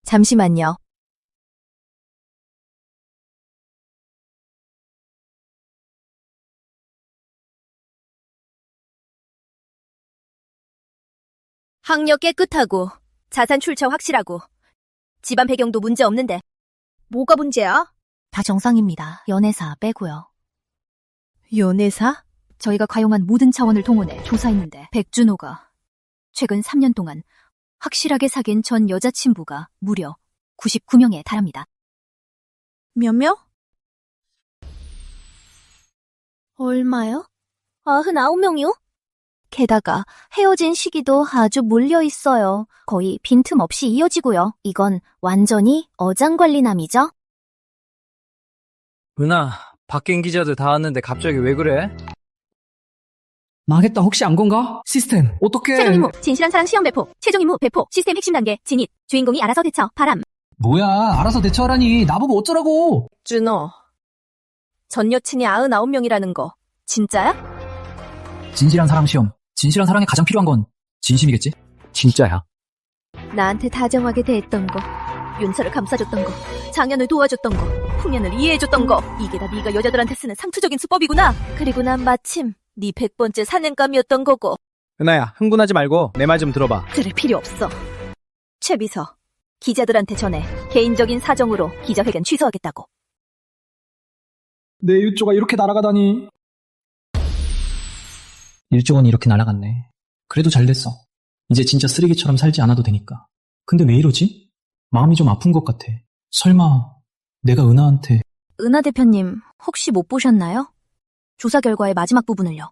F: 잠시만요.
O: 학력 깨끗하고 자산 출처 확실하고 집안 배경도 문제 없는데 뭐가 문제야?
F: 다 정상입니다. 연애사 빼고요.
O: 연애사?
F: 저희가 가용한 모든 차원을 동원해 조사했는데 백준호가 최근 3년 동안 확실하게 사귄 전 여자친구가 무려 99명에 달합니다.
O: 몇 명? 얼마요? 99명이요?
F: 게다가 헤어진 시기도 아주 몰려 있어요. 거의 빈틈없이 이어지고요. 이건 완전히 어장관리남이죠?
A: 은하, 바뀐 기자들 다 왔는데 갑자기 왜 그래?
N: 망했다. 혹시 안 건가? 시스템, 어떡해.
O: 최종 임무, 진실한 사랑 시험 배포. 최종 임무 배포. 시스템 핵심 단계, 진입. 주인공이 알아서 대처, 바람.
N: 뭐야, 알아서 대처하라니. 나보고 어쩌라고.
O: 준호, 전 여친이 99명이라는 거 진짜야?
N: 진실한 사랑 시험. 진실한 사랑에 가장 필요한 건 진심이겠지?
A: 진짜야.
O: 나한테 다정하게 대했던 거, 윤서를 감싸줬던 거, 장현을 도와줬던 거, 풍년을 이해해줬던 거, 이게 다 네가 여자들한테 쓰는 상투적인 수법이구나. 그리고 난 마침 네 100번째 사냥감이었던 거고.
U: 은하야, 흥분하지 말고 내 말 좀 들어봐.
O: 들을 필요 없어. 최 비서, 기자들한테 전해 개인적인 사정으로 기자회견 취소하겠다고.
N: 내 일조가 이렇게 날아가다니. 일조원이 이렇게 날아갔네. 그래도 잘 됐어. 이제 진짜 쓰레기처럼 살지 않아도 되니까. 근데 왜 이러지? 마음이 좀 아픈 것 같아. 설마 내가 은하한테.
F: 은하 대표님, 혹시 못 보셨나요? 조사 결과의 마지막 부분을요.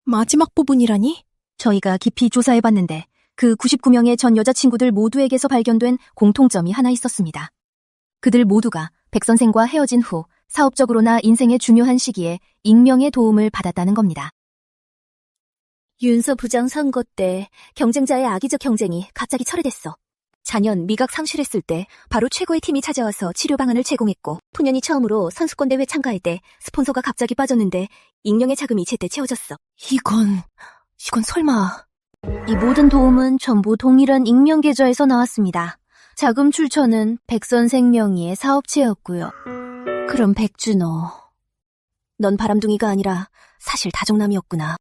O: 마지막 부분이라니?
F: 저희가 깊이 조사해봤는데 그 99명의 전 여자친구들 모두에게서 발견된 공통점이 하나 있었습니다. 그들 모두가 백 선생과 헤어진 후 사업적으로나 인생의 중요한 시기에 익명의 도움을 받았다는 겁니다.
B: 윤서 부장 선거 때 경쟁자의 악의적 경쟁이 갑자기 철회됐어. 자년 미각 상실했을 때 바로 최고의 팀이 찾아와서 치료 방안을 제공했고, 푸년이 처음으로 선수권 대회 참가할 때 스폰서가 갑자기 빠졌는데 익명의 자금이 제때 채워졌어. 이건 설마...
F: 이 모든 도움은 전부 동일한 익명 계좌에서 나왔습니다. 자금 출처는 백 선생 명의의 사업체였고요.
B: 그럼 백준호, 넌 바람둥이가 아니라 사실 다정남이었구나.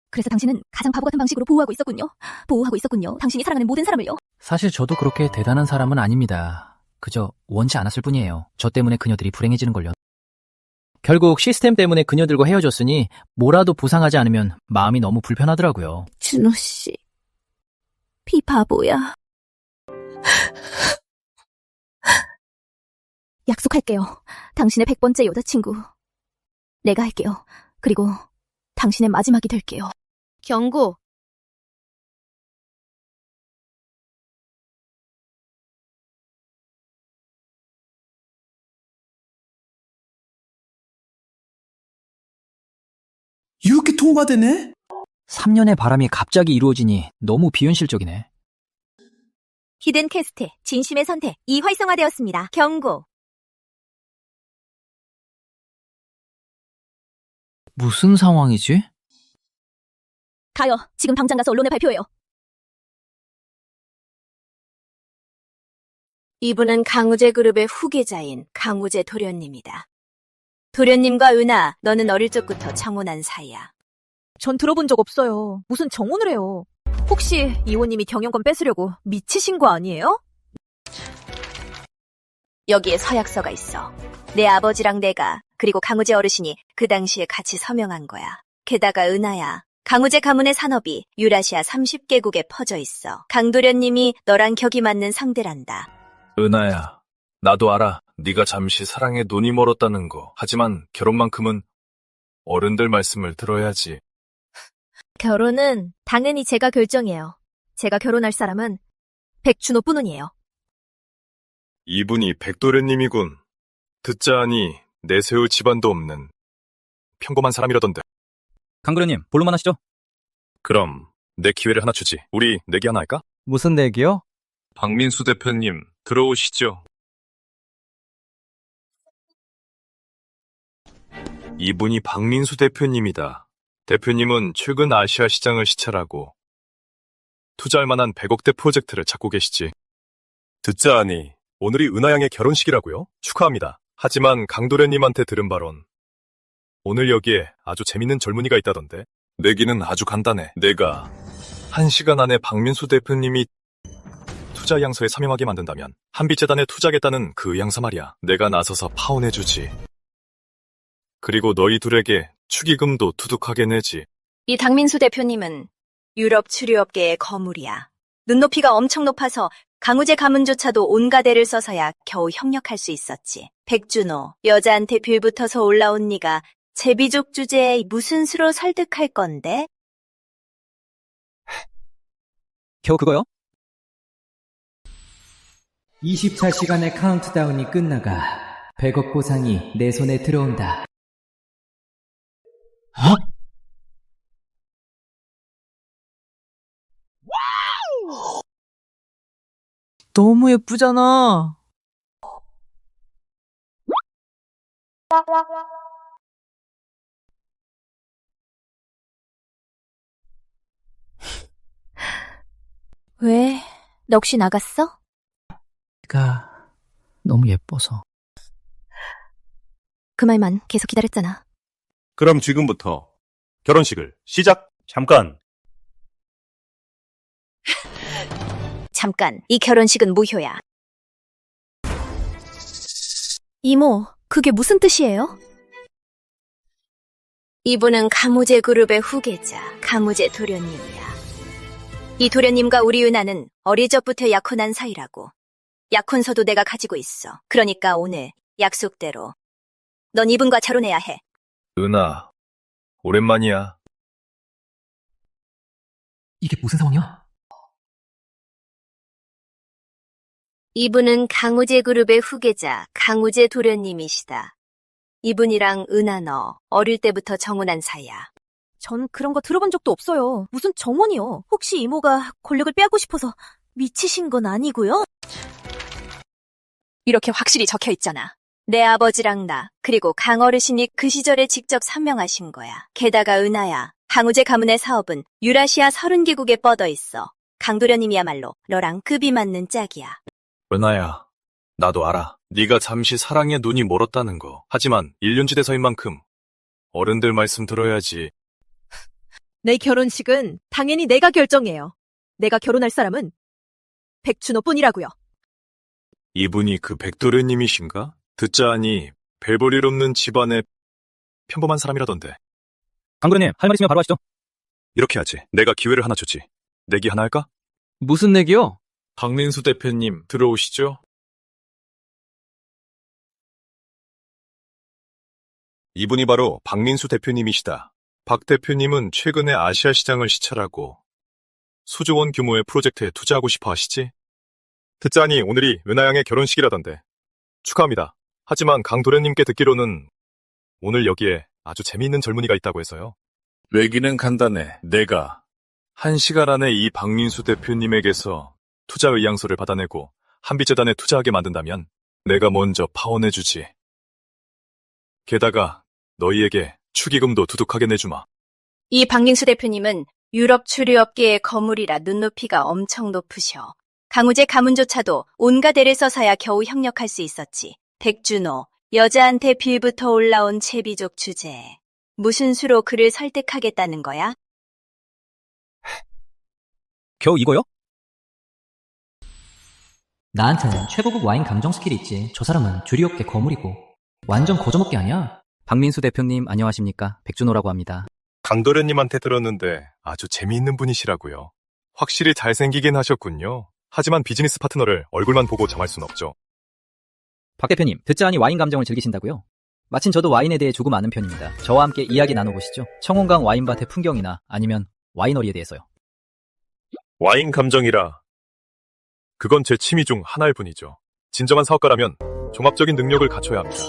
B: 그래서 당신은 가장 바보 같은 방식으로 보호하고 있었군요. 당신이 사랑하는 모든 사람을요.
A: 사실 저도 그렇게 대단한 사람은 아닙니다. 그저 원치 않았을 뿐이에요. 저 때문에 그녀들이 불행해지는걸요. 결국 시스템 때문에 그녀들과 헤어졌으니 뭐라도 보상하지 않으면 마음이 너무 불편하더라고요.
B: 준호씨, 비바보야. 약속할게요. 당신의 100번째 여자친구 내가 할게요. 그리고 당신의 마지막이 될게요.
F: 경고.
P: 이렇게 통과되네?
A: 3년의 바람이 갑자기 이루어지니 너무 비현실적이네.
B: 히든 캐스트, 진심의 선택, 활성화되었습니다. 경고.
A: 무슨 상황이지?
B: 가요. 지금 당장 가서 언론에 발표해요.
L: 이분은 강우재 그룹의 후계자인 강우재 도련님이다. 도련님과 은하, 너는 어릴 적부터 청혼한 사이야.
G: 전 들어본 적 없어요. 무슨 정혼을 해요. 혹시 이호님이 경영권 뺏으려고 미치신 거 아니에요?
L: 여기에 서약서가 있어. 내 아버지랑 내가, 그리고 강우재 어르신이 그 당시에 같이 서명한 거야. 게다가 은하야, 강우재 가문의 산업이 유라시아 30개국에 퍼져 있어. 강도련님이 너랑 격이 맞는 상대란다.
T: 은하야, 나도 알아. 네가 잠시 사랑에 눈이 멀었다는 거. 하지만 결혼만큼은 어른들 말씀을 들어야지.
B: 결혼은 당연히 제가 결정해요. 제가 결혼할 사람은 백준호뿐이에요.
T: 이분이 백도련님이군. 듣자 하니 내세울 집안도 없는 평범한 사람이라던데.
I: 강도련님, 볼로만 하시죠?
T: 그럼 내 기회를 하나 주지. 우리 내기 하나 할까?
I: 무슨 내기요?
T: 박민수 대표님, 들어오시죠. 이분이 박민수 대표님이다. 대표님은 최근 아시아 시장을 시찰하고 투자할 만한 100억대 프로젝트를 찾고 계시지. 듣자 하니 오늘이 은하양의 결혼식이라고요? 축하합니다. 하지만 강도련님한테 들은 바론 오늘 여기에 아주 재밌는 젊은이가 있다던데. 내기는 아주 간단해. 내가 1시간 안에 박민수 대표님이 투자 의향서에 서명하게 만든다면 한빛재단에 투자하겠다는 그 의향서 말이야. 내가 나서서 파혼해주지. 그리고 너희 둘에게 축의금도 투둑하게 내지.
L: 이 박민수 대표님은 유럽 추류업계의 거물이야. 눈높이가 엄청 높아서 강우재 가문조차도 온갖 애를 써서야 겨우 협력할 수 있었지. 백준호, 여자한테 빌붙어서 올라온 네가 제비족 주제에 무슨 수로 설득할 건데?
I: 겨우 그거요?
N: 24시간의 카운트다운이 끝나가 100억 보상이 내 손에 들어온다.
G: 너무 예쁘잖아.
B: 왜? 넋이 나갔어?
A: 내가 너무 예뻐서.
B: 그 말만 계속 기다렸잖아.
V: 그럼 지금부터 결혼식을 시작. 잠깐.
L: 잠깐, 이 결혼식은 무효야.
B: 이모, 그게 무슨 뜻이에요?
L: 이분은 강우재 그룹의 후계자, 강우재 도련님이야. 이 도련님과 우리 은하는 어릴 적부터 약혼한 사이라고. 약혼서도 내가 가지고 있어. 그러니까 오늘 약속대로 넌 이분과 결혼해야 해.
T: 은하, 오랜만이야.
Q: 이게 무슨 상황이야?
L: 이분은 강우재 그룹의 후계자 강우재 도련님이시다. 이분이랑 은하 너 어릴 때부터 정혼한 사이야.
B: 전 그런 거 들어본 적도 없어요. 무슨 정원이요? 혹시 이모가 권력을 빼앗고 싶어서 미치신 건 아니고요?
L: 이렇게 확실히 적혀 있잖아. 내 아버지랑 나, 그리고 강 어르신이 그 시절에 직접 상명하신 거야. 게다가 은하야, 강우재 가문의 사업은 유라시아 30개국에 뻗어 있어. 강도련님이야말로 너랑 급이 맞는 짝이야.
T: 은하야, 나도 알아. 네가 잠시 사랑에 눈이 멀었다는 거. 하지만 1년지대서인 만큼 어른들 말씀 들어야지.
G: 내 결혼식은 당연히 내가 결정해요. 내가 결혼할 사람은 백준호뿐이라고요.
T: 이분이 그 백도련님이신가? 듣자 하니 별 볼 일 없는 집안의 평범한 사람이라던데.
I: 강도련님, 할 말 있으면 바로 하시죠.
T: 이렇게 하지. 내가 기회를 하나 주지. 내기 하나 할까?
A: 무슨 내기요?
T: 박민수 대표님 들어오시죠. 이분이 바로 박민수 대표님이시다. 박 대표님은 최근에 아시아 시장을 시찰하고 수조 원 규모의 프로젝트에 투자하고 싶어 하시지? 듣자니 오늘이 은하양의 결혼식이라던데. 축하합니다. 하지만 강도련님께 듣기로는 오늘 여기에 아주 재미있는 젊은이가 있다고 해서요. 외기는 간단해. 내가 1시간 안에 이 박민수 대표님에게서 투자 의향서를 받아내고 한빛재단에 투자하게 만든다면 내가 먼저 파원해주지. 게다가 너희에게 축의금도 두둑하게 내주마.
L: 이 박민수 대표님은 유럽 추류업계의 거물이라 눈높이가 엄청 높으셔. 강우재 가문조차도 온갖 애를 써서야 겨우 협력할 수 있었지. 백준호, 여자한테 빌부터 올라온 채비족 주제에 무슨 수로 그를 설득하겠다는 거야?
I: 겨우 이거요?
C: 나한테는 최고급 와인 감정 스킬이 있지. 저 사람은 주류업계 거물이고 완전 거저먹기 아니야?
A: 박민수 대표님 안녕하십니까? 백준호라고 합니다.
T: 강도련님한테 들었는데 아주 재미있는 분이시라고요. 확실히 잘생기긴 하셨군요. 하지만 비즈니스 파트너를 얼굴만 보고 정할 순 없죠.
A: 박 대표님, 듣자 하니 와인 감정을 즐기신다고요? 마침 저도 와인에 대해 조금 아는 편입니다. 저와 함께 이야기 나눠보시죠. 청운강 와인밭의 풍경이나 아니면 와이너리에 대해서요.
T: 와인 감정이라. 그건 제 취미 중 하나일 뿐이죠. 진정한 사업가라면 종합적인 능력을 갖춰야 합니다.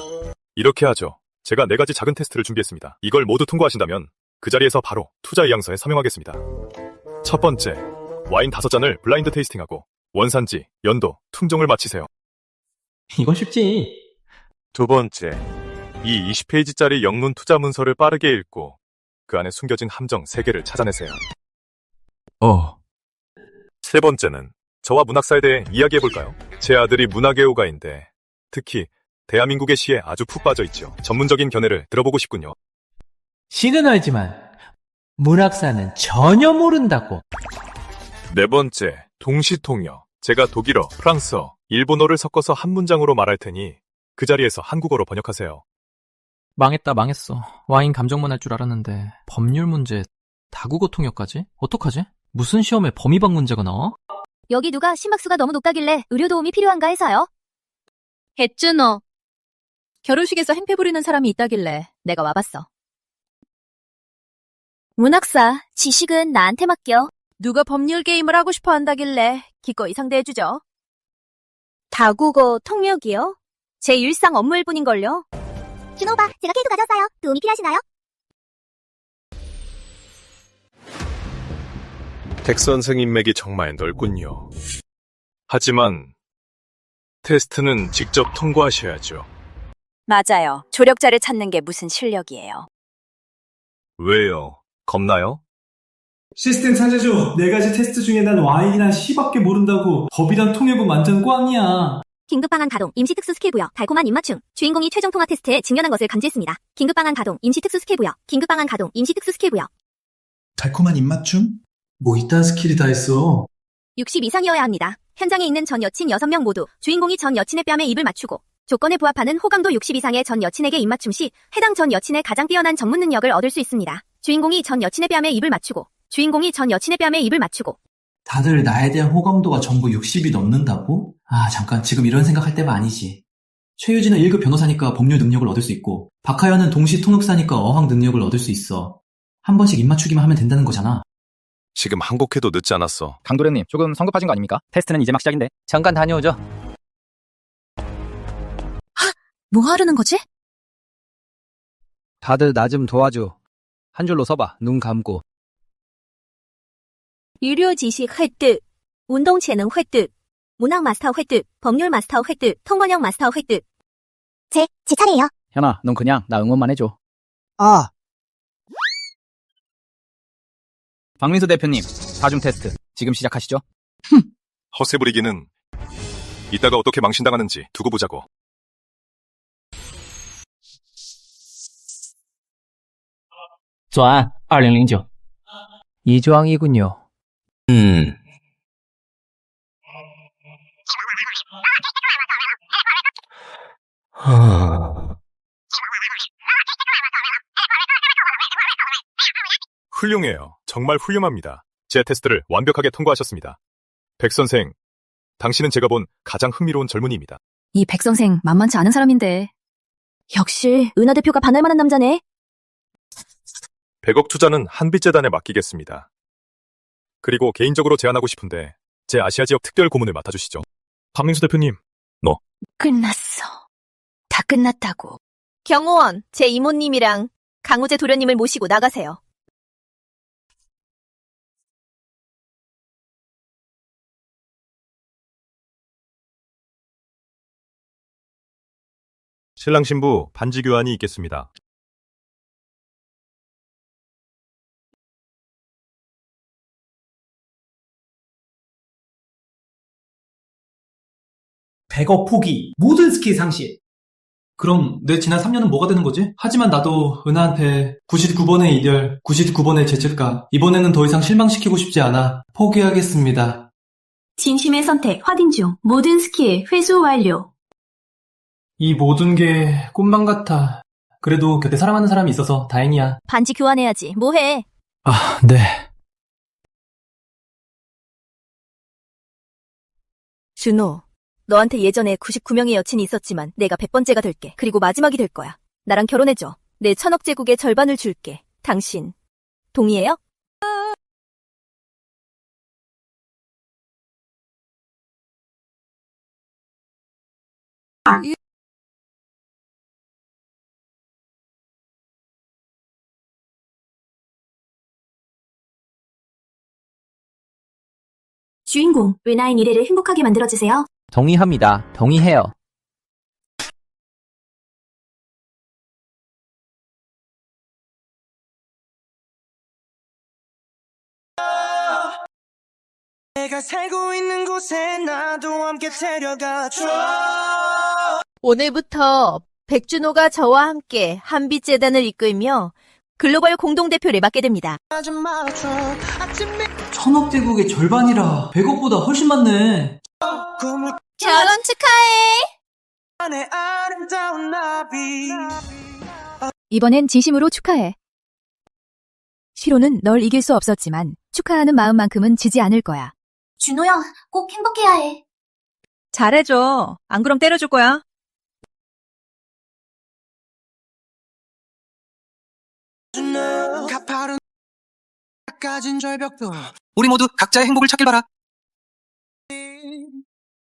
T: 이렇게 하죠. 제가 4가지 작은 테스트를 준비했습니다. 이걸 모두 통과하신다면 그 자리에서 바로 투자 의향서에 서명하겠습니다. 첫 번째, 와인 5잔을 블라인드 테이스팅하고 원산지, 연도, 품종을 맞히세요.
M: 이건 쉽지.
T: 두 번째, 이 20페이지짜리 영문 투자 문서를 빠르게 읽고 그 안에 숨겨진 함정 3개를 찾아내세요. 세 번째는 저와 문학사에 대해 이야기해볼까요? 제 아들이 문학애호가인데 특히 대한민국의 시에 아주 푹 빠져있죠. 전문적인 견해를 들어보고 싶군요.
M: 시는 알지만 문학사는 전혀 모른다고.
T: 네 번째, 동시통역. 제가 독일어, 프랑스어, 일본어를 섞어서 한 문장으로 말할 테니 그 자리에서 한국어로 번역하세요.
N: 망했어. 와인 감정만 할 줄 알았는데 법률 문제, 다국어 통역까지? 어떡하지? 무슨 시험에 범위방 문제가 나와?
F: 여기 누가 심박수가 너무 높다길래 의료 도움이 필요한가 해서요. 백준호.
B: 결혼식에서 행패 부리는 사람이 있다길래 내가 와봤어. 문학사, 지식은 나한테 맡겨. 누가 법률 게임을 하고 싶어 한다길래 기꺼이 상대해주죠. 다국어 통역이요? 제 일상 업무일 뿐인걸요.
H: 준호 오빠, 제가 케이크 가져왔어요. 도움이 필요하시나요?
T: 텍 선생 인맥이 정말 넓군요. 하지만 테스트는 직접 통과하셔야죠.
L: 맞아요. 조력자를 찾는 게 무슨 실력이에요.
T: 왜요? 겁나요?
P: 시스템 찾아줘. 4가지 테스트 중에 난 와인이랑 시밖에 모른다고. 법이랑 통역은 완전 꽝이야.
F: 긴급방안 가동, 임시특수 스킬 부여, 달콤한 입맞춤. 주인공이 최종 통화 테스트에 직면한 것을 감지했습니다. 긴급방안 가동, 임시특수 스킬 부여. 긴급방안 가동, 임시특수 스킬 부여.
P: 달콤한 입맞춤? 뭐 이딴 스킬이 다 있어.
F: 60 이상이어야 합니다. 현장에 있는 전 여친 6명 모두 주인공이 전 여친의 뺨에 입을 맞추고 조건에 부합하는 호감도 60 이상의 전 여친에게 입맞춤 시 해당 전 여친의 가장 뛰어난 전문 능력을 얻을 수 있습니다. 주인공이 전 여친의 뺨에 입을 맞추고
Q: 다들 나에 대한 호감도가 전부 60이 넘는다고? 잠깐, 지금 이런 생각할 때가 아니지. 최유진은 1급 변호사니까 법률 능력을 얻을 수 있고, 박하연은 동시 통역사니까 어학 능력을 얻을 수 있어. 한 번씩 입맞추기만 하면 된다는 거잖아.
T: 지금 항복해도 늦지 않았어.
A: 강도련님, 조금 성급하신 거 아닙니까? 테스트는 이제 막 시작인데.
K: 잠깐 다녀오죠.
F: 뭐 하려는 거지?
I: 다들 나 좀 도와줘. 한 줄로 서봐. 눈 감고.
B: 유료 지식 획득, 운동 재능 획득, 문학 마스터 획득, 법률 마스터 획득, 통번역 마스터 획득.
H: 제 차례예요.
A: 현아, 넌 그냥 나 응원만 해줘.
I: 아,
A: 박민수 대표님, 다중 테스트 지금 시작하시죠.
T: 허세 부리기는 이따가 어떻게 망신당하는지 두고 보자고.
M: 조안 2009
I: 이조항이군요.
T: 훌륭해요. 정말 훌륭합니다. 제 테스트를 완벽하게 통과하셨습니다. 백 선생, 당신은 제가 본 가장 흥미로운 젊은이입니다.
F: 이 백 선생 만만치 않은 사람인데.
B: 역시 은하 대표가 반할 만한 남자네.
T: 100억 투자는 한빛재단에 맡기겠습니다. 그리고 개인적으로 제안하고 싶은데 제 아시아 지역 특별 고문을 맡아주시죠. 박민수 대표님, 너.
F: 끝났어. 다 끝났다고.
B: 경호원, 제 이모님이랑 강우재 도련님을 모시고 나가세요.
T: 신랑 신부 반지 교환이 있겠습니다.
E: 백억 포기, 모든 스킬 상실. 그럼 내 지난 3년은 뭐가 되는 거지? 하지만 나도 은하한테 99번의 이별, 99번의 죄책감. 이번에는 더 이상 실망시키고 싶지 않아. 포기하겠습니다.
B: 진심의 선택 확인 중. 모든 스킬 회수 완료.
E: 이 모든 게 꿈만 같아. 그래도 곁에 사랑하는 사람이 있어서 다행이야.
B: 반지 교환해야지. 뭐해?
E: 아, 네.
B: 준호, 너한테 예전에 99명의 여친이 있었지만 내가 100번째가 될게. 그리고 마지막이 될 거야. 나랑 결혼해줘. 내 1000억 제국의 절반을 줄게. 당신 동의해요?
O: 주인공, 은하의 미래를 행복하게 만들어주세요.
I: 동의합니다. 동의해요.
S: 내가 살고 있는 곳에 나도 함께 데려가줘.
B: 오늘부터 백준호가 저와 함께 한빛재단을 이끌며 글로벌 공동대표를 맡게 됩니다.
E: 1000억 제국의 절반이라 100억보다 훨씬 많네.
B: 결혼 축하해!
F: 이번엔 진심으로 축하해. 시로는 널 이길 수 없었지만 축하하는 마음만큼은 지지 않을 거야.
O: 준호야, 꼭 행복해야 해.
L: 잘해줘. 안 그럼 때려줄 거야.
S: 가파른 가진 절벽도
I: 우리 모두 각자의 행복을 찾길 바라.